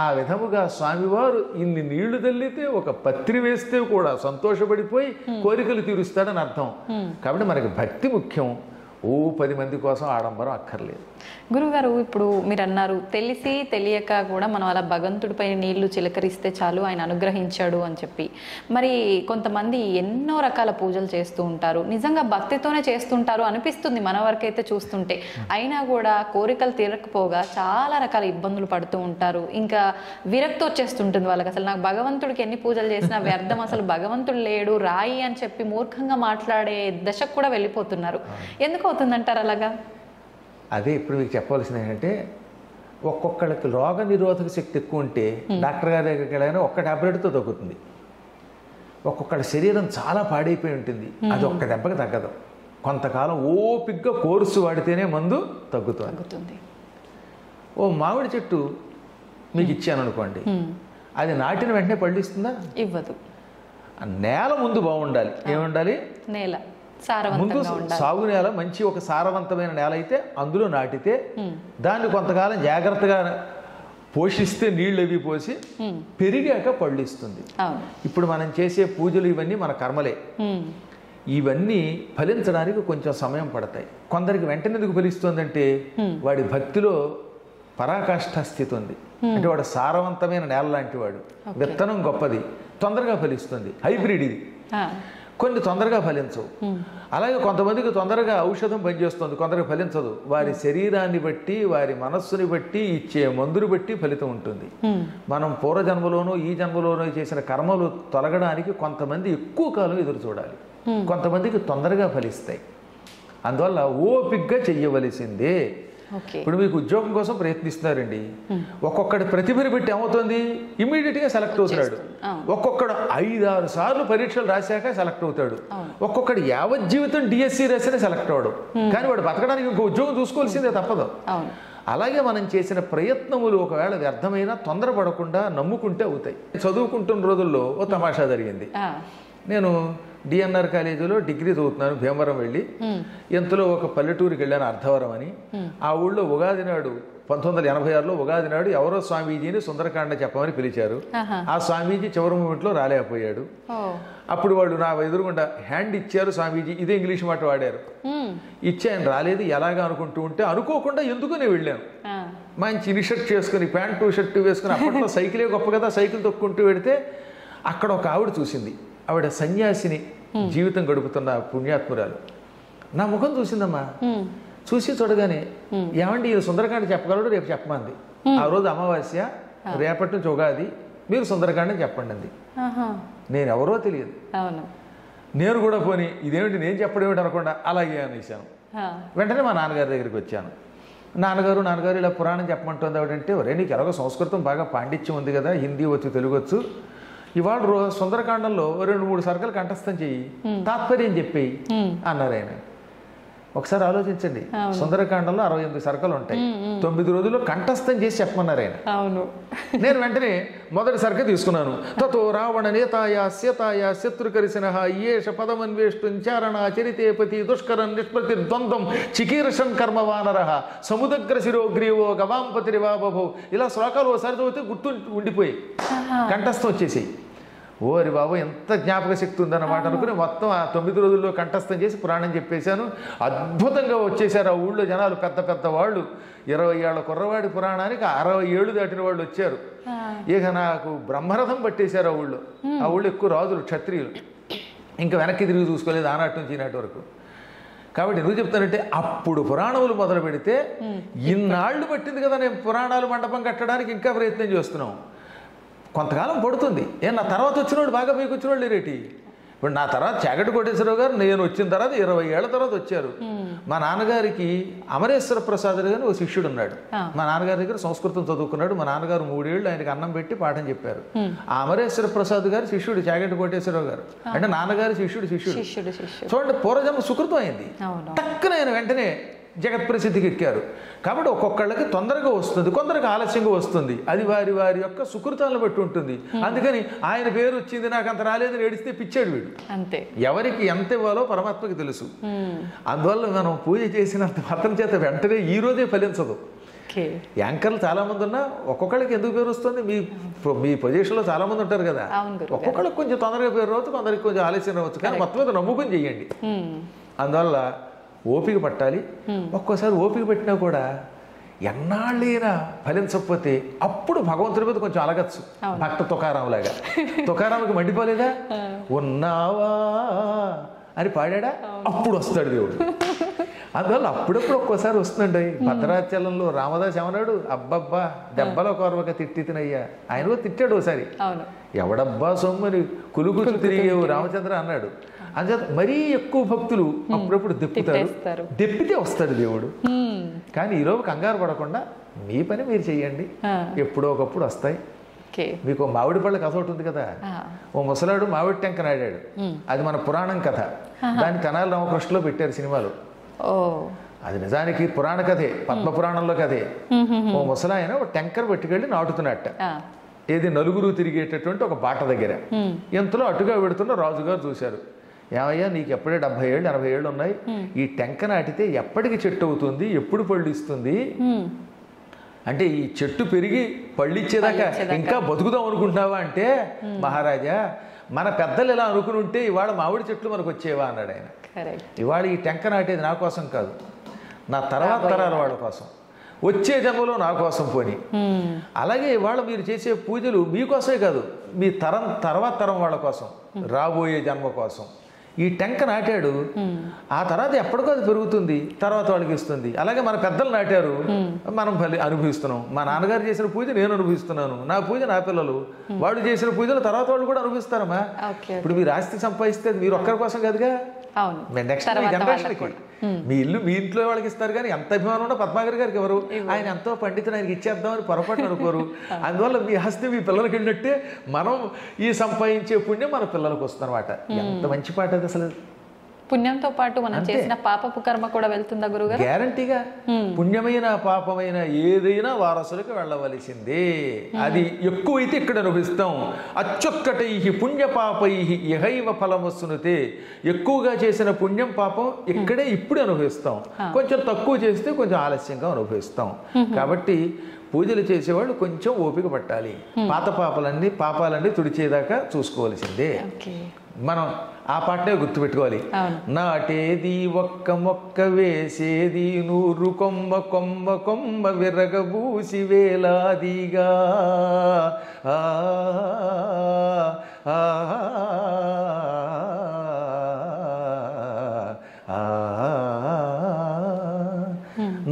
ఆ విధముగా స్వామివారు ఇన్ని నీళ్లు తల్లితే ఒక పత్రి వేస్తే కూడా సంతోషపడిపోయి కోరికలు తీరుస్తాడని అర్థం. కాబట్టి మనకి భక్తి ముఖ్యం, 10 మంది కోసం ఆడంబరం అక్కర్లేదు. గురుగారు, ఇప్పుడు మీరు అన్నారు తెలిసి తెలియక కూడా మనం అలా భగవంతుడిపై నీళ్లు చిలకరిస్తే చాలు ఆయన అనుగ్రహించాడు అని చెప్పి. మరి కొంతమంది ఎన్నో రకాల పూజలు చేస్తూ ఉంటారు, నిజంగా భక్తితోనే చేస్తుంటారు అనిపిస్తుంది మన వరకైతే చూస్తుంటే. అయినా కూడా కోరికలు తీరకపోగా చాలా రకాల ఇబ్బందులు పడుతూ ఉంటారు. ఇంకా విరక్తి వచ్చేస్తుంటుంది వాళ్ళకి, అసలు నాకు భగవంతుడికి ఎన్ని పూజలు చేసినా వ్యర్థం, అసలు భగవంతుడు లేడు, రాయి అని చెప్పి మూర్ఖంగా మాట్లాడే దశకు కూడా వెళ్ళిపోతున్నారు. ఎందుకు అవుతుందంటారు అలాగా? అదే ఇప్పుడు మీకు చెప్పవలసింది ఏంటంటే, ఒక్కొక్కళ్ళకి రోగ నిరోధక శక్తి ఎక్కువ ఉంటే డాక్టర్ గారి దగ్గరికి వెళ్ళగానే ఒక్క టాబ్లెట్తో తగ్గుతుంది. ఒక్కొక్కళ్ళ శరీరం చాలా పాడైపోయి ఉంటుంది, అది ఒక్క దెబ్బకి తగ్గదు. కొంతకాలం ఓపిగ్గా కోర్సు వాడితేనే మందు తగ్గుతుంది. ఓ మామిడి చెట్టు మీకు ఇచ్చాను అనుకోండి, అది నాటిన వెంటనే పండిస్తుందా? ఇవ్వదు. నేల ముందు బాగుండాలి. ఏముండాలి? నేల ముందు సాగు నేల, మంచి ఒక సారవంతమైన నేల అయితే అందులో నాటితే దాన్ని కొంతకాలం జాగ్రత్తగా పోషిస్తే, నీళ్ళు అవి పోసి పెరిగాక పళ్ళు ఇస్తుంది. ఇప్పుడు మనం చేసే పూజలు ఇవన్నీ మన కర్మలే. ఇవన్నీ ఫలించడానికి కొంచెం సమయం పడతాయి. కొందరికి వెంటనే ఎందుకు ఫలిస్తుందంటే వాడి భక్తిలో పరాకాష్ఠ స్థితి ఉంది. అంటే వాడు సారవంతమైన నేల లాంటి వాడు, విత్తనం గొప్పది, తొందరగా ఫలిస్తుంది. హైబ్రిడ్ ఇది. కొన్ని తొందరగా ఫలించవు. అలాగే కొంతమందికి తొందరగా ఔషధం పనిచేస్తుంది, కొందరికి ఫలించదు. వారి శరీరాన్ని బట్టి, వారి మనస్సుని బట్టి, ఇచ్చే మందుని బట్టి ఫలితం ఉంటుంది. మనం పూర్వజన్మలోనూ ఈ జన్మలోనూ చేసిన కర్మలు తొలగడానికి కొంతమంది ఎక్కువ కాలం ఎదురు చూడాలి, కొంతమందికి తొందరగా ఫలిస్తాయి. అందువల్ల ఓపిగ్గా చెయ్యవలసిందే. ఇప్పుడు మీకు ఉద్యోగం కోసం ప్రయత్నిస్తున్నారండి, ఒక్కొక్కటి ప్రతిభని బట్టి ఏమవుతుంది, ఇమ్మీడియట్గా సెలెక్ట్ అవుతున్నాడు. ఒక్కొక్కడు 5-6 సార్లు పరీక్షలు రాశాక సెలెక్ట్ అవుతాడు. ఒక్కొక్కడు యావజ్జీవితం డిఎస్సి రాసినా సెలెక్ట్ అవడు. కానీ వాడు బతకడానికి ఇంకో ఉద్యోగం చూసుకోవాల్సిందే, తప్పదు. అలాగే మనం చేసిన ప్రయత్నములు ఒకవేళ వ్యర్థమైనా తొందరపడకుండా నమ్ముకుంటే అవుతాయి. చదువుకుంటున్న రోజుల్లో ఓ తమాషా జరిగింది. నేను డిఎన్ఆర్ కాలేజీలో డిగ్రీ చదువుతున్నాను, భీమవరం వెళ్ళి. ఎంతలో ఒక పల్లెటూరుకి వెళ్ళాను, అర్ధవరం అని. ఆ ఊళ్ళో ఉగాది నాడు 1986లో ఉగాది నాడు ఎవరో స్వామీజీని సుందరకాండ చెప్పమని పిలిచారు. ఆ స్వామీజీ చివరి మూమెంట్లో రాలేకపోయాడు. అప్పుడు వాళ్ళు నా ఎదురుగుండా హ్యాండ్ ఇచ్చారు స్వామీజీ, ఇదే ఇంగ్లీష్ మాట వాడారు. ఇచ్చి ఆయన రాలేదు, ఎలాగా అనుకుంటూ ఉంటే అనుకోకుండా ఎందుకు నేను వెళ్ళాను. మంచి ఇన్షర్ట్ చేసుకుని, ప్యాంటు షర్టు వేసుకుని, అప్పట్లో సైకిలే గొప్ప కదా, సైకిల్ తొక్కుంటూ వెడితే అక్కడ ఒక ఆవిడ చూసింది. ఆవిడ సన్యాసిని జీవితం గడుపుతున్న పుణ్యాత్మురాలు. నా ముఖం చూసిందమ్మా. చూసి చూడగానే, ఏమండి ఈ సుందరకాండ చెప్పగలడు, రేపు చెప్పమంది. ఆ రోజు అమావాస్య, రేపటి నుంచి ఉగాది, మీరు సుందరకాండ చెప్పండి అంది. నేను ఎవరో తెలియదు. నేను కూడా పోని ఇదేమిటి నేను చెప్పడం ఏమిటి అనకుండా అలాగే అనేసాను. వెంటనే మా నాన్నగారి దగ్గరికి వచ్చాను. నాన్నగారు ఇలా పురాణం చెప్పమంటుంది ఏమిటంటే, ఒరే నీకు ఎలాగో సంస్కృతం బాగా పాండిత్యం ఉంది కదా, హిందీ వచ్చు తెలుగు వచ్చు, ఇవాళ సుందరకాండంలో 2-3 సర్కలు కంఠస్థం చెయ్యి, తాత్పర్యం చెప్పేయి అన్నారు ఆయన. ఒకసారి ఆలోచించండి, సుందరకాండంలో 68 సర్కలు ఉంటాయి, 9 రోజుల్లో కంఠస్థం చేసి చెప్పమన్నారు ఆయన. అవును. నేను వెంటనే మొదటి సర్క తీసుకున్నాను. తతో రావణ నేతాయా సీతాయా శత్రుకరిసిన ఏష పదమన్వేష్టం చారణ చరితేపతి దుష్కరం నిష్పతి ద్వంద్వం చికీర్షన్ కర్మవానర సముద్ర శిరోగ్రీవో గవాంపతిరివాబభో, ఇలా శ్లోకాలు ఓసారి చదివితే గుర్తు ఉండిపోయి కంఠస్థం వచ్చేసి, ఓరి బాబు ఎంత జ్ఞాపక శక్తి ఉందన్నమాట అనుకుని మొత్తం ఆ 9 రోజుల్లో కంఠస్థం చేసి పురాణం చెప్పేశాను. అద్భుతంగా వచ్చేసారు ఆ ఊళ్ళో జనాలు, పెద్ద పెద్ద వాళ్ళు. 20 ఏళ్ల కుర్రవాడి పురాణానికి 60 ఏళ్ళు దాటిన వాళ్ళు వచ్చారు. ఇక నాకు బ్రహ్మరథం పట్టేశారు ఆ ఊళ్ళో. ఆ ఊళ్ళో ఎక్కువ రాజులు, క్షత్రియులు. ఇంకా వెనక్కి తిరిగి చూసుకోలేదు ఆనాటి నుంచి ఈనాటి వరకు. కాబట్టి ఎందుకు చెప్తానంటే, అప్పుడు పురాణములు మొదలు పెడితే ఇన్నాళ్ళు పట్టింది కదా నేను పురాణాలు మండపం కట్టడానికి, ఇంకా ప్రయత్నం చేస్తున్నాం. కొంతకాలం పడుతుంది. నా తర్వాత వచ్చిన వాళ్ళు బాగా మీకు వచ్చిన వాళ్ళు రేటి. ఇప్పుడు నా తర్వాత చాగంటి కోటేశ్వరరావు గారు నేను వచ్చిన తర్వాత 20 ఏళ్ల తర్వాత వచ్చారు. మా నాన్నగారికి అమరేశ్వర ప్రసాద్ గారు ఒక శిష్యుడు ఉన్నాడు. మా నాన్నగారి దగ్గర సంస్కృతం చదువుకున్నాడు. మా నాన్నగారు 3 ఏళ్ళు ఆయనకి అన్నం పెట్టి పాఠం చెప్పారు. ఆ అమరేశ్వర ప్రసాద్ గారి శిష్యుడు చాగంటి కోటేశ్వరరావు గారు, అంటే నాన్నగారి శిష్యుడు. చూడండి, పూర్వజన్మ సుకృతం అయింది. టక్కున ఆయన వెంటనే జగత్ప్రసిద్ధికి ఎక్కారు. కాబట్టి ఒక్కొక్కళ్ళకి తొందరగా వస్తుంది, కొందరికి ఆలస్యంగా వస్తుంది. అది వారి వారి యొక్క సుకృతాలను బట్టి ఉంటుంది. అందుకని ఆయన పేరు వచ్చింది నాకు అంత రాలేదని ఏడిస్తే పిచ్చాడు వీడు. అంతే, ఎవరికి ఎంత ఇవ్వాలో పరమాత్మకి తెలుసు. అందువల్ల మనం పూజ చేసినంత మాత్రం చేత వెంటనే ఈ రోజే ఫలించదు. యాంకర్లు చాలా మంది ఉన్నా ఒక్కొక్కళ్ళకి ఎందుకు పేరు వస్తుంది? మీ పొజిషన్లో చాలా మంది ఉంటారు కదా, ఒక్కొక్కళ్ళకి కొంచెం తొందరగా పేరు రావచ్చు, కొందరికి కొంచెం ఆలస్యం రావచ్చు. కానీ మొత్తం మీద నమ్ముకుని చెయ్యండి. అందువల్ల ఓపిక పట్టాలి. ఒక్కోసారి ఓపిక పట్టినా కూడా ఎన్నాళ్ళైనా ఫలించకపోతే అప్పుడు భగవంతుడి మీద కొంచెం అలగచ్చు. భక్త తుకారాం లాగా. తుకారాంకి మండిపోలేదా? ఉన్నావా అని పాడా, అప్పుడు వస్తాడు దేవుడు. అందువల్ల అప్పుడప్పుడు ఒక్కోసారి వస్తుందండి. భద్రాచలంలో రామదాస్ ఏమన్నాడు? అబ్బబ్బా దెబ్బలో కొరవక తిట్టి తినయ్యా. ఆయన కూడా తిట్టాడు ఒకసారి. ఎవడబ్బా సొమ్మని కులుగులు తిరిగేవు రామచంద్ర అన్నాడు. అంచేత మరీ ఎక్కువ భక్తులు అప్పుడప్పుడు దెప్పుతారు, దెప్పితే వస్తాడు దేవుడు. కానీ ఈరోజు కంగారు పడకుండా మీ పని మీరు చెయ్యండి, ఎప్పుడో ఒకప్పుడు వస్తాయి. మీకు మామిడి పళ్ళ కథ ఒకటి ఉంది కదా. ఓ ముసలాడు మామిడి టెంక నాడాడు. అది మన పురాణం కథ. దాన్ని తెనాలి రామకృష్ణలో పెట్టారు సినిమాలో. అది నిజానికి పురాణ కథే, పద్మపురాణంలో కథే. ఓ ముసలాయన ఒక టెంకర్ పట్టుకెళ్ళి నాటుతున్నట్ట. ఏది నలుగురు తిరిగేటటువంటి ఒక బాట దగ్గర. ఎంతలో అటుగా పెడుతున్న రాజుగారు చూశారు. ఏమయ్యా నీకు ఎప్పుడే 70 ఏళ్ళు 80 ఏళ్ళు ఉన్నాయి, ఈ టెంక నాటితే ఎప్పటికి చెట్టు అవుతుంది, ఎప్పుడు పళ్ళు ఇస్తుంది? అంటే ఈ చెట్టు పెరిగి పళ్ళు ఇచ్చేదాకా ఇంకా బతుకుదాం అనుకుంటున్నావా అంటే, మహారాజా మన పెద్దలు ఎలా అనుకుని ఉంటే ఇవాళ మామిడి చెట్లు మనకు వచ్చేవా అన్నాడు ఆయన. ఇవాళ ఈ టెంక నాటేది నా కోసం కాదు, నా తర్వాత తరాల వాళ్ళ కోసం, వచ్చే జన్మలో నా కోసం పోని. అలాగే ఇవాళ మీరు చేసే పూజలు మీకోసమే కాదు, మీ తర్వాత తరం వాళ్ళ కోసం, రాబోయే జన్మ కోసం. ఈ టెంక నాటాడు, ఆ తర్వాత ఎప్పటికో అది పెరుగుతుంది, తర్వాత వాళ్ళకి ఇస్తుంది. అలాగే మన పెద్దలు నాటారు, మనం అనుభవిస్తున్నాం. మా నాన్నగారు చేసిన పూజ నేను అనుభవిస్తున్నాను, నా పూజ నా పిల్లలు, వాళ్ళు చేసిన పూజలు తర్వాత వాళ్ళు కూడా అనుభవిస్తారమ్మా. ఇప్పుడు మీరు ఆస్తి సంపాదిస్తే మీరు ఒక్కరి కోసం కాదుగా, నెక్స్ట్ జనరేషన్కి. మీ ఇల్లు మీ ఇంట్లో వాళ్ళకి ఇస్తారు, కానీ ఎంత అభిమానం ఉన్నా పద్మాగర్ గారికి ఎవరు, ఆయన ఎంతో పండితులు, ఆయనకి ఇచ్చేద్దామని పొరపాటు అనుకోరు. అందువల్ల మీ ఆస్తి మీ పిల్లలకి వెళ్ళినట్టే మనం ఈ సంపాదించే పుణ్యం మన పిల్లలకు వస్తుంది అనమాట. ఎంత మంచి పాట అది అసలు. పుణ్యంతో పాటు మనం చేసిన పాపపు కర్మ కూడా వెళ్తుందా గురుగారు? గ్యారంటీగా. పుణ్యమైన పాపమైన ఏదైనా వారసులకు వెళ్ళవలసిందే. అది ఎక్కువైతే ఇక్కడ అనుభవిస్తాం. అచ్చొక్కటై పుణ్యపాపై యహైవ ఫలమొస్తునుతే. ఎక్కువగా చేసిన పుణ్యం పాపం ఇక్కడే ఇప్పుడు అనుభవిస్తాం, కొంచెం తక్కువ చేస్తే కొంచెం ఆలస్యంగా అనుభవిస్తాం. కాబట్టి పూజలు చేసేవాళ్ళు కొంచెం ఓపిక పట్టాలి. పాత పాపాలన్నీ తుడిచేదాకా చూసుకోవాల్సిందే. మనం ఆ పాటనే గుర్తుపెట్టుకోవాలి. నాటేది ఒక్క మొక్క, వేసేది 100 కొమ్మ, కొమ్మ కొమ్మ విరగబూసి వేలాదిగా.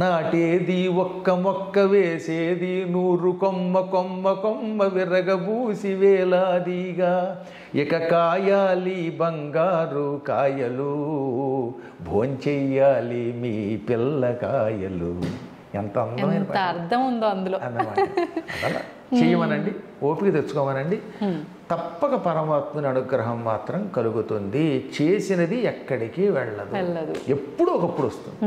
నాటి నాటేది ఒక్క మొక్క వేసేది 100 కొమ్మ కొమ్మ కొమ్మ విరగబూసి వేలాదిగా ఇక కాయాలి బంగారు కాయలు భోంచెయ్యాలి మీ పిల్లకాయలు. ఎంత అందమైన అర్థం ఉందో అందులో అన్నమాట. అలా చేయమనండి, ఓపిక తెచ్చుకోమనండి, తప్పక పరమాత్మని అనుగ్రహం మాత్రం కలుగుతుంది. చేసినది ఎక్కడికి వెళ్ళదు, ఎప్పుడూ ఒకప్పుడు వస్తుంది.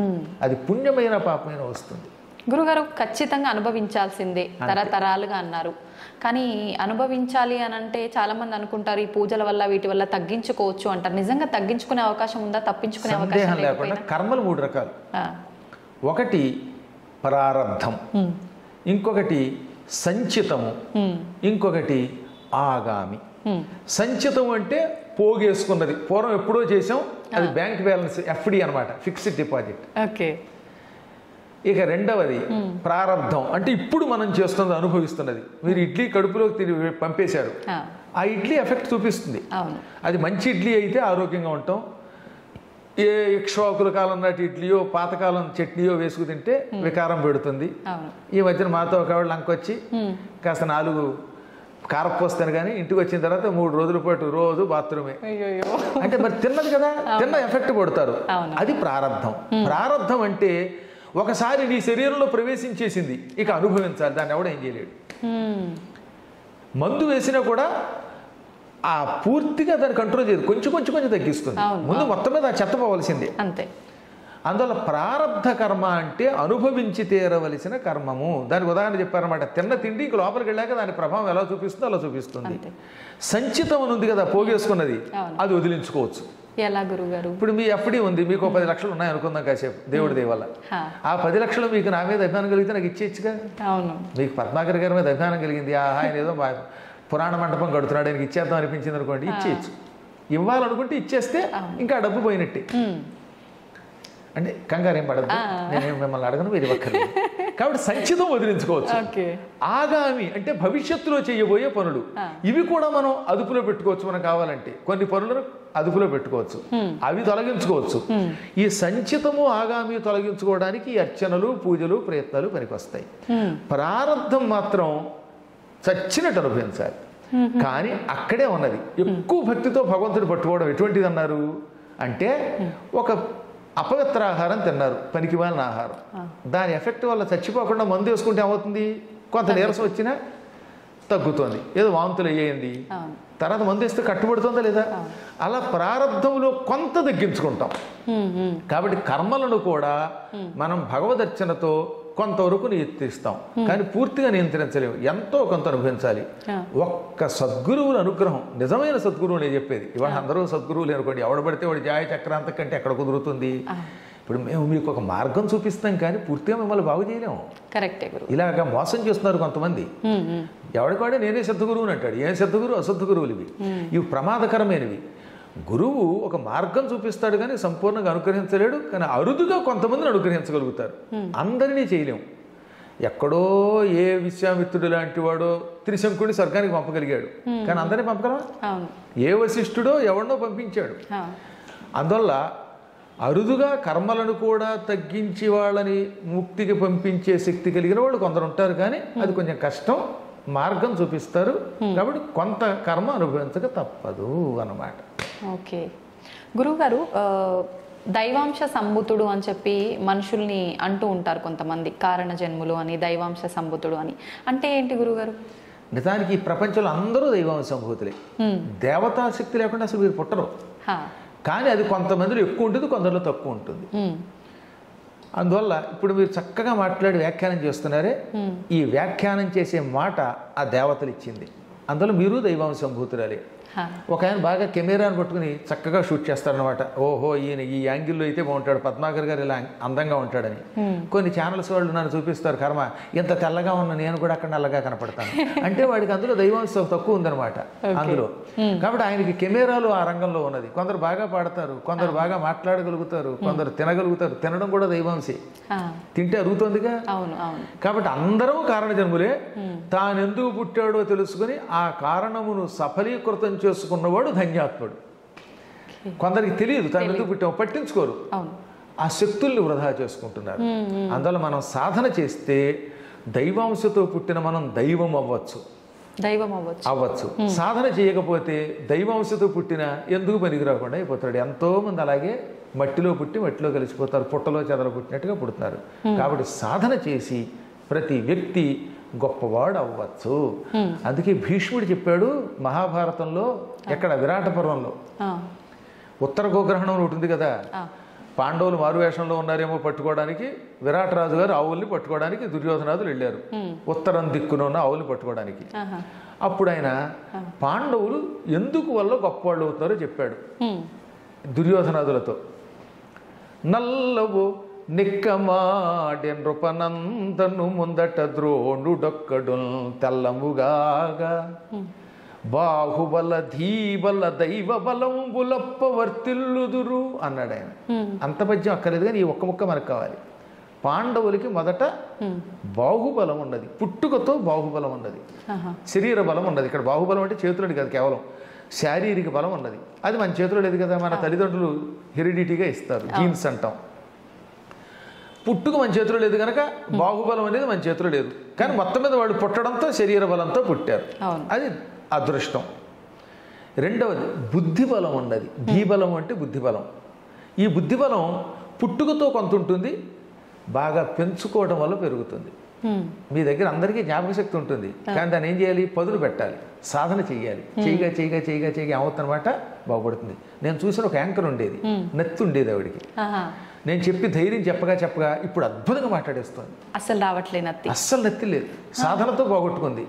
అది పుణ్యమైన పాపమైన వస్తుంది. గురుగారు ఖచ్చితంగా అనుభవించాల్సిందే తరతరాలుగా అన్నారు. కానీ అనుభవించాలి అని అంటే చాలా మంది అనుకుంటారు ఈ పూజల వల్ల వీటి వల్ల తగ్గించుకోవచ్చు అంటారు. నిజంగా తగ్గించుకునే అవకాశం ఉందా? తప్పించుకునే అవకాశం లేకుండా కర్మలు 3 రకాలు. ఒకటి ప్రారబ్ధం, ఇంకొకటి సంచితము, ఇంకొకటి ఆగామి. సంచితం అంటే పోగేసుకున్నది, పూర్వం ఎప్పుడో చేసాం, అది బ్యాంక్ బ్యాలెన్స్ FD అనమాట, ఫిక్స్డ్ డిపాజిట్. ఓకే. ఇక రెండవది ప్రారబ్ధం అంటే ఇప్పుడు మనం చేస్తున్నది, అనుభవిస్తున్నది. మీరు ఇడ్లీ కడుపులోకి పంపేశారు, ఆ ఇడ్లీ ఎఫెక్ట్ చూపిస్తుంది. అది మంచి ఇడ్లీ అయితే ఆరోగ్యంగా ఉంటాం. ఏ ఇక్ష్వాకుల కాలం నాటి ఇడ్లీయో పాతకాలం చట్నీయో వేసుకు తింటే వికారం పెడుతుంది. ఈ మధ్యన మాతో ఒక ఆవిడ లంకొచ్చి కాస్త 4 కారపోస్తాను కానీ ఇంటికి వచ్చిన తర్వాత 3 రోజుల పాటు రోజు బాత్రూమే అంటే మరి తిన్నది కదా, తిన్న ఎఫెక్ట్ పడతారు. అది ప్రారబ్ధం. ప్రారబ్ధం అంటే ఒకసారి నీ శరీరంలో ప్రవేశించేసింది, ఇక అనుభవించాలి, దాన్ని ఎవడ ఏం చేయలేడు. మందు వేసినా కూడా ఆ పూర్తిగా దాన్ని కంట్రోల్ చేయదు, కొంచెం కొంచెం కొంచెం తగ్గిస్తుంది. ముందు మొత్తం మీద ఆ చెత్త పోవలసిందే. అంతే. అందువల్ల ప్రారబ్ధ కర్మ అంటే అనుభవించి తీరవలసిన కర్మము. దానికి ఉదాహరణ చెప్పారన్నమాట. తిన్న తిండి ఇంక లోపలికి వెళ్ళాక దాని ప్రభావం ఎలా చూపిస్తుందో అలా చూపిస్తుంది. సంచితం అని ఉంది కదా, పోగేసుకున్నది, అది వదిలించుకోవచ్చు. ఎలా గురుగారు? ఇప్పుడు మీ FD ఉంది, మీకు 10 లక్షలు ఉన్నాయి అనుకుందాం కాసేపు, దేవుడి దయ వల్ల. ఆ 10 లక్షలు మీకు నా మీద అభిమానం కలిగితే నాకు ఇచ్చేయచ్చుగా. మీకు పద్మాకర్ గారి మీద అభిమానం కలిగింది, ఆయన ఏదో పురాణ మండపం కడుతున్నాడు, ఆయనకి ఇచ్చేద్దాం అనిపించింది అనుకోండి, ఇచ్చేయచ్చు. ఇవ్వాలనుకుంటే ఇచ్చేస్తే ఇంకా డబ్బు పోయినట్టే. అంటే కంగారు ఏం పడద్దు, నేనేం మిమ్మల్ని అడగను, మీరు ఒక్కర్లేదు. కాబట్టి సంచితం వదిలించుకోవచ్చు. ఆగామి అంటే భవిష్యత్తులో చేయబోయే పనులు, ఇవి కూడా మనం అదుపులో పెట్టుకోవచ్చు. మనం కావాలంటే కొన్ని పనులను అదుపులో పెట్టుకోవచ్చు, అవి తొలగించుకోవచ్చు. ఈ సంచితము ఆగామి తొలగించుకోవడానికి ఈ అర్చనలు పూజలు ప్రయత్నాలు పనికొస్తాయి. ప్రారంధం మాత్రం చచ్చినట్టు అనుభవించాలి. కానీ అక్కడే ఉన్నది. ఎక్కువ భక్తితో భగవంతుడు పట్టుకోవడం ఎటువంటిది అన్నారు అంటే, ఒక అపవిత్ర ఆహారం తిన్నారు, పనికిమాలిన ఆహారం, దాని ఎఫెక్ట్ వల్ల చచ్చిపోకుండా మందు వేసుకుంటే ఏమవుతుంది, కొంత నీరసం వచ్చినా తగ్గుతుంది, ఏదో వాంతులు అయ్యేయండి, తర్వాత మందు వేస్తే కట్టుబడుతుందా లేదా. అలా ప్రారంధంలో కొంత తగ్గించుకుంటాం. కాబట్టి కర్మలను కూడా మనం భగవదర్చనతో కొంతవరకు నియంత్రిస్తాం, కానీ పూర్తిగా నియంత్రించలేము, ఎంతో కొంత అనుభవించాలి. ఒక్క సద్గురువుల అనుగ్రహం, నిజమైన సద్గురువు నేను చెప్పేది. ఇవాళ అందరూ సద్గురువులు అనుకోండి, ఎవడబడితే వాడు జాయ చక్రాంత కంటే ఎక్కడ కుదురుతుంది. ఇప్పుడు మేము మీకు ఒక మార్గం చూపిస్తాం, కానీ పూర్తిగా మిమ్మల్ని బాగు చేయలేము. కరెక్టే. ఇలాగా మోసం చేస్తున్నారు కొంతమంది. ఎవడికాడే నేనే సద్గురువుని అంటాడు. ఏం సద్గురు? అసద్దు గురువులు ఇవి. ఇవి ప్రమాదకరమైనవి. గురువు ఒక మార్గం చూపిస్తాడు కానీ సంపూర్ణంగా అనుగ్రహించలేడు. కానీ అరుదుగా కొంతమందిని అనుగ్రహించగలుగుతారు, అందరినీ చేయలేము. ఎక్కడో ఏ విశ్వామిత్రుడు లాంటి వాడో త్రిశంకుడిని స్వర్గానికి పంపగలిగాడు, కానీ అందరినీ పంపగలవా? ఏ వశిష్ఠుడో ఎవరినో పంపించాడు. అందువల్ల అరుదుగా కర్మలను కూడా తగ్గించి వాళ్ళని ముక్తికి పంపించే శక్తి కలిగిన వాళ్ళు కొందరు ఉంటారు, కానీ అది కొంచెం కష్టం. మార్గం చూపిస్తారు, కాబట్టి కొంత కర్మ అనుభవించక తప్పదు అన్నమాట. ఓకే గురువుగారు, దైవాంశ సంభూతుడు అని చెప్పి మనుషుల్ని అంటూ ఉంటారు కొంతమంది, కారణ జన్ములు అని, దైవాంశ సంభూతుడు అని. అంటే ఏంటి గురువుగారు? నిజానికి ఈ ప్రపంచంలో అందరూ దైవాంశ సంభూతులే. దేవతా శక్తి లేకుండా అసలు మీరు పుట్టరు. కానీ అది కొంతమందిలో ఎక్కువ ఉంటుంది, కొందరిలో తక్కువ ఉంటుంది. అందువల్ల ఇప్పుడు మీరు చక్కగా మాట్లాడి వ్యాఖ్యానం చేస్తున్నారే, ఈ వ్యాఖ్యానం చేసే మాట ఆ దేవతలు ఇచ్చింది. అందువల్ల మీరు దైవాంశ సంభూతురాలే. ఒక ఆయన బాగా కెమెరాను పట్టుకుని చక్కగా షూట్ చేస్తారనమాట. ఓహో ఈయన ఈ యాంగిల్లో అయితే బాగుంటాడు, పద్మాకర్ గారు ఇలా అందంగా ఉంటాడని. కొన్ని ఛానల్స్ వాళ్ళు నన్ను చూపిస్తారు, కర్మ ఎంత తెల్లగా ఉన్నా నేను కూడా అక్కడ నల్లగా కనపడతాను అంటే వాడికి అందులో దైవాంశం తక్కువ ఉందనమాట అందులో. కాబట్టి ఆయనకి కెమెరాలు ఆ రంగంలో ఉన్నది. కొందరు బాగా పాడతారు, కొందరు బాగా మాట్లాడగలుగుతారు, కొందరు తినగలుగుతారు. తినడం కూడా దైవాంశే, తింటే అరుగుతుందిగా. కాబట్టి అందరూ కారణ జన్ములే. తానెందుకు పుట్టాడో తెలుసుకుని ఆ కారణమును సఫలీకృతం చేసుకున్నవాడు ధన్యాత్ముడు. కొందరికి తెలియదు తాను ఎందుకు పుట్టామో, పట్టించుకోరు. ఆ శక్తుల్ని వృధా చేసుకుంటున్నారు. అందువల్ల మనం సాధన చేస్తే దైవాంశతో పుట్టిన మనం దైవం అవ్వచ్చు. సాధన చేయకపోతే దైవాంశతో పుట్టిన ఎందుకు పనికి రాకుండా అయిపోతాడు. ఎంతోమంది అలాగే మట్టిలో పుట్టి మట్టిలో కలిసిపోతారు, పుట్టలో చెదలు పుట్టినట్టుగా పుడుతున్నారు. కాబట్టి సాధన చేసి ప్రతి వ్యక్తి గొప్పవాడు అవ్వచ్చు. అందుకే భీష్ముడు చెప్పాడు మహాభారతంలో, ఎక్కడ విరాట పర్వంలో, ఉత్తర గోగ్రహణం ఉంటుంది కదా, పాండవులు మారువేషంలో ఉన్నారేమో పట్టుకోవడానికి, విరాటరాజు గారు ఆవుల్ని పట్టుకోవడానికి దుర్యోధనాదులు వెళ్ళారు ఉత్తరం దిక్కున ఉన్న ఆవుల్ని పట్టుకోవడానికి. అప్పుడు ఆయన పాండవులు ఎందుకు వల్ల గొప్పవాళ్ళు అవుతారో చెప్పాడు దుర్యోధనాదులతో. నల్లవు నిక్కమాడె నృపనందను ముందట ద్రోణుడొక్కడు తెల్లముగాగా బాహుబల ధీబల దైవ బలంబులప్ప వర్తిల్లుదురు అన్నాడు ఆయన. అంత పద్యం అక్కర్లేదు కానీ ఈ ఒక్క ముక్క మనకు కావాలి. పాండవులకి మొదట బాహుబలం ఉన్నది, పుట్టుకతో బాహుబలం ఉన్నది, శరీర బలం ఉన్నది. ఇక్కడ బాహుబలం అంటే చేతులని కాదు, కేవలం శారీరక బలం ఉన్నది. అది మన చేతిలో లేదు కదా, మన తల్లిదండ్రులు హెరిడిటీగా ఇస్తారు, జీన్స్ అంటాం. పుట్టుక మన చేతిలో లేదు కనుక బాహుబలం అనేది మన చేతిలో లేదు. కానీ మొత్తం మీద వాడు పుట్టడంతో శరీర బలంతో పుట్టారు, అది అదృష్టం. రెండవది బుద్ధిబలం ఉన్నది. ధీబలం అంటే బుద్ధిబలం. ఈ బుద్ధిబలం పుట్టుకతో కొంత ఉంటుంది, బాగా పెంచుకోవడం వల్ల పెరుగుతుంది. మీ దగ్గర అందరికీ జ్ఞాపక శక్తి ఉంటుంది, కానీ దాన్ని ఏం చేయాలి, పదులు పెట్టాలి, సాధన చేయాలి. చేయగా చేయగా చేయగా చేయగా ఏమవుతుందన్నమాట, బాగుపడుతుంది. నేను చూసిన ఒక యాంకర్ ఉండేది, నత్తి ఉండేది ఆవిడికి. నేను చెప్పి ధైర్యం చెప్పగా ఇప్పుడు అద్భుతంగా మాట్లాడేస్తుంది. అస్సలు రావట్లేదు నత్తి, అస్సలు నత్తి లేదు, సాధనతో బాగొట్టుకుంది.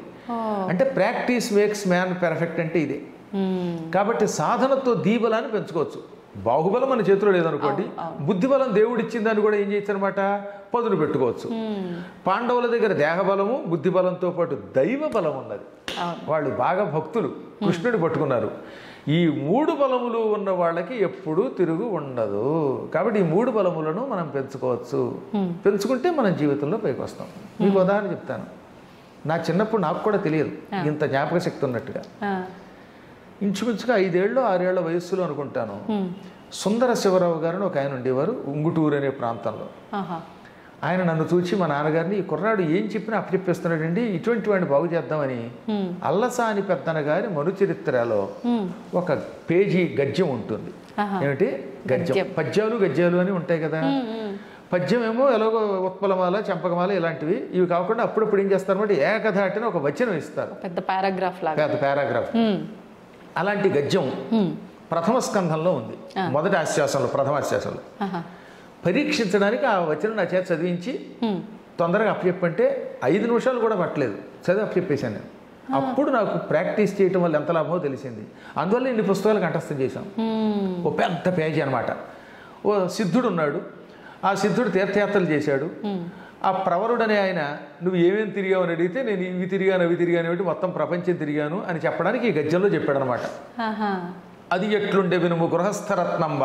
అంటే ప్రాక్టీస్ మేక్స్ మ్యాన్ పెర్ఫెక్ట్ అంటే ఇదే. కాబట్టి సాధనతో దీబలాన్ని పెంచుకోవచ్చు. బాహుబలం మన చేతిలో లేదనుకోండి, బుద్ధిబలం దేవుడిచ్చిందని కూడా ఏం చేయొచ్చు అనమాట, పదులు పెట్టుకోవచ్చు. పాండవుల దగ్గర దేహబలము బుద్ధిబలంతో పాటు దైవ బలం ఉన్నది. వాళ్ళు బాగా భక్తులు, కృష్ణుడిని పట్టుకున్నారు. ఈ మూడు బలములు ఉన్న వాళ్ళకి ఎప్పుడూ తిరుగు ఉండదు. కాబట్టి ఈ మూడు బలములను మనం పెంచుకోవచ్చు. పెంచుకుంటే మనం జీవితంలో పైకి వస్తాం. మీకు ఉదాహరణ చెప్తాను. నా చిన్నప్పుడు నాకు కూడా తెలియదు ఇంత జ్ఞాపక శక్తి ఉన్నట్టుగా. ఇంచుమించుగా 5 ఏళ్ళు 6 ఏళ్ల వయస్సులో అనుకుంటాను, సుందర శివరావు గారిని ఒక ఆయన ఉండేవారు ఉంగుటూరు అనే ప్రాంతంలో. ఆయన నన్ను చూచి మా నాన్నగారిని, ఈ కుర్రాడు ఏం చెప్పినా అప్పచెప్పేస్తున్నాడండి, ఇటువంటి వాడిని బాగు చేద్దామని అల్లసాని పెద్దన గారి మనుచరిత్రలో ఒక పేజీ గద్యం ఉంటుంది. ఏమిటి గద్యం? పద్యాలు గద్యాలు అని ఉంటాయి కదా. పద్యం ఏమో ఎలాగో ఉత్పలమాల చంపకమాల ఇలాంటివి. ఇవి కాకుండా అప్పుడప్పుడు ఏం చేస్తారన్నమాట, ఏకధాటిన ఒక వచనం ఇస్తారు, పెద్ద పారాగ్రాఫ్. అలాంటి గద్యం ప్రథమ స్కంధంలో ఉంది, మొదటి ఆశ్వాసంలో, ప్రథమ ఆశ్వాసంలో. పరీక్షించడానికి ఆ వచనం నా చేత చదివించి తొందరగా అప్పచెప్పంటే 5 నిమిషాలు కూడా పట్టలేదు, చదివి అప్పచెప్పేశాను నేను. అప్పుడు నాకు ప్రాక్టీస్ చేయటం వల్ల ఎంత లాభమో తెలిసింది. అందువల్ల ఇన్ని పుస్తకాలు కంఠస్థం చేశాం. ఓ పెద్ద పేజీ అనమాట. ఓ సిద్ధుడు ఉన్నాడు, ఆ సిద్ధుడు తీర్థయాత్రలు చేశాడు. ఆ ప్రవరుడనే ఆయన, నువ్వు ఏమేమి తిరిగావు అని అడిగితే, నేను ఇవి తిరిగాను అవి తిరిగాను ఏమిటి, మొత్తం ప్రపంచం తిరిగాను అని చెప్పడానికి ఈ గద్యంలో చెప్పాడు అనమాట. అది ఎట్లుండే వినుము గృహస్థరత్నంబ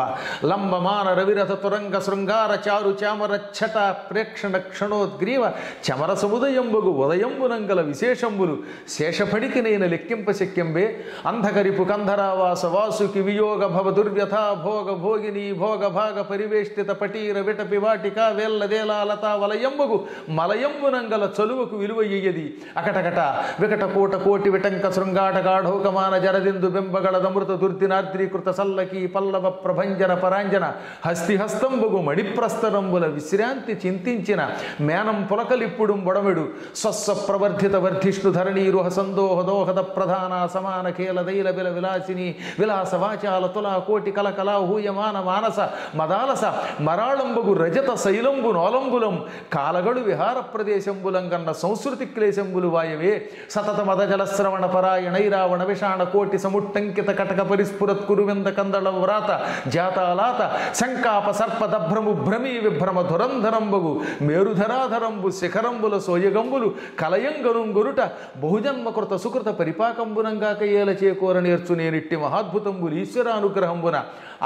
లంబమాన రవిరథ తురంగ శృంగార చారు చామర ఛట ప్రేక్షణ క్షణోద్గ్రీవ చమర సముదయంబగు ఉదయంబునంగల విశేషంబులు శేషపడికి నేను లెక్కింప శక్యంబే అంధకరిపు కంధరావాస వాసుకి వియోగ భవ దుర్వ్యథ భోగ భోగిని భోగ భాగ పరివేష్టిత పటీర విటపి వాటిక వేల్లదేలా లతా వలయంబగు మలయంబునంగల చలువకు విలువయ్యది అకటకట వికట కోట కోటి విటంక శృంగాట గాఢోకమాన జరదిందు బెంబగళదమృత దుర్దిన నాద్రీకృత సల్లకి పల్లవ ప్రభంజన పరాంజన హస్తిహస్తంబగు మణిప్రస్తరంబుల విశ్రాంతి చింతించిన మేనం పులకలిప్పుడు బొడమెడు స్వస్వ ప్రవర్ధిత వర్ధిష్ణు ధరణీరుహ సందోహ దోహద ప్రధాన సమాన ఖేల దైల బిల విలాసిని విలాస వాచాల తులా కోటి కలకలా హూయమాన మానస మదాలస మరాళంబగు రజత శైలంబు నోలంబులం కాలగడు విహార ప్రదేశంబులంగన్న సంస్కృతి క్లేశంబులు వాయవే సతత మద జలశ్రవణ పరాయణైరావణ విషాణ కోటి సముట్టంకిత కటక పరిస్ఫురత్ కురువింద కందళ వ్రాత జాతాలాత శంకాప సర్ప దభ్రము భ్రమీ విభ్రమ ధురంధరంబగు మేరుధరాధరంబు శిఖరంబుల సోయగంబులు కలయంగనుంగురుట బహుజన్మకృత సుకృత పరిపాకంబునంగాక ఏల చేకూర నేర్చు నేనిట్టి మహాద్భుతంబులు ఈశ్వరానుగ్రహంబున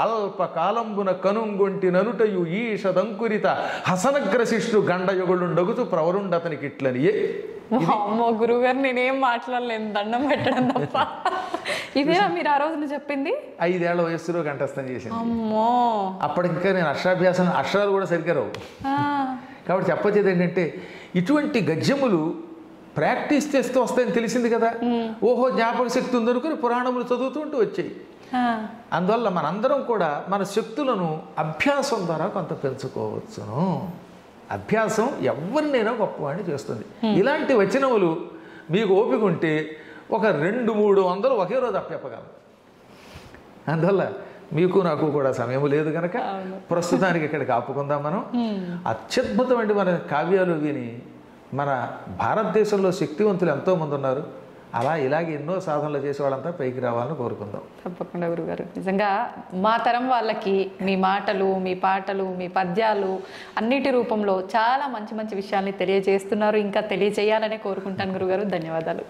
అల్ప కాలంబున కనుంగొంటి ననుటయు ఈషదంకురిత హసనగ్రశిష్ణు గండయొగులుండగుతూ ప్రవరుండతనికి ఇట్లనియే అమ్మో గురువుగారు నేనేం మాట్లాడలేను, దండం పెట్టడం తప్ప. ఇదేనా మీరు ఆ రోజున చెప్పింది? 5 ఏళ్ల వయస్సులో కంఠస్థం చేసింది. అమ్మో, అప్పటికింకా నేను అక్షరాలు కూడా సరిగ్గా రావు. కాబట్టి చెప్పొచ్చేది ఏంటంటే ఇటువంటి గద్యములు ప్రాక్టీస్ చేస్తూ వస్తాయని తెలిసింది కదా. ఓహో జ్ఞాపక శక్తి ఉందనుకుని పురాణములు చదువుతుంటూ వచ్చాయి. అందువల్ల మనందరం కూడా మన శక్తులను అభ్యాసం ద్వారా కొంత పెంచుకోవచ్చును. అభ్యాసం ఎవరినైనా గొప్పవాడిని చేస్తుంది. ఇలాంటి వచనములు మీకు ఓపిక ఉంటే ఒక 200-300 ఒకే రోజు అప్పగలరు. అందువల్ల మీకు నాకు కూడా సమయం లేదు కనుక ప్రస్తుతానికి ఇక్కడికి ఆపుకుందాం. మనం అత్యద్భుతమైన మన కావ్యాలు విని మన భారతదేశంలో శక్తివంతులు ఎంతోమంది ఉన్నారు. అలా ఇలాగే ఎన్నో సాధనలు చేసే వాళ్ళంతా పైకి రావాలని కోరుకుందాం. తప్పకుండా గురుగారు. నిజంగా మా తరం వాళ్ళకి మీ మాటలు, మీ పాటలు, మీ పద్యాలు అన్నిటి రూపంలో చాలా మంచి మంచి విషయాల్ని తెలియజేస్తున్నారు. ఇంకా తెలియజేయాలనే కోరుకుంటాను గురుగారు. ధన్యవాదాలు.